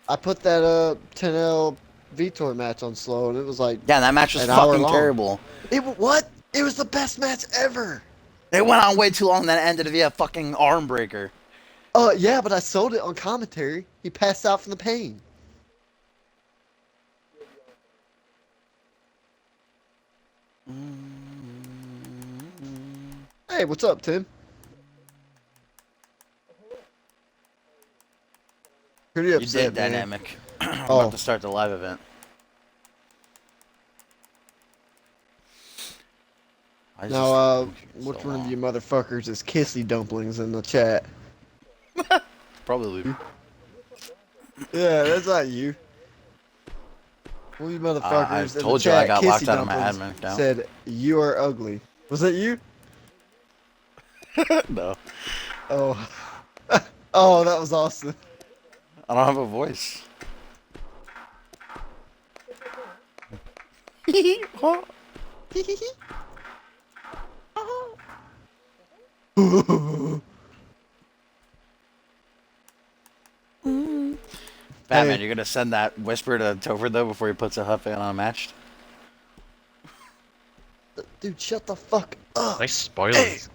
I put that, 10L Vitor match on slow, and it was like Yeah, that match was an hour fucking long. terrible. What? It was the best match ever. It went on way too long, then it ended via a fucking arm breaker. Yeah, but I sold it on commentary. He passed out from the pain. Hey, what's up, Tim? Pretty You upset, did man. dynamic. I'm Oh. about to start the live event. Why is Now, this so which one of long? you motherfuckers is Kissy Dumplings in the chat? Probably. Yeah, that's not you. One of you motherfuckers I in the told you I chat, got Kissy locked out of my Dumplings, admin account. said, "You are ugly." Was that you? No. Oh. Oh, that was awesome. I don't have a voice. Batman, Hey. you're gonna send that whisper to Topher though before he puts a Huff in on a match? Dude, shut the fuck up. Nice spoilers.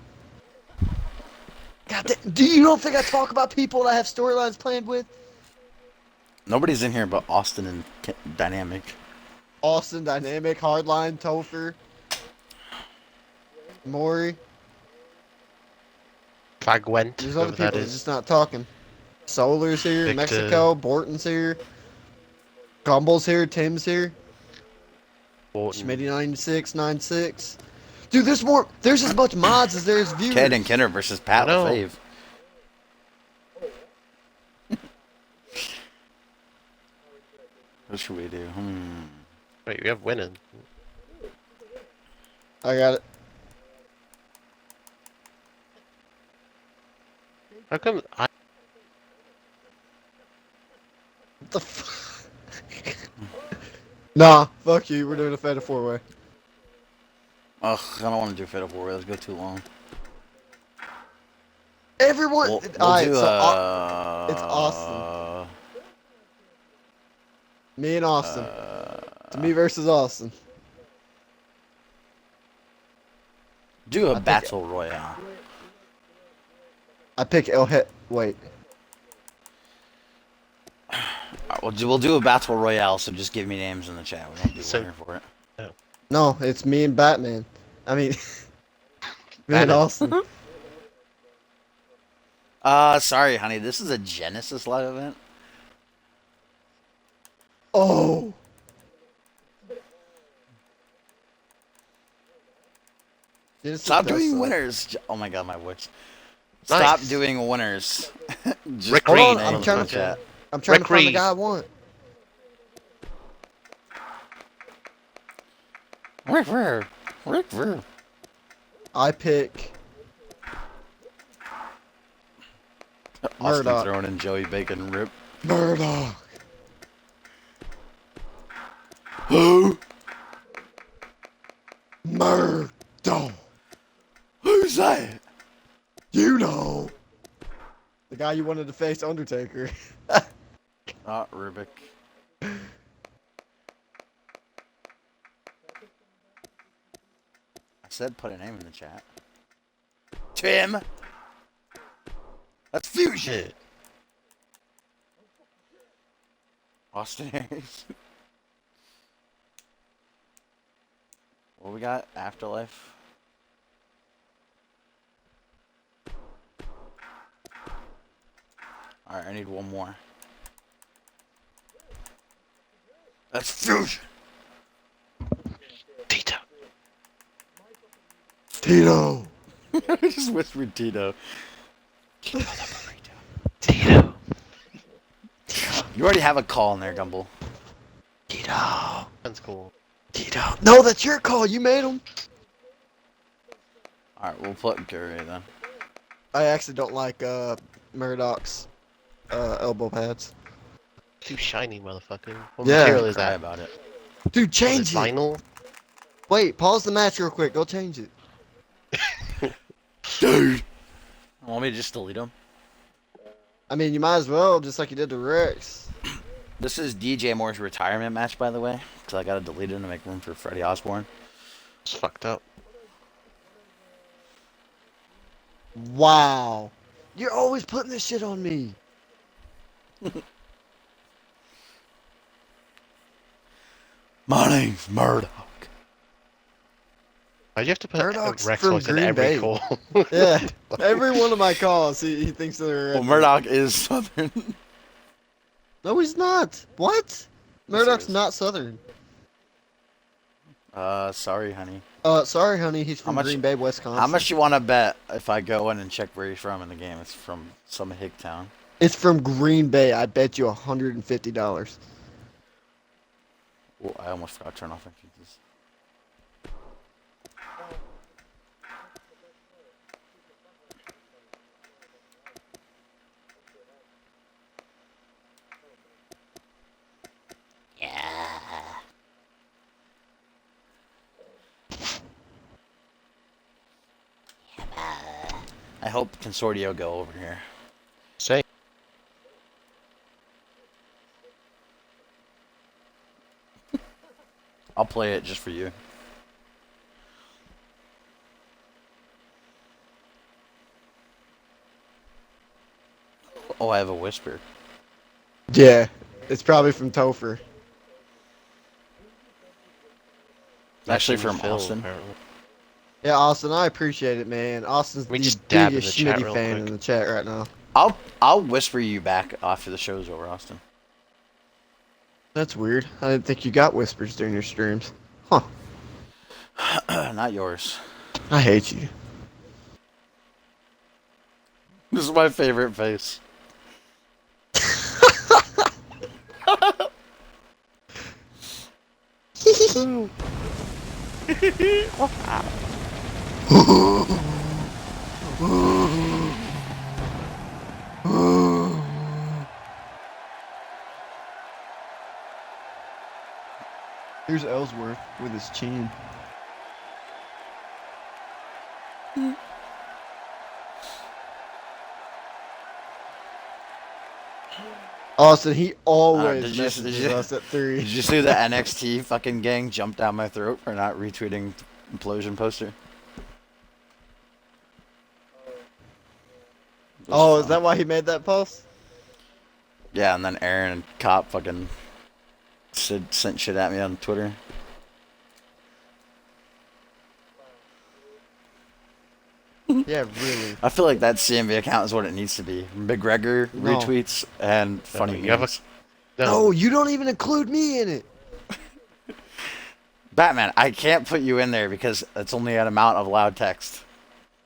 God damn. Do you don't think I talk about people that I have storylines planned with? Nobody's in here but Austin and Dynamic. Austin, Dynamic, Hardline, Topher, Maury. Fagwent, There's other whoever that people that's is. just not talking. Solar's here, Victor. Mexico, Borton's here, Gumble's here, Tim's here, Borton. Schmitty 9696. Dude, there's as much mods as there's viewers. Kid and Kinder versus Pat I know. LaFave. What should we do? Wait, we have winning. I got it. How come I What the fuck? Nah, fuck you. We're doing a fatal four-way. Ugh, I don't want to do Fatal 4 Way. Let's go too long. Everyone. We'll Alright, do, so it's Austin. Me and Austin. It's me versus Austin. Do a I think- Battle Royale. I pick El Hit. Wait. Alright, we'll do a Battle Royale, so just give me names in the chat. We don't do So- winner for it. No, it's me and Batman. I mean, me and Batman. Austin. Sorry, honey. This is a Genesis live event. Oh. Genesis Stop does doing suck. winners. Oh my god, my witch. Nice. Stop doing winners. Just Rick put Green. names I'm in trying the to- chat. I'm trying Rick to find the Reed. guy I want. Rick Ver. I pick Austin Murdoch. throwing in Joey Bacon rip. Murdoch. Who? Murdoch. Who's that? You know. The guy you wanted to face, Undertaker. Not Rubik. I said put a name in the chat. Tim. That's Fusion. shit? Austin Aries. What we got? Afterlife. Alright, I need one more. That's Fusion. Tito. Tito. I just whispered Tito. Tito. You already have a call in there, Gumble. Tito. That's cool. Tito. No, that's your call. You made him. Alright, we'll put Gary then. I actually don't like Murdoch's elbow pads. Too shiny, motherfucker. What Yeah. material is Cry that? about it. Dude, Was it change it. vinyl? Wait, pause the match real quick. Go change it. Dude. Want me to just delete him? I mean, you might as well, just like you did to Rex. This is DJ Moore's retirement match, by the way, because I got to delete him to make room for Freddie Osborne. It's fucked up. Wow. You're always putting this shit on me. My name's Murdoch. Why'd you have to put Murdoch's Rex from voice in Green every Bay. call? Yeah. Every one of my calls, he thinks they're. Well, Murdoch is Southern. No, he's not. What? Murdoch's is. not Southern. Sorry, honey. Sorry, honey. He's from much- Green Bay, Wisconsin. How much you want to bet if I go in and check where he's from in the game? It's from some hick town. It's from Green Bay. I bet you $150. Oh, I almost forgot to turn off entrances. I hope Consortio go over here. Say. I'll play it just for you. Oh, I have a whisper. Yeah. It's probably from Topher. It's actually from Phil, Austin. apparently. Yeah, Austin, I appreciate it, man. Austin's We the just dab in biggest the chat Schmitty real fan quick. in the chat right now. I'll whisper you back after the show's over, Austin. That's weird. I didn't think you got whispers during your streams. Huh. Not yours. I hate you. This is my favorite face. Here's Ellsworth with his chin. Austin, he always did you- messages did you- us at 3. Did you see the NXT fucking gang jump down my throat for not retweeting Implosion poster? Oh, is that why he made that post? Yeah, and then Aaron and Cop fucking sent shit at me on Twitter. Yeah, really. I feel like that CMV account is what it needs to be. McGregor No. retweets and funny you have a- memes. No, you don't even include me in it. Batman, I can't put you in there because it's only an amount of loud text.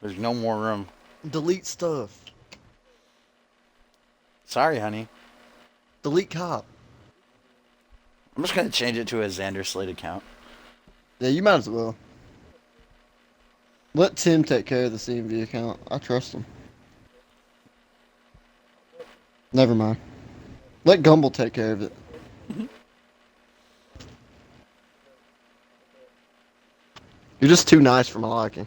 There's no more room. Delete stuff. Sorry, honey. Delete cop. I'm just gonna change it to a Xander Slade account. Yeah, you might as well. Let Tim take care of the CMV account. I trust him. Never mind. Let Gumble take care of it. You're just too nice for my liking.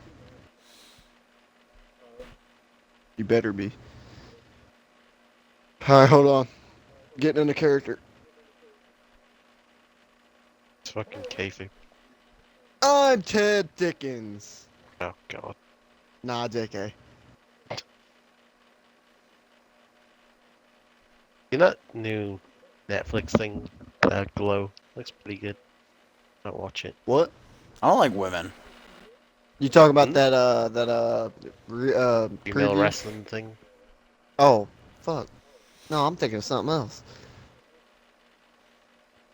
You better be. Alright, hold on. Getting into character. It's fucking kayfabe. I'm Ted Dickens. Oh god. Nah, JK. You know that new Netflix thing, Glow? Looks pretty good. I'll watch it. What? I don't like women. You talking about Hmm? that Female preview? wrestling thing. Oh, fuck. No, I'm thinking of something else.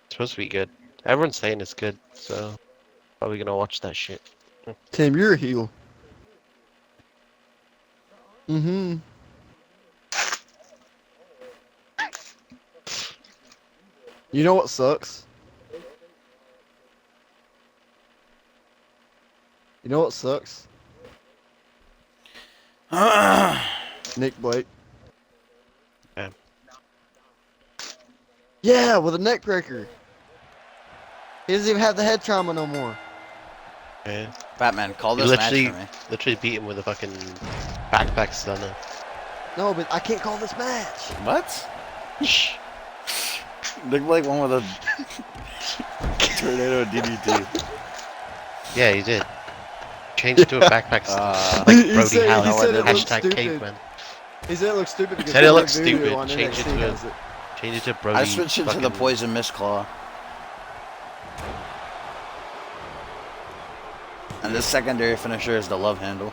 It's supposed to be good. Everyone's saying it's good, so probably gonna watch that shit. Tim, you're a heel. Mm-hmm. You know what sucks? You know what sucks? Nick Blake. Yeah. Yeah, with a neck breaker. He doesn't even have the head trauma no more. Yeah. Batman, call You this match for me. literally beat him with a fucking backpack stunner. No, but I can't call this match. What? Shh. Look like one with a tornado DDT. Yeah, he did. Change it to a backpack stunner. Like He Brody said- Hallen. he said it looked Hashtag stupid. caveman. He said it looks stupid because Said it Killer looks Voodoo stupid. on Change it NXT to a- has it. Change it to Brody. I switched into the fucking- Poison Mist Claw. And the secondary finisher is the love handle.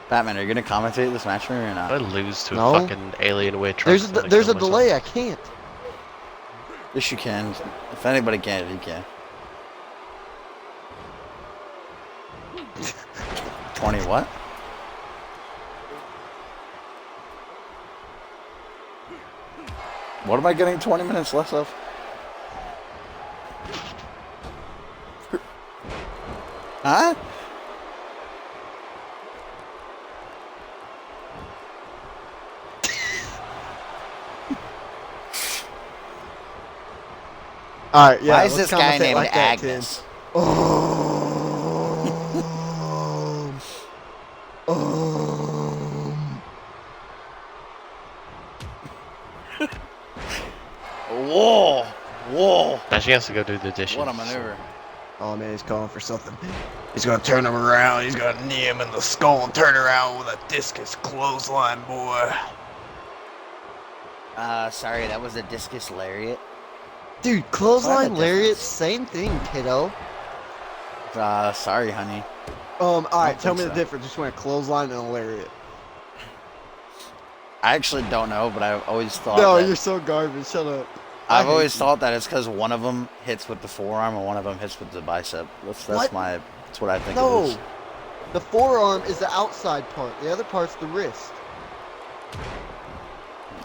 Batman, are you gonna commentate this match for me or If not? I lose to No. a fucking alien weird truck, There's I'm gonna a kill myself. delay. I can't. Yes, you can. If anybody can, you can. 20 what? What am I getting 20 minutes less of? Huh? All right, yeah. Why is let's this guy commentate named like that, Tim. Agnes? Whoa! Whoa! Now she has to go do the dishes. What a maneuver. Oh man, he's calling for something. He's gonna turn him around. He's gonna knee him in the skull and turn around with a discus clothesline, boy. Sorry, that was a discus lariat. Dude, What clothesline a lariat, difference. same thing, kiddo. Sorry, honey. All right, tell think me the so. difference between a clothesline and a lariat. I actually don't know, but I've always thought No, that, you're so garbage. Shut up. I I've hate always you. thought that it's because one of them hits with the forearm and one of them hits with the bicep. That's What? that's what I think it No, is. the forearm is the outside part. The other part's the wrist.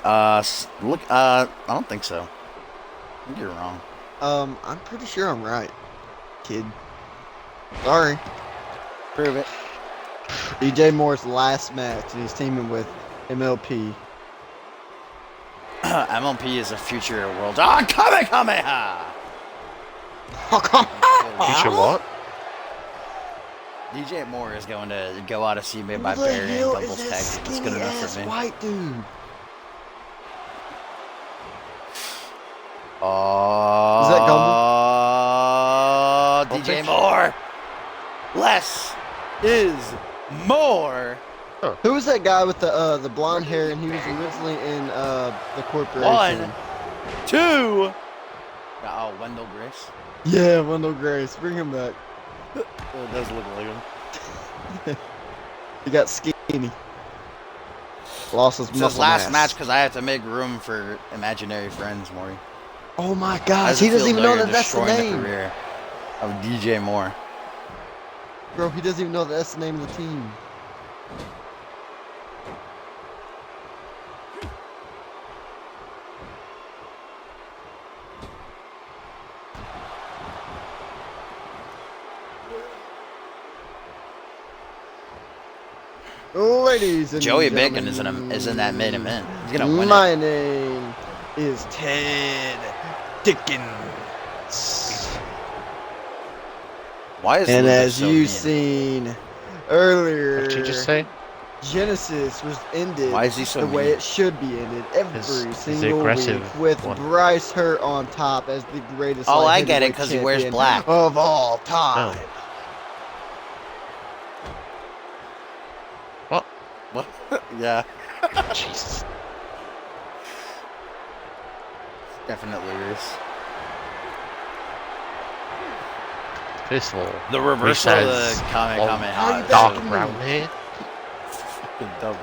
Look, I don't think so. I think you're wrong. I'm pretty sure I'm right, kid. Sorry. Prove it. DJ Moore's last match, and he's teaming with MLP. MLP is a future world. Kamehameha! Oh, come Future what? DJ Moore is going to go out of CMV by Who the burying hell doubles is tag that team. That's good enough skinny-ass for me. white dude? Oh, Is that DJ Moore. Less is more. Who was that guy with the blonde hair, and he was originally in the corporation? 1, 2. Oh, Wendell Grace. Yeah, Wendell Grace. Bring him back. It does look like him. He got skinny. Lost his It's muscle his last mass. match because I have to make room for imaginary friends, Maury. Oh my How gosh, does he it doesn't feel even know you're that that's the destroying name. career of DJ Moore. Bro, he doesn't even know that that's the name of the team. Ladies and Joey gentlemen, Bacon is in that main event. He's gonna win it. My name is Ted Dickens. Why is And Lucas as so you've mean? seen earlier, What did you just say? Genesis was ended Why is he so the way mean? it should be ended every He's the single aggressive week with one. Bryce Hurt on top as the greatest Oh, light I get it, heavyweight 'cause he wears champion black. of all time. What? What? Yeah, Jesus. definitely is. First of all, The reversal of says the How you Kamehameha. back? dark me. brown hair. Fucking dumb.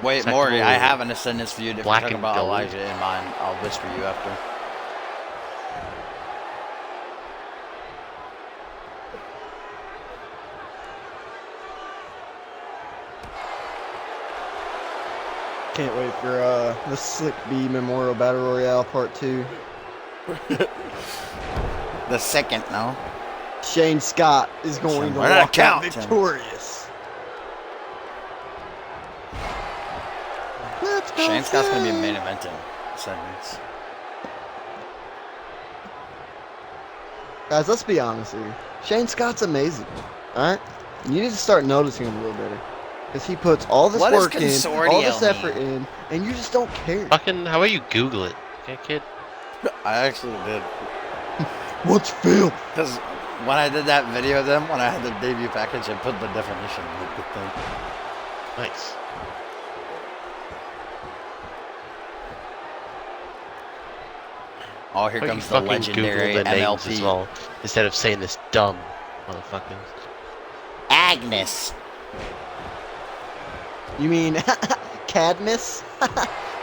Wait, Second Maury, of I all, have an ascendance feud if you're black talking and about gold. Elijah in mine. I'll whisper you after. Can't wait for the Slick B Memorial Battle Royale Part 2. The second, no? Shane Scott is going to We're not walk out counting. victorious. Shane Scott's gonna be main eventing segments. Guys, let's be honest here. Shane Scott's amazing. Alright? You need to start noticing him a little better. Because he puts all this What does work in, all this consortium effort mean? in, and you just don't care. Fucking, how about you Google it? Okay, kid? I actually did. What's Phil? Because when I did that video of them, when I had the debut package, I put the definition of the thing. Nice. Oh, here Why don't you comes the fucking legendary Google the names as MLP. well, instead of saying this dumb motherfuckers. Agnes. You mean Cadmus?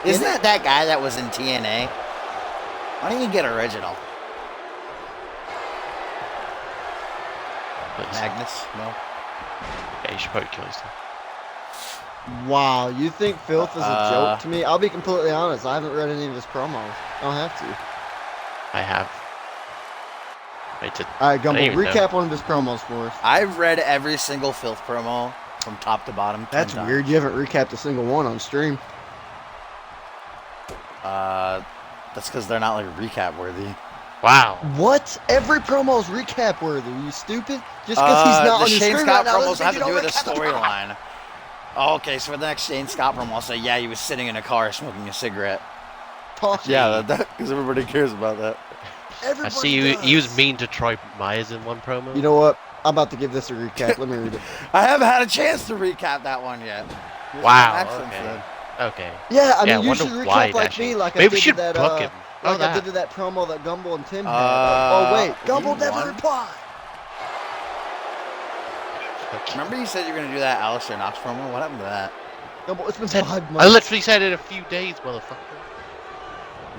Isn't that guy that was in TNA? Why don't you get original? But Agnes? No. yeah, you should probably kill yourself. Wow, you think Filth is a joke to me? I'll be completely honest. I haven't read any of his promos. I don't have to. I have. Wait, did, Alright, Gumbo, I didn't even recap one of his promos for us. I've read every single Filth promo from top to bottom. 10 That's times. weird. You haven't recapped a single one on stream. That's because they're not like recap worthy. Wow. What? Every promo is recap worthy. Are you stupid? Just because he's not the on your Shane screen Scott right now promos doesn't have mean to you do don't with the recap the promo. storyline. Oh, okay, so for the next Shane Scott promo, I'll say, yeah, he was sitting in a car smoking a cigarette. Talk Yeah, because everybody cares about that. I Everybody see you. He was does. mean to Troy Myers in one promo. You know what? I'm about to give this a recap. Let me read it. I haven't had a chance to recap that one yet. Wow, Next one, okay. Sid. Okay. Yeah, I Yeah, I mean, you wonder should why recap like actually. me, like Maybe I we did should to that, book him. like I that. did to that promo that Gumbo and Tim had. Uh, Wait, Gumbo he never won? replied. Remember you said you were going to do that Alistair Knox promo? What happened to that? Gumbo, it's been Said- 5 I months. literally said it in a few days, motherfucker.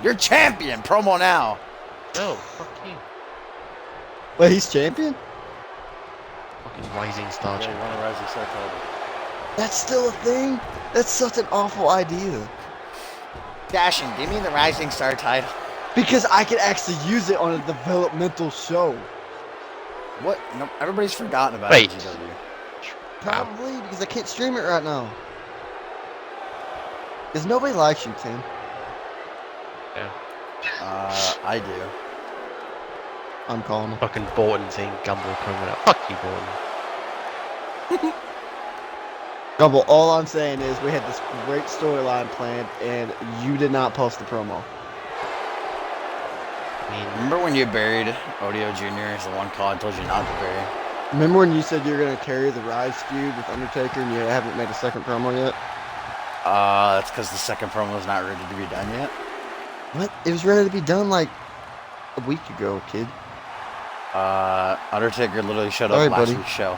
You're champion! Promo now! No, fuck you. Wait, he's champion? Fucking rising star. Yeah, you champion. want a Rising Star title. That's still a thing? That's such an awful idea. Dashing, give me the Rising Star title. Because I could actually use it on a developmental show. What? No, everybody's forgotten about Wait. AGW. Probably, because I can't stream it right now. Because nobody likes you, Tim. I do. I'm calling him. Fucking Borton saying Gumbo coming out. Fuck you, Borton. Gumbo, all I'm saying is we had this great storyline planned, and you did not post the promo. I mean, Remember when you buried Odio Jr. is the one call I told you not to bury? Remember when you said you were going to carry the Rise feud with Undertaker, and you haven't made a second promo yet? That's because the second promo is not ready to be done yet. What? It was ready to be done like a week ago, kid. Undertaker literally showed up Sorry, last buddy. week's show.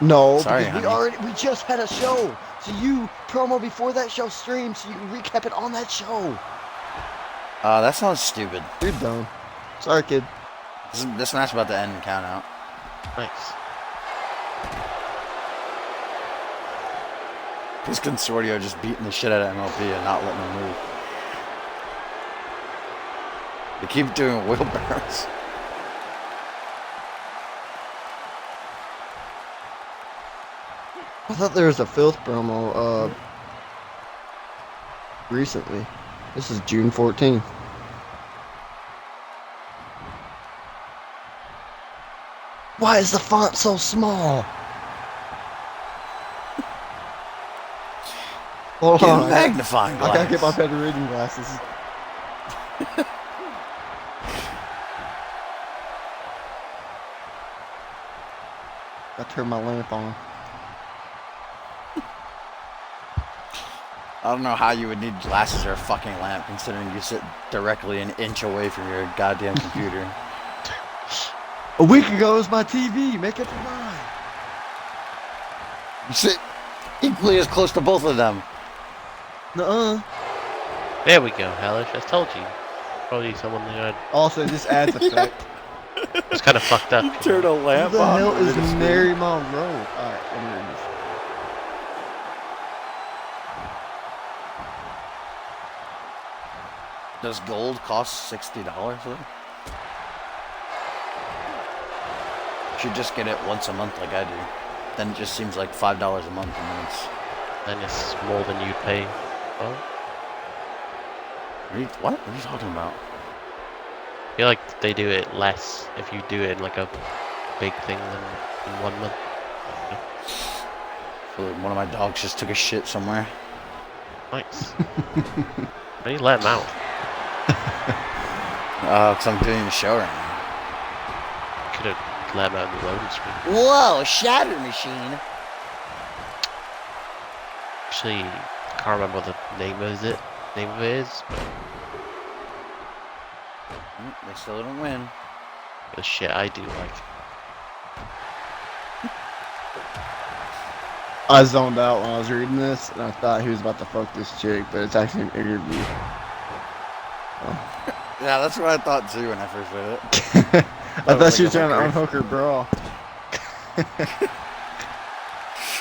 No, Sorry, because honey. we just had a show. So you promo before that show streams so you can recap it on that show. That sounds stupid. You're dumb. Sorry, kid. This match about to end and count out. nice. This Consortio just beating the shit out of MLP and not letting them move. They keep doing wheelbarrows. I thought there was a Filth promo, recently. This is June 14th. Why is the font so small? Hold Get a on, I magnifying glass. gotta get my better reading glasses. Gotta turn my lamp on. I don't know how you would need glasses or a fucking lamp considering you sit directly an inch away from your goddamn computer. A week ago it was my TV. Make up your mind. You sit equally as close to both of them. Nuh-uh. There we go, Hellish. I told you. Probably someone who had. Also, this adds effect. It's kind of fucked up. Turn a Who lamp the on. hell is You're just- Mary Monroe? Alright, let me read this. Does gold cost $60 though? You should just get it once a month like I do. Then it just seems like $5 a month and then it's... Then it's more than you'd pay. Well, What are you talking about? I feel like they do it less if you do it in like a big thing than in 1 month. I feel like one of my dogs just took a shit somewhere. Nice. Why do you let him out? Because I'm doing the show right now. Could have let him out in the loading screen. Whoa, shatter machine. Actually, can't remember what the name of it. But They still didn't win. the shit I do like. I zoned out when I was reading this, and I thought he was about to fuck this chick, but it's actually an interview. Yeah, that's what I thought too when I first read it. I thought she was like trying to a unhook her bra.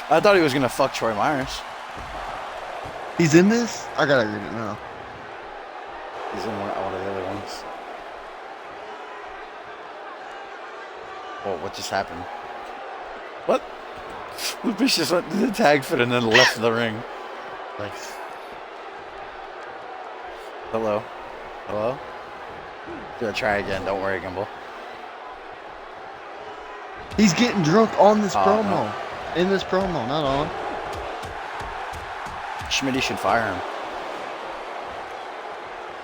I thought he was gonna fuck Troy Myers. He's in this? I gotta read it now. He's in one of the other ones. Whoa, what just happened? What? The bitch just went to the tag fit and then left the ring. Nice. Hello? Hello? Gonna try again, don't worry, Gimbal. He's getting drunk on this Oh, promo. In this promo, not on. Schmitty should fire him.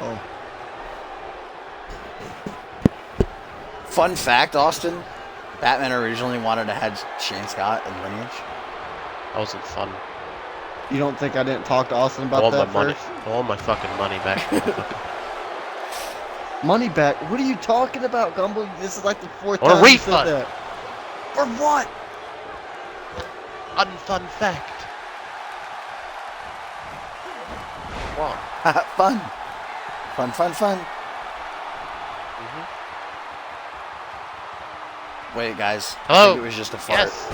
Oh. Fun fact, Austin. Batman originally wanted to have Shane Scott in Lineage. That wasn't fun. You don't think I didn't talk to Austin I about want that my money. first? I want my fucking money back. Money back? What are you talking about, Gumble? This is like the fourth Or a time you said refund. that. For what? Unfun fact. What? Fun. Fun, fun, fun. Wait, guys. I Hello? think it was just a fart. Yes.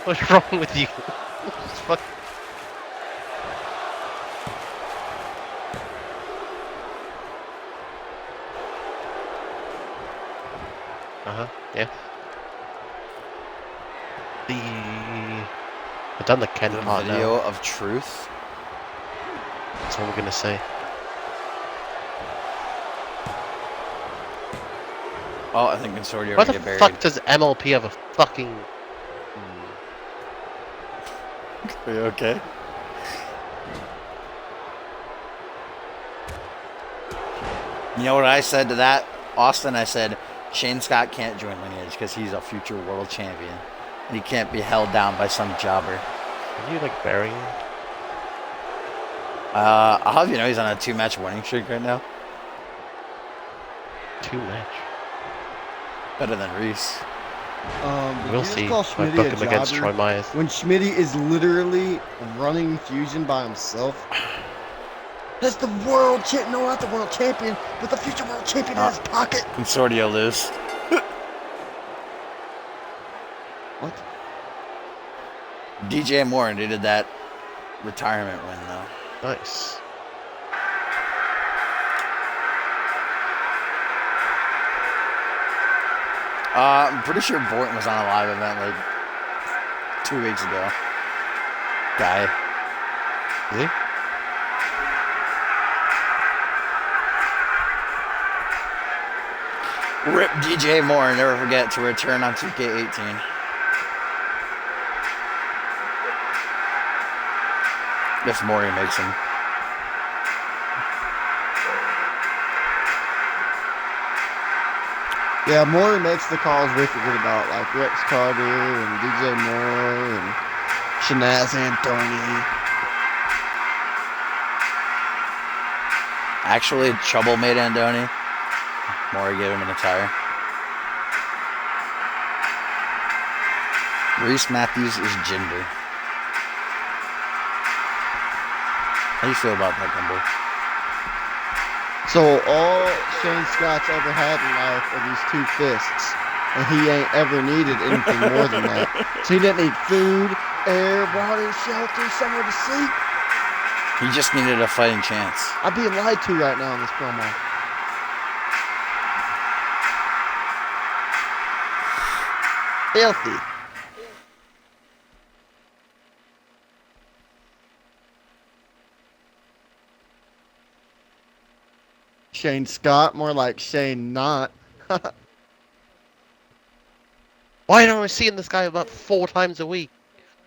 What's wrong with you? Fuck. Yeah. I've done the Ken The part video now. of truth. That's what we're gonna say. Oh, I think Consortio Why gonna the get buried. fuck does MLP have a fucking... Are you okay? You know what I said to that, Austin? I said, Shane Scott can't join Lineage because he's a future world champion. And he can't be held down by some jobber. Are you like burying him? I'll have you know he's on a 2-match winning streak right now. 2-match. Better than Reese. Did We'll you just see. call I Schmitty book a him against jobber? Troy Myers. When Schmitty is literally running Fusion by himself. That's the world champion. No, not the world champion, but the future world champion in his pocket. Consortio lose. What? DJ Moore did that retirement win though. Nice. I'm pretty sure Borton was on a live event like 2 weeks ago. Guy. Is he? Rip DJ Moore, never forget to return on 2K18. If Maury makes him. Yeah, Maury makes the calls we forget about, like Rex Carter and DJ Moore and Shanaz Anthony. Actually, Trouble made Andoni. Maury gave him an attire. Reese Matthews is gender. How do you feel about that, Gumbo? So all Shane Scott's ever had in life are these 2 fists, and he ain't ever needed anything more than that. So he didn't need food, air, water, shelter, somewhere to sleep. He just needed a fighting chance. I'm being lied to right now in this promo. Filthy. Shane Scott, more like Shane not. Why am I seeing this guy about 4 times a week?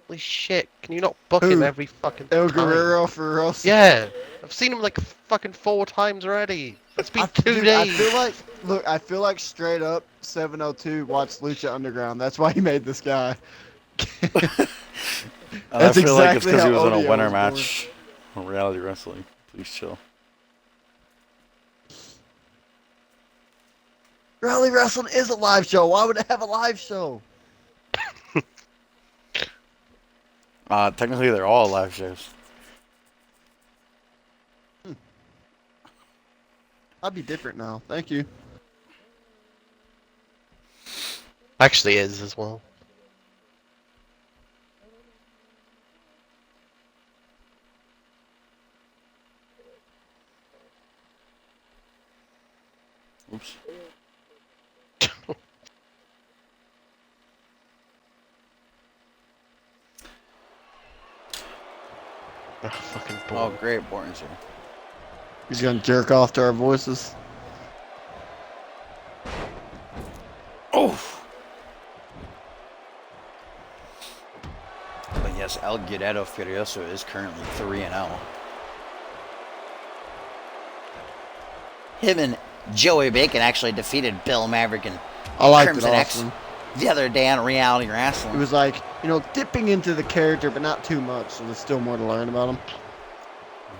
Holy shit! Can you not book him Who? every fucking El time? Guerrero Ferrosa. Yeah, I've seen him like fucking 4 times already. It's been 2 Dude, days. I feel like straight up 702 watched Lucha Underground. That's why he made this guy. And I That's feel like it's exactly because he how was in a Odio winter was match on reality wrestling. Please chill. Rally Wrestling is a live show. Why would it have a live show? Technically, they're all live shows. I'd be different now. Thank you. Actually is as well. Oops. Oh, fucking Oh, ball. great. Borton's here. He's gonna jerk off to our voices. Oh! But yes, El Guerrero Furioso is currently 3-0. Him and Joey Bacon actually defeated Bill Maverick and I liked it Crimson X awesome. the other day on Reality It Wrestling. was like, dipping into the character, but not too much, so there's still more to learn about him.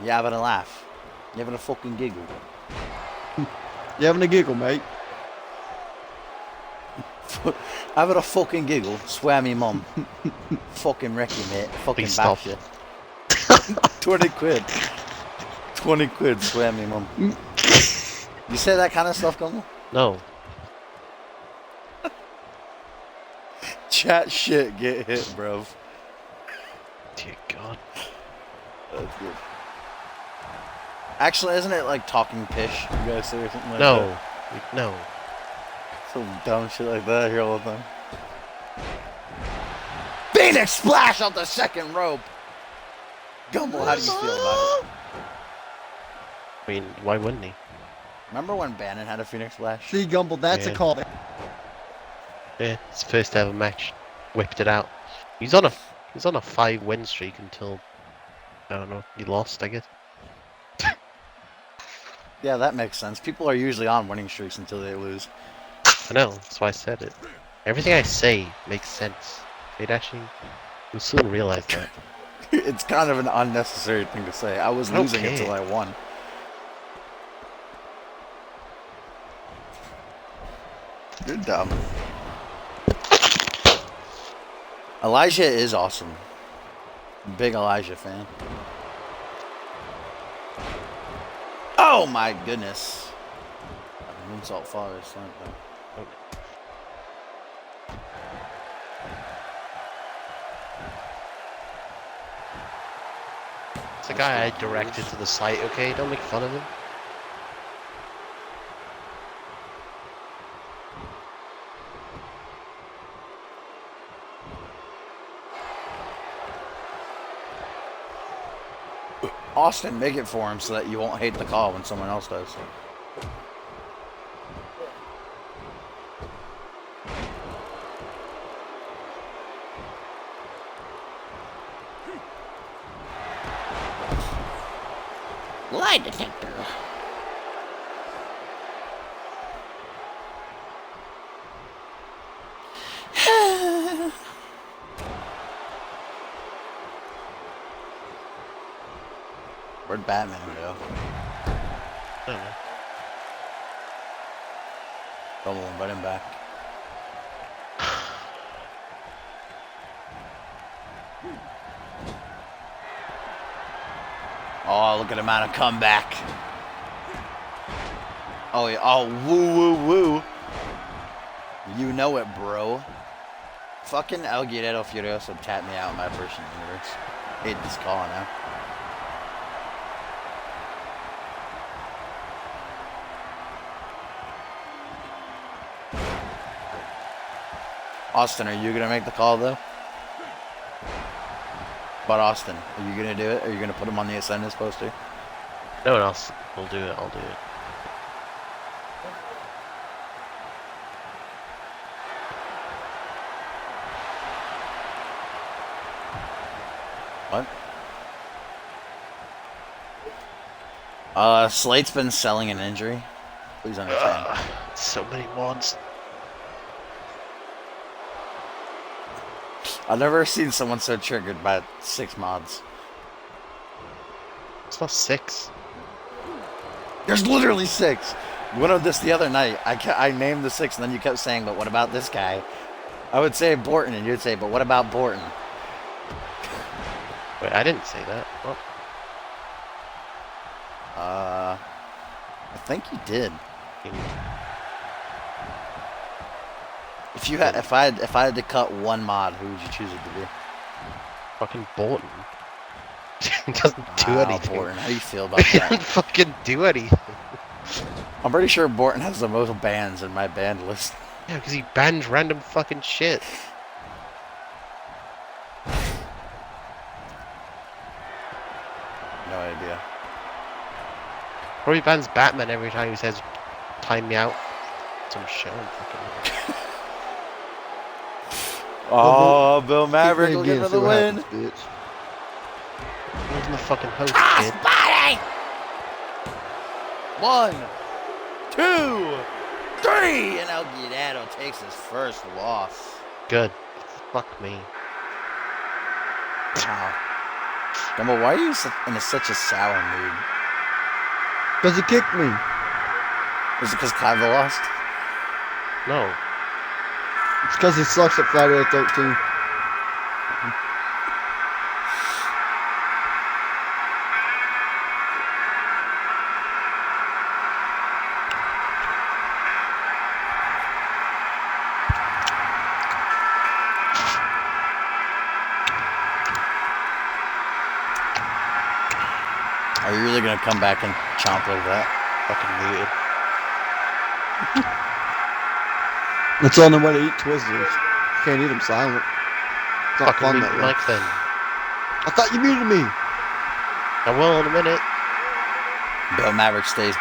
You having a laugh. You having a fucking giggle. You having a giggle, mate? Having a fucking giggle. Swear me mum. Fucking wrecky, mate. Fucking Please stop. shit. 20 quid. 20 quid, swear me mum. You say that kind of stuff, Gumbel? No. Chat shit, get hit, bruv. Dear God. That's good. Actually, isn't it like talking pish? You guys say or something like No. that? No. Some dumb shit like that I hear all the time. Phoenix splash off the second rope. Gumbel, how do you feel about it? I mean, why wouldn't he? Remember when Bannon had a Phoenix splash? See, Gumble, that's a Yeah. call. Yeah, it's first ever match. Whipped it out. He's on a 5-win streak until I don't know. He lost, I guess. Yeah, that makes sense. People are usually on winning streaks until they lose. I know. That's why I said it. Everything I say makes sense. You'll soon realize that. It's kind of an unnecessary thing to say. I was I don't losing care. until I won. You're dumb. Elijah is awesome. Big Elijah fan. Oh my goodness. Moonsault fathers. It's the guy I directed to the site, okay? Don't make fun of him. Austin, make it for him so that you won't hate the call when someone else does. Lie detector. Where'd Batman go? I don't know. Come on, invite him back. Oh, look at him on a comeback. Oh, yeah. Oh, woo, woo, woo. You know it, bro. Fucking El Guerrero Furioso tapped me out in my personal universe. Hate this call now. Austin, are you gonna make the call though? But Austin, are you gonna do it? Are you gonna put him on the Ascendance poster? No one else will do it. I'll do it. What? Slate's been selling an injury. Please understand. So many mods. I've never seen someone so triggered by 6 mods. It's not 6. There's literally 6. We went on this the other night. I named the 6, and then you kept saying, but what about this guy? I would say Borton, and you'd say, but what about Borton? Wait, I didn't say that. Oh. I think you did. If I had to cut one mod, who would you choose it to be? Fucking Bolton. He doesn't do anything. Borton, how do you feel about He that? doesn't fucking do anything. I'm pretty sure Borton has the most bans in my ban list. Yeah, because he bans random fucking shit. No idea. Probably bans Batman every time he says, "Time me out." Some shit. Fucking. Oh, Bill Maverick will give her the win. Bitch. He wasn't the fucking host, kid. Body! 1, 2, 3, and El Guidado takes his first loss. Good. Fuck me. Wow. Gumbo, why are you in such a sour mood? Because he kicked me. Is it because Clive lost? No. It's because he sucks at Friday the 13th. Are you really going to come back and chomp like that? Fucking muted. It's on the way to eat Twizzlers. Can't eat them silent. It's not Fucking fun mute that your way. mic then. I thought you muted me. I will in a minute. Bill Maverick stays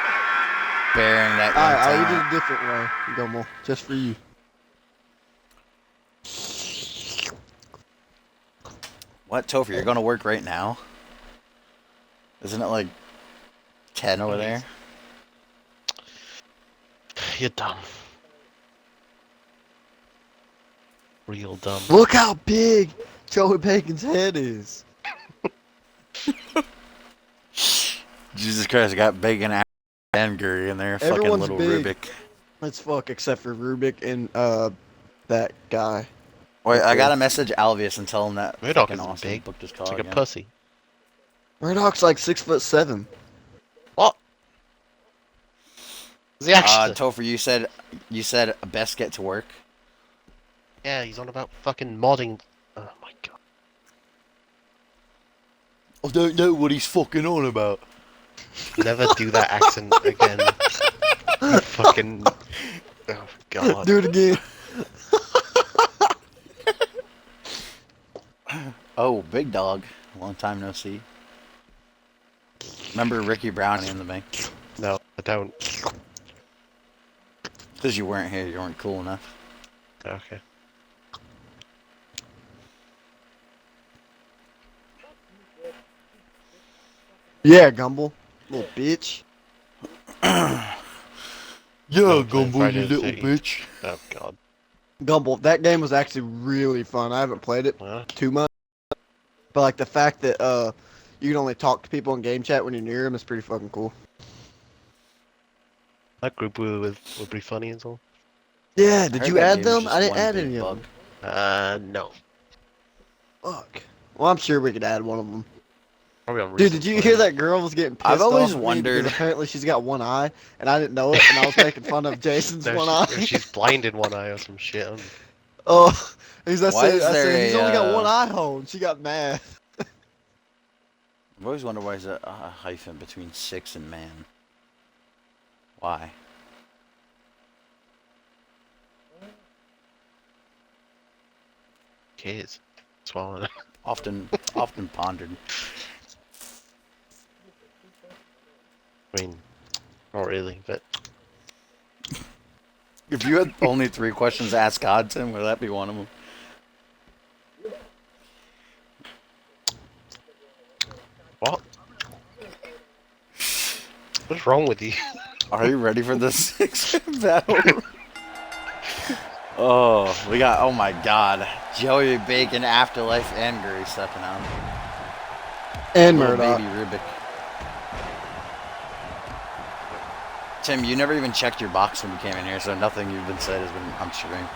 bearing that Alright, I'll young eat it talent. a different way, Gumbo. Just for you. What, Topher, you're going to work right now? Isn't it like 10 over there? You're dumb. Real dumb. Look how big Joey Bacon's head is. Jesus Christ, I got bacon and Gurry in there. Everyone's Fucking little big. Rubik. Let's fuck, except for Rubik and that guy. Wait, I gotta message Alvius and tell him that Murdoch fucking isn't awesome big. booked his It's call like again. a pussy. Murdoch's like 6'7". What? Is he actually? Topher, you said best get to work. Yeah, he's on about fucking modding. Oh my god. I don't know what he's fucking on about. Never do that accent again. You fucking. Oh god. Do it again. Oh, big dog. Long time no see. Remember Ricky Browning in the bank? No, I don't. Because you weren't here, you weren't cool enough. Okay. Yeah, Gumble. Little bitch. Yeah, No, Friday the 13th. bitch. Oh god. Gumble, that game was actually really fun. I haven't played it Huh? too much. But like the fact that you can only talk to people in game chat when you're near them is pretty fucking cool. That group would be funny as well. Yeah, I did heard you that add game's them? just I didn't one add big any bug. of them. No. Fuck. Well, I'm sure we could add one of them. Probably on Dude, recent did you play. hear that girl was getting pissed I've always off at me wondered- because apparently she's got one eye, and I didn't know it, and I was making fun of Jason's No, one she- eye. she's blind in one eye or some shit. Oh, I Why said, is there he's a, only got one eye hole, and she got mad. I've always wondered why is there a hyphen between 6 and man. Why? Kids. Swallowing it. Often pondered. I mean, not really, but If you had only 3 questions to ask God, Tim, would that be one of them? What's wrong with you? Are you ready for this six-man battle? Oh, we got, oh my god. Joey Bacon, Afterlife, and Gary stepping out. And Little Murdoch. baby Rubik. Tim, you never even checked your box when you came in here, so nothing you've been said has been on stream.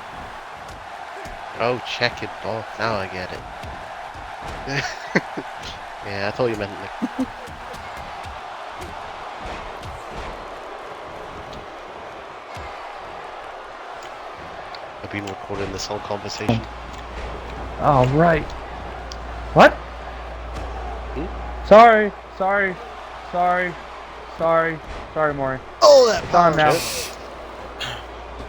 Oh, check it both. Now I get it. Yeah, I thought you meant like. I've been recording this whole conversation. Oh, right. What? Sorry, Maury. Oh, that Done now.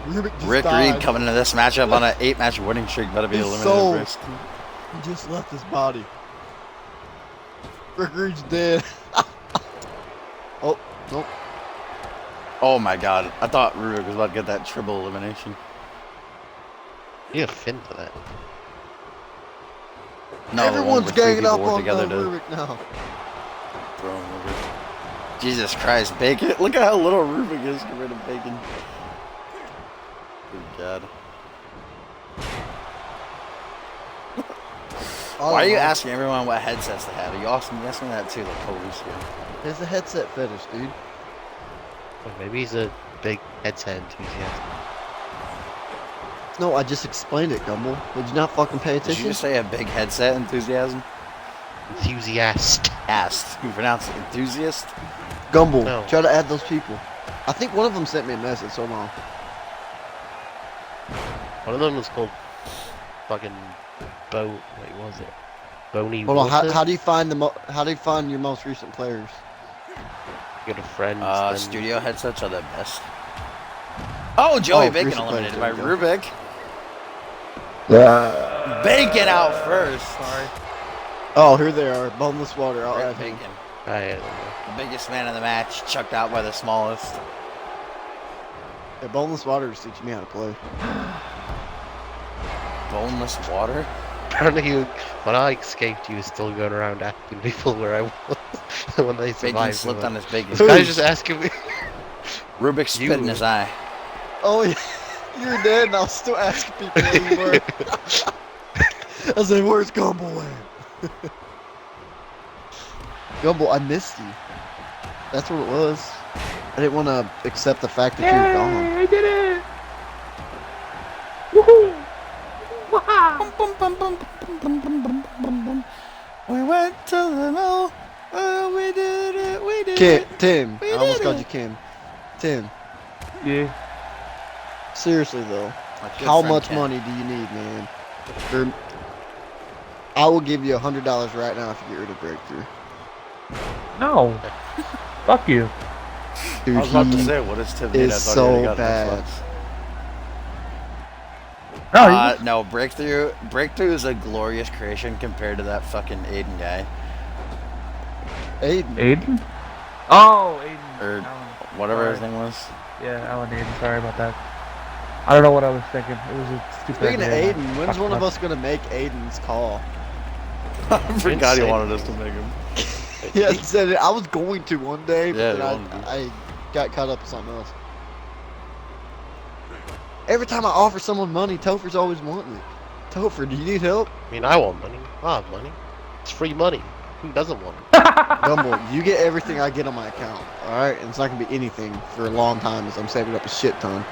Rubik just Rick died. Reed coming into this matchup on an 8-match winning streak. Better be His eliminated soul. first. He just left his body. Rick Reed's dead. Oh, nope. Oh my god. I thought Rubik was about to get that triple elimination. You have Finn for that. No, the one Everyone's where three ganging people up work on together to Rubik now. throw him over. Jesus Christ, Bacon. Look at how little Rubik is compared to Bacon. Good God. Why are you asking everyone what headsets they have? You asking me that too, like police here. There's a headset fetish, dude. Or maybe he's a big headset enthusiast. No, I just explained it, Gumbel. Did you not fucking pay Did you attention? just say a big headset enthusiasm? Enthusiast. Asked. You pronounce it enthusiast? Gumbel, No. try to add those people. I think one of them sent me a message. Hold on. One of them was called fucking Wait, what was it? Boney Hold on. Water? How do you find how do you find your most recent players? You got a friend. then- Studio headsets are the best. Oh, Joey Oh, Bacon recent players, eliminated by there we Rubik. Bacon out first. Sorry. Oh, here they are. Boneless water. I'll Rick add him. Bacon, I the biggest man in the match, chucked out by the smallest. Yeah, boneless water is teaching me how to play. Boneless water? apparently when I escaped, you were still going around asking people where I was when they Bacon survived. slipped on his bacon. This guy's just asking me. Rubik spit in his eye. Oh, yeah. You were dead, and I was still asking people where you were. I was like, where's Gumbel at? Gumbel, I missed you. That's what it was. I didn't want to accept the fact that you were gone. I did it! Woohoo! Wow! We went to the mill. We did it. Tim. We I almost did called it. you Kim. Tim. Yeah. Seriously, though. My good How friend much Ken. money do you need, man? I will give you $100 right now if you get rid of Breakthrough. No. Fuck you. Dude, I was about to he say, what is Tim? is I thought he so already got bad. Xbox. No, No, Breakthrough. Breakthrough is a glorious creation compared to that fucking Aiden guy. Aiden. Aiden? Oh, Aiden. Or Alan. whatever Sorry. his name was. Yeah, Alan Aiden. Sorry about that. I don't know what I was thinking. It was a stupid Speaking of idea. Aiden, when's Fucked one of up. us gonna make Aiden's call? I forgot he Insane. wanted us to make him. Yeah, he said it. I was going to one day, Yeah, but you then wanted to. I got caught up with something else. Every time I offer someone money, Topher's always wanting it. Topher, do you need help? I mean, I want money. I have money. It's free money. Who doesn't want it? Gumbel, you get everything I get on my account, alright? And it's not gonna be anything for a long time as I'm saving up a shit ton.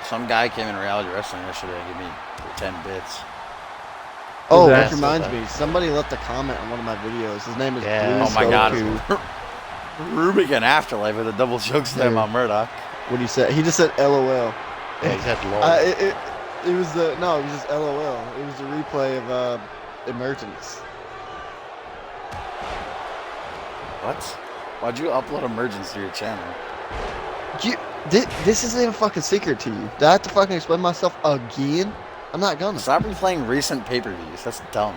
Some guy came in reality wrestling yesterday and gave me 10 bits. Oh, that? which reminds me, somebody left a comment on one of my videos. His name is Yeah. Blue Oh my god. Goku. Rubik and Afterlife with a double choke slam Yeah. on Murdoch. What he said? He just said LOL. Yeah, he's had long. It was the no, it was just LOL. It was the replay of Emergence. What? Why'd you upload Emergence to your channel? This isn't a fucking secret to you. Do I have to fucking explain myself again? I'm not gonna. Stop replaying recent pay-per-views. That's dumb.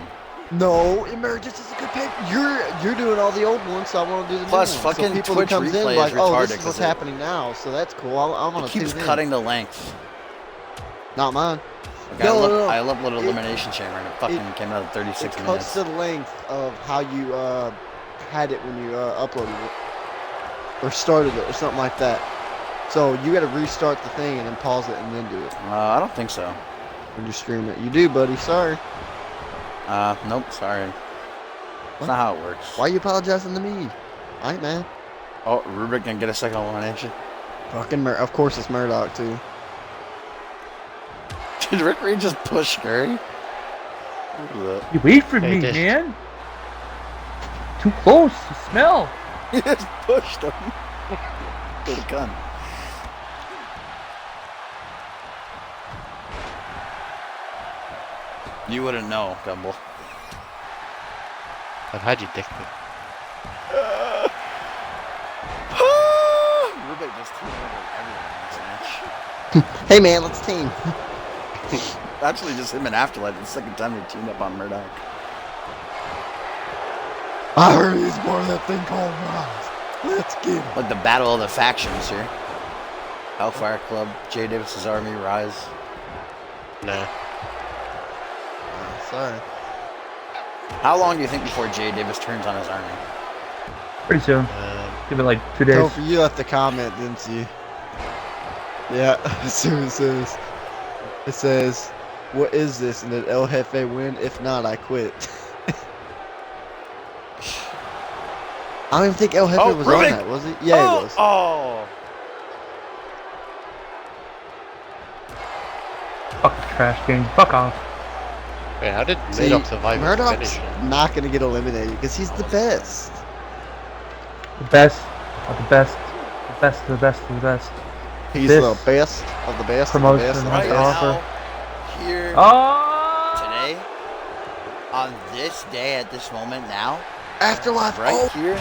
No, Emergence is a good paper. You're doing all the old ones, so I want to do the Plus, new ones. fucking so people Twitch who comes replay in is like, oh, retarded this is 'cause what's it- happening now, so that's cool. I want It to keeps tune in. cutting the length. Not mine. Like, No. I uploaded It- Elimination Chamber and it fucking came out at 36 It cuts minutes. the length of how you had it when you uploaded it. or started it or something like that. So you got to restart the thing and then pause it and then do it I don't think so. when you stream it. You do, buddy. Sorry. Nope, sorry. What? That's not how it works. Why are you apologizing to me? I ain't mad. Oh, Rubik can get a second elimination. Fucking of course it's Murdoch too. Did Rick Reed just push Curry? Look at that. You wait for Yeah, me, he did. man. Too close. You smell. He just pushed him. With a gun. You wouldn't know, Gumbel. I've had your dick pic. Rubik just teamed up with everyone in this match. Hey man, let's team. Actually, just him and Afterlife. The second time they teamed up on Murdoch. I heard he's part of that thing called Rise. Let's get him. Like the battle of the factions here. Hellfire Club, Jay Davis's Army, Rise. Nah. Sorry. How long do you think before Jay Davis turns on his army? Pretty soon. Give it like 2 days. Topher, you left the comment, didn't you? Yeah, as soon as it says, what is this? And did El Jefe win? If not, I quit. I don't even think El Jefe was Rubik! on that, was he? Yeah, he was. Oh! Fuck the trash game. Fuck off. Wait, how did See, Murdoch survive his Murdoch's finish? not going to get eliminated because he's the best. The best of the best. The best of the best of the best. He's This the best of the best promotion of the best. Right Of the has best. to now, offer. here, Oh! today, on this day, at this moment now, Afterlife. right Oh, here.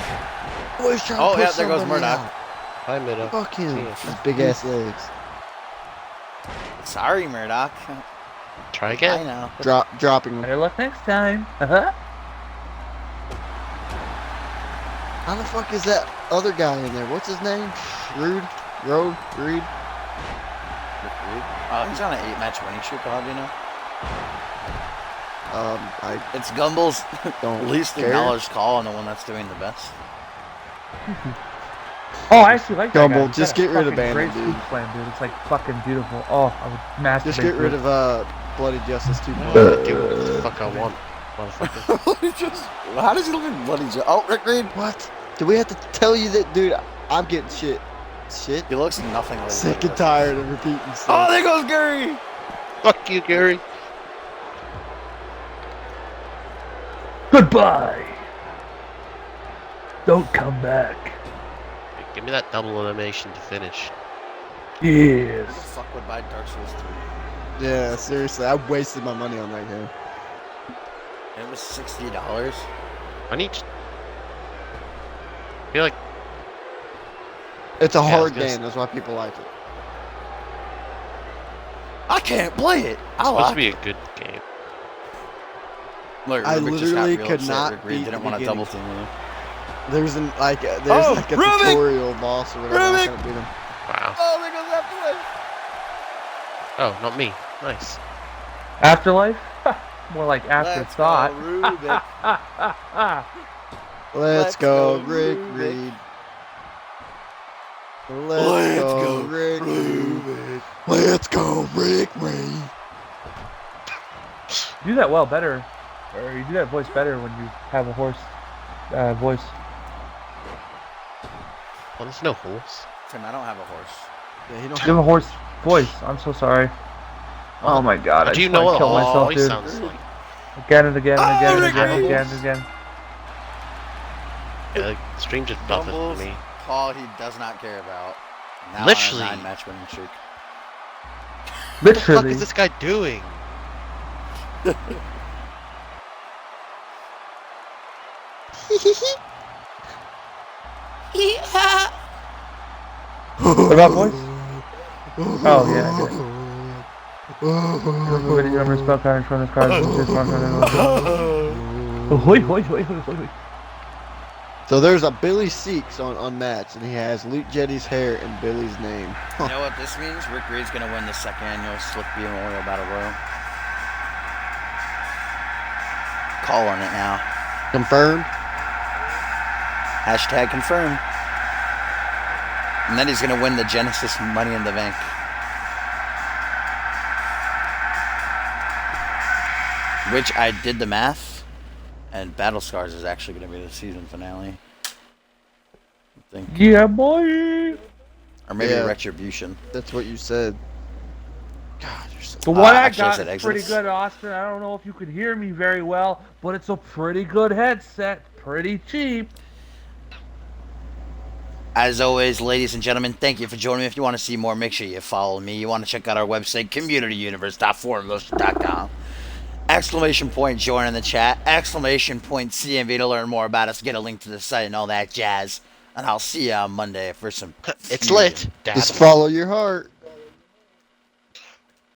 he's trying Oh, to yeah, push there goes somebody Murdoch. out. Hi, Murdoch. Fuck him. Yeah. His big ass legs. Sorry, Murdoch. Try I again. know. Dropping him. Better luck next time. Uh-huh. How the fuck is that other guy in there? What's his name? Reed? He's on an 8-match winning streak, how do you know? I It's Gumbel's don't least care. acknowledged call and the one that's doing the best. Oh, I actually like that Gumbel, guy. He's just got a get rid of fucking Bandit, great dude. scoop slam, dude. It's like fucking beautiful. Oh, I would masturbate. Just get to rid it. of Bloody Justice 2. Do what the fuck I want, motherfucker. How does he look like Bloody Joe? Oh, Rick Reed. What? Do we have to tell you that, dude? I'm getting shit. He looks nothing like Sick Bloody and Joe. tired of repeating Oh, stuff. there goes Gary. Fuck you, Gary. Goodbye. Don't come back. Give me that double elimination to finish. Who Yes. the fuck would buy Dark Souls 3? Yeah, seriously, I wasted my money on that game. It was $60. I need to... I feel like It's a Yeah, I was hard gonna game. That's why people like it. I can't play it. I it's supposed like to be a good game. Look, I Rubik just got literally real could upset. not Rick Reed beat didn't the want to beginning. double team with him. There's a Oh, Rubik! tutorial boss or whatever. I Rubik! can't beat him. Wow. Oh, there goes Afterlife. Oh, not me. Nice. Afterlife? More like Let's afterthought. go, Rubik. Let's go, go, Rick Rubik. Reed. Let's go, Rick Reed. Let's go, Rick Reed. You do that well better, or you do that voice better when you have a horse voice. Well, there's no horse. Tim, I don't have a horse. Yeah, he don't You have a horse voice. I'm so sorry. Oh my god, I Do you just know want what to a kill horse myself, voice dude. sounds like? Again and again and Oh, again and Rick again and Reed. again and again. Yeah, the stream just buffered Gumbel's for me. call he does not care about. Now Literally. on a 9-match winning streak. What the fuck Literally. is this guy doing? What about voice? Oh yeah, I get it. Remove any number spell cards from this card. Hoi, hoi, hoi, hoi, hoi. So there's a Billy Seeks on Unmatched, and he has Luke Jetty's hair and Billy's name. You know what this means? Rick Reed's gonna win the second annual Slick Memorial Battle Royal. Call on it now. Confirmed? Hashtag confirm. And then he's going to win the Genesis Money in the Bank. Which I did the math, and Battle Scars is actually going to be the season finale. I think. Yeah, boy. Or maybe Yeah. Retribution. That's what you said. God, you're so. The one I actually, I got said is pretty Exodus. good, Austin. I don't know if you could hear me very well, but it's a pretty good headset. Pretty cheap. As always, ladies and gentlemen, thank you for joining me. If you want to see more, make sure you follow me. You want to check out our website, communityuniverse.foremotion.com. Exclamation point join in the chat. Exclamation point CMV to learn more about us. Get a link to the site and all that jazz. And I'll see you on Monday for some. It's lit, Dad. Just follow your heart.